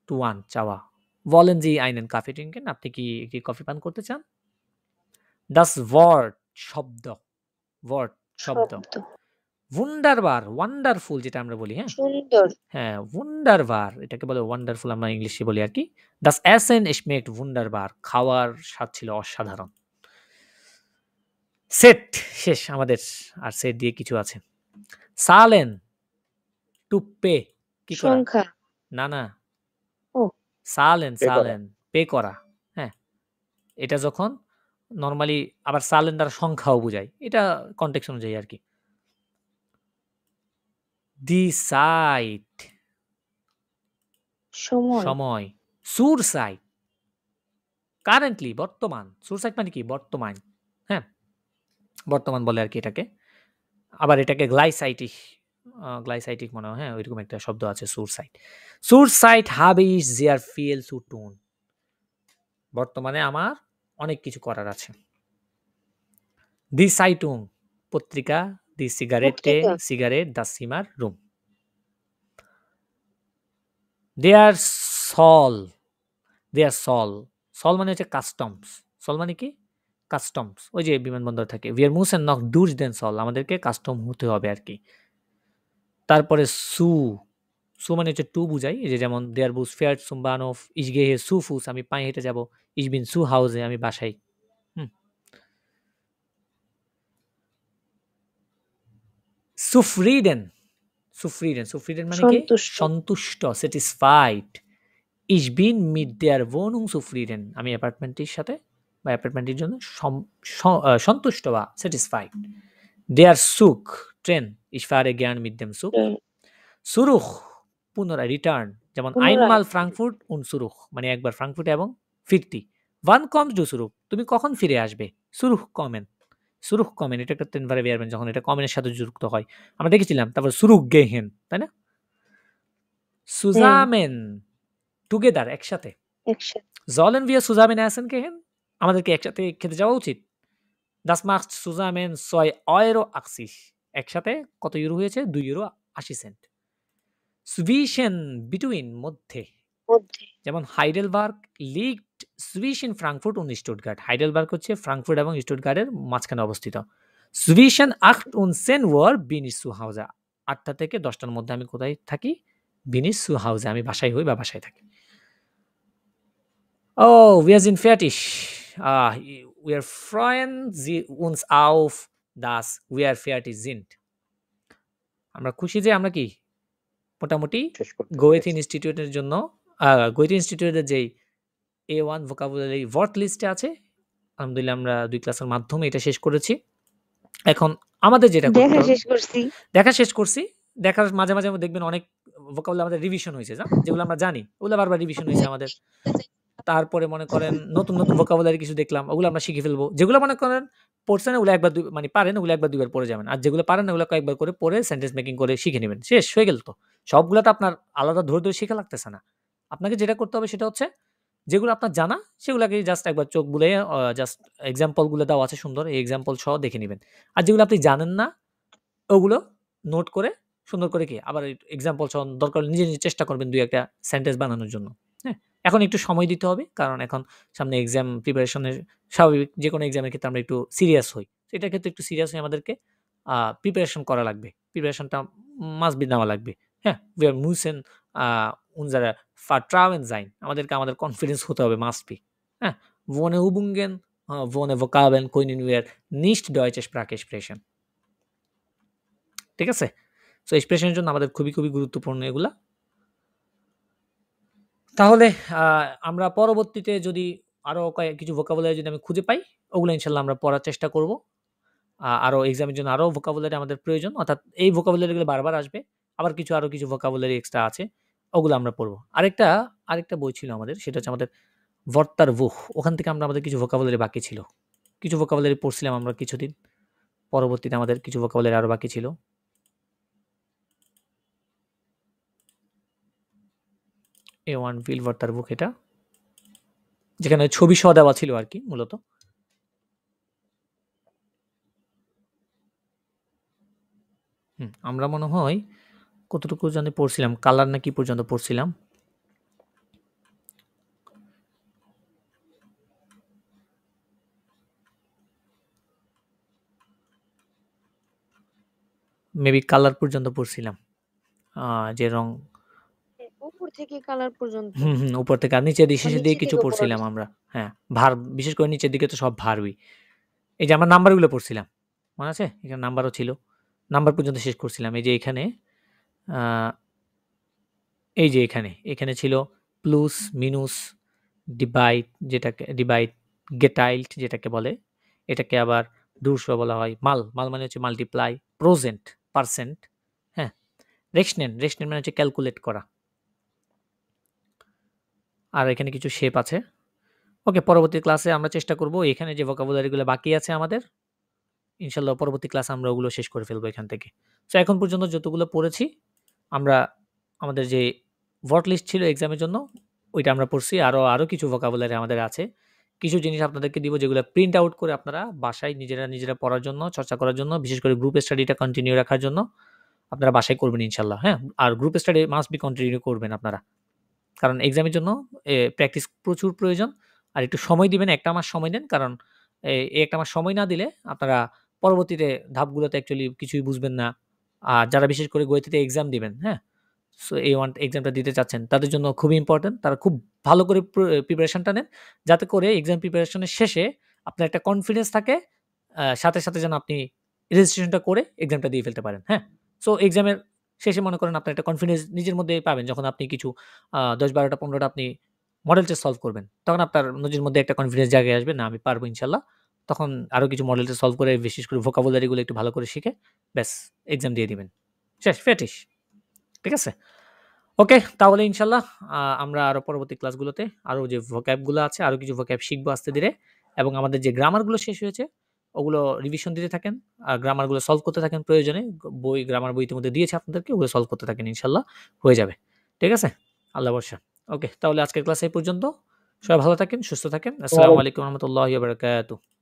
টু ওয়ান চাওয়া। wollen Sie einen Kaffee trinken, আপনি কি একটি কফি পান করতে চান। das Wort শব্দ, শব্দ। wunderbar ওয়ান্ডারফুল যেটা আমরা বলি, হ্যাঁ
সুন্দর
হ্যাঁ wunderbar এটাকে বলে ওয়ান্ডারফুল, আমরা ইংলিশে বলি আর কি। das Essen schmeckt wunderbar, খাওয়ার স্বাদ ছিল অসাধারণ। সেট শেষ আমাদের, আর সেট দিয়ে কিছু আছে। সালেন টু পে, কি করা,
সংখ্যা
না
ও
সালেন
Pay করা।
সালেন পে করা, হ্যাঁ এটা যখন নরমালি আবার সালেন দ্বারা সংখ্যাও বোঝায়, এটা কনটেক্সট অনুযায়ী আর কি। দি সাইট
সময়
সময়। সুর সাইট কারেন্টলি বর্তমান, সুর সাইট মানে কি বর্তমান, হ্যাঁ বর্তমান বলে আর কি এটাকে। আবার এটাকে গ্লাইসাইটিক মনে হয়, হ্যাঁ ওইরকম একটা শব্দ আছে সুর site habe ich sehr viel zu tun, বর্তমানে আমার অনেক কিছু করার আছে। দি সাইটুং পত্রিকা, দি সিগারেটে
পত্রিকা।
সিগারেট, দা সিমার রুম। দেয়ার সল মানে হচ্ছে কাস্টমস, সল মানে কি কাস্টমস, ওই যে বিমানবন্দর থাকে। wir müssen noch durch den Zoll, আমাদেরকে কাস্টম হতে হবে আর কি। তারপরে সু মানে হচ্ছে টু বুঝাই, এই যে যেমন দেয়ার বুস ফেয়ার zum Bahnhof, ich gehe zu Fuß, আমি পায়ে হেঁটে যাব। ich bin zu Hause, আমি বাসায়। সুফরিডেন মানে কি
সন্তুষ্ট।
সন্তুষ্ট, satisfied. ich bin mit der Wohnung zufrieden, আমি অ্যাপার্টমেন্টের সাথে বা অ্যাপার্টমেন্টের জন্য সন্তুষ্ট বা satisfied. der Zug train, ich fahre gern mit dem Zug। সুরুখ পুনরায় রিটার্ন, যেমন
পুনরায়।
einmal Frankfurt und Zurück, মানে একবার ফ্রাঙ্কফুর্ট এবং ফিরতি। wann kommst du zurück, তুমি কখন ফিরে আসবে। সুরুখ কমেন এটা একটা টেন ভারে বেরবেন যখন এটা কমেনের সাথে যুক্ত হয়, আমরা দেখেছিলাম। তারপর সুরুখ গেহেন, তাই না। সুজামেন টুগেদার একসাথে,
একসাথে
Sollen wir zusammen essen gehen? আমাদেরকে একসাথে খেতে যাওয়া উচিত? Das macht zusammen 2,80 €। একসাথে কত ইউরো হয়েছে? 2,80 €। Zwischen, between, মধ্যে।
মধ্যে
যেমন Heidelberg liegt zwischen Frankfurt und Stuttgart। Heidelberg হচ্ছে ফ্রাঙ্কফুর্ট এবং স্টুটগার্টের মাঝখানে অবস্থিত। Zwischen 8 und 10 Uhr bin ich zu Hause। 8টা থেকে 10টার মধ্যে আমি কোথায় থাকি? Bin ich zu Hause। আমি বাসায় হই বা বাসায় থাকি। Oh, wir sind fertig। Wir freuen uns auf, dass wir fertig sind। আমরা খুশি যে আমরা কি মোটামুটি
শেষ করতে
গোয়েথ
পেরেছি।
ইনস্টিটিউটের জন্য গোয়েথ ইনস্টিটিউটের যেই A1 ভোকাবুলারি ওয়ার্ড লিস্টে আছে, আলহামদুলিল্লাহ আমরা 2 ক্লাসের মাধ্যমে এটা শেষ করেছি। এখন আমাদের যেটা করতে
দেখা
হবে,
শেষ করছি।
দেখা শেষ করছি। দেখার মাঝে, মাঝে দেখবেন অনেক ভোকাবুলারি আমাদের রিভিশন হয়েছে, যেগুলো আমরা জানি ওগুলো বারবার রিভিশন হয়েছে আমাদের। তারপরে মনে করেন নতুন, নতুন ভোকাবুলারি কিছু দেখলাম, ওগুলো আমরা শিখে ফেলবো। যেগুলো মনে করেন পড়ছেন ওগুলো একবার মানে পারেন, ওগুলো একবার দুইবার পড়ে যাবেন। আর যেগুলো পারেন ওগুলো কয়েকবার করে পড়ে সেন্টেন্স মেকিং করে শিখে নেবেন। শেষ হয়ে গেল তো। সবগুলো তো আপনার আলাদা ধরে, ধরে শেখা লাগতেছে না। আপনাকে যেটা করতে হবে সেটা হচ্ছে যেগুলো আপনার জানা সেগুলোকে জাস্ট একবার চোখ বুলিয়ে জাস্ট এক্সাম্পল গুলো দেওয়া আছে সুন্দর, এই এক্সাম্পল সহ দেখে নেবেন। আর যেগুলো আপনি জানেন না ওগুলো নোট করে সুন্দর করে কি আবার এক্সাম্পল সহ দরকার হলে নিজে, নিজে চেষ্টা করবেন 2-1টা সেন্টেন্স বানানোর জন্য। হ্যাঁ? এখন একটু সময় দিতে হবে, কারণ এখন সামনে এক্সাম প্রিপারেশনের স্বাভাবিক যেকোনো এক্সামের ক্ষেত্রে আমরা একটু সিরিয়াস হই। এটার ক্ষেত্রে একটু সিরিয়াস হয়ে আমাদেরকে প্রিপারেশন করা লাগবে। প্রিপারেশনটা মাস্ট বি নেওয়া লাগবে। হ্যাঁ? wir müssen unsere Vertrauen sein। আমাদেরকে আমাদের কনফিডেন্স হতে হবে মাস্ট বি। হ্যাঁ? Ohne Übungen, ohne Vokabeln können wir nicht deutsche Sprache sprechen। ঠিক আছে? সো এক্সপ্রেশনের জন্য আমাদের খুবই, খুবই গুরুত্বপূর্ণ এগুলা। তাহলে আমরা পরবর্তীতে যদি আরো কিছু ভোকাবুলারি যদি আমি খুঁজে পাই, ওগুলো ইনশাআল্লাহ আমরা পড়ার চেষ্টা করব। আরো এক্সামের জন্য আরো ভোকাবুলারি আমাদের প্রয়োজন, অর্থাৎ এই ভোকাবুলারিগুলো বারবার আসবে। আবার আরো কিছু ভোকাবুলারি এক্সট্রা আছে, ওগুলো আমরা পড়ব। আরেকটা বই ছিল আমাদের, সেটা হচ্ছে আমাদের Wörterbuch। ওখান থেকে আমাদের কিছু ভোকাবুলারি বাকি ছিল। কিছু ভোকাবুলারি পড়ছিলাম আমরা কিছুদিন। পরবর্তীতে আমাদের কিছু ভোকাবুলারি আরো বাকি ছিল। A1 Will Wörterbuch এটা। যেখানে ছবি সহ দেওয়া ছিল আরকি মূলত। আমরা মনে হয় কতটুকু জানি পড়ছিলাম, কালার না কি পর্যন্ত পড়ছিলাম। মেবি কালার পর্যন্ত পড়ছিলাম। যে রং
উপর থেকে কালার পর্যন্ত।
উপর থেকে আর নিচের শেষের দিকে
নিচের
কিছু
দিকে
পড়ছিলাম
পড়া
আমরা। হ্যাঁ, ভার বিশেষ করে নিচের দিকে তো সব ভারই। এই যে আমরা নাম্বারগুলো পড়ছিলাম। মনে আছে? এখানে নাম্বারও ছিল। নাম্বার পর্যন্ত শেষ করছিলাম। এই যে এখানে এই যে এখানে ছিল প্লুস, মিনুস, ডিভাইড ডিভাইড, গেটাইল্ড যেটাকে বলে। এটাকে আবার ডুরস বলা হয়। মাল মানে হচ্ছে মাল্টিপ্লাই, প্রজেন্ট, পার্সেন্ট। হ্যাঁ? রেশনেন মানে হচ্ছে ক্যালকুলেট করা। আর এখানে কিছু শেপ আছে। ওকে, পরবর্তী ক্লাসে আমরা চেষ্টা করব এখানে যে ভোকাবুলারিগুলো বাকি আছে আমাদের, ইনশাআল্লাহ পরবর্তী ক্লাসে আমরা ওগুলো শেষ করে ফেলবো এখান থেকে। সো এখন পর্যন্ত যতগুলো পড়েছি আমরা আমাদের যে ওয়ার্ড লিস্ট ছিল এক্সামের জন্য ওইটা আমরা পড়ছি। আরো কিছু ভোকাবুলারি আমাদের আছে। কিছু জিনিস আপনাদেরকে দিব যেগুলো প্রিন্ট আউট করে আপনারা বাসায় নিজেরা পড়ার জন্য, চর্চা করার জন্য, বিশেষ করে গ্রুপ স্টাডিটা কন্টিনিউ রাখার জন্য আপনারা বাসায় করবেন ইনশাআল্লাহ। হ্যাঁ? আর group study must be continue করবেন আপনারা। কারণ এক্সামের জন্য প্র্যাকটিস প্রচুর প্রয়োজন। আর একটু সময় দিবেন, 1টা মাস সময় দেন। কারণ এই 1টা মাস সময় না দিলে আপনারা পরবর্তীতে ধাপগুলোতে অ্যাকচুয়ালি কিছুই বুঝবেন না। আর যারা বিশেষ করে গোয়েথিতে এক্সাম দিবেন, হ্যাঁ? সো A1 এক্সামটা দিতে চাচ্ছেন, তাদের জন্য খুবই ইম্পর্টেন্ট। তারা খুব ভালো করে প্রিপারেশনটা নেন, যাতে করে এক্সাম প্রিপারেশনের শেষে আপনার একটা কনফিডেন্স থাকে, সাথে, সাথে যেন আপনি রেজিস্ট্রেশনটা করে এক্সামটা দিয়ে ফেলতে পারেন। হ্যাঁ? সো এক্সামের শেষে মনে করেন আপনার একটা কনফিডেন্স নিজের মধ্যে পাবেন, যখন আপনি কিছু 10, 12টা, 15টা আপনি মডেল টেস্ট সলভ করবেন। তখন আপনার নিজের মধ্যে একটা কনফিডেন্স জায়গায় আসবে, না আমি পারবো ইনশাআল্লাহ। তখন আরো কিছু মডেল টেস্ট সলভ করে বিশেষ করে ভোকাবুলারিগুলো একটু ভালো করে শিখে ব্যাস এক্সাম দিয়ে দিবেন। শেষ, ফিনিশ। ঠিক আছে? ওকে, তাহলে ইনশাআল্লাহ আমরা আরো পরবর্তী ক্লাসগুলোতে আরো যে ভোক্যাবগুলো আছে, আরো কিছু ভোক্যাব শিখবো আস্তে ধীরে। এবং আমাদের যে গ্রামারগুলো শেষ হয়েছে ওগুলো রিভিশন দিতে থাকেন। আর গ্রামারগুলো সলভ করতে থাকেন প্রয়োজনে। গ্রামার বই ইতিমধ্যে দিয়েছে আপনাদেরকে, ওগুলো সলভ করতে থাকেন, ইনশাআল্লাহ হয়ে যাবে। ঠিক আছে? আল্লাহ ভরসা। ওকে, তাহলে আজকের ক্লাস এই পর্যন্ত। সবাই ভালো থাকেন, সুস্থ থাকেন। আসসালামু আলাইকুম ওয়া রাহমাতুল্লাহি ওয়া বারাকাতুহু।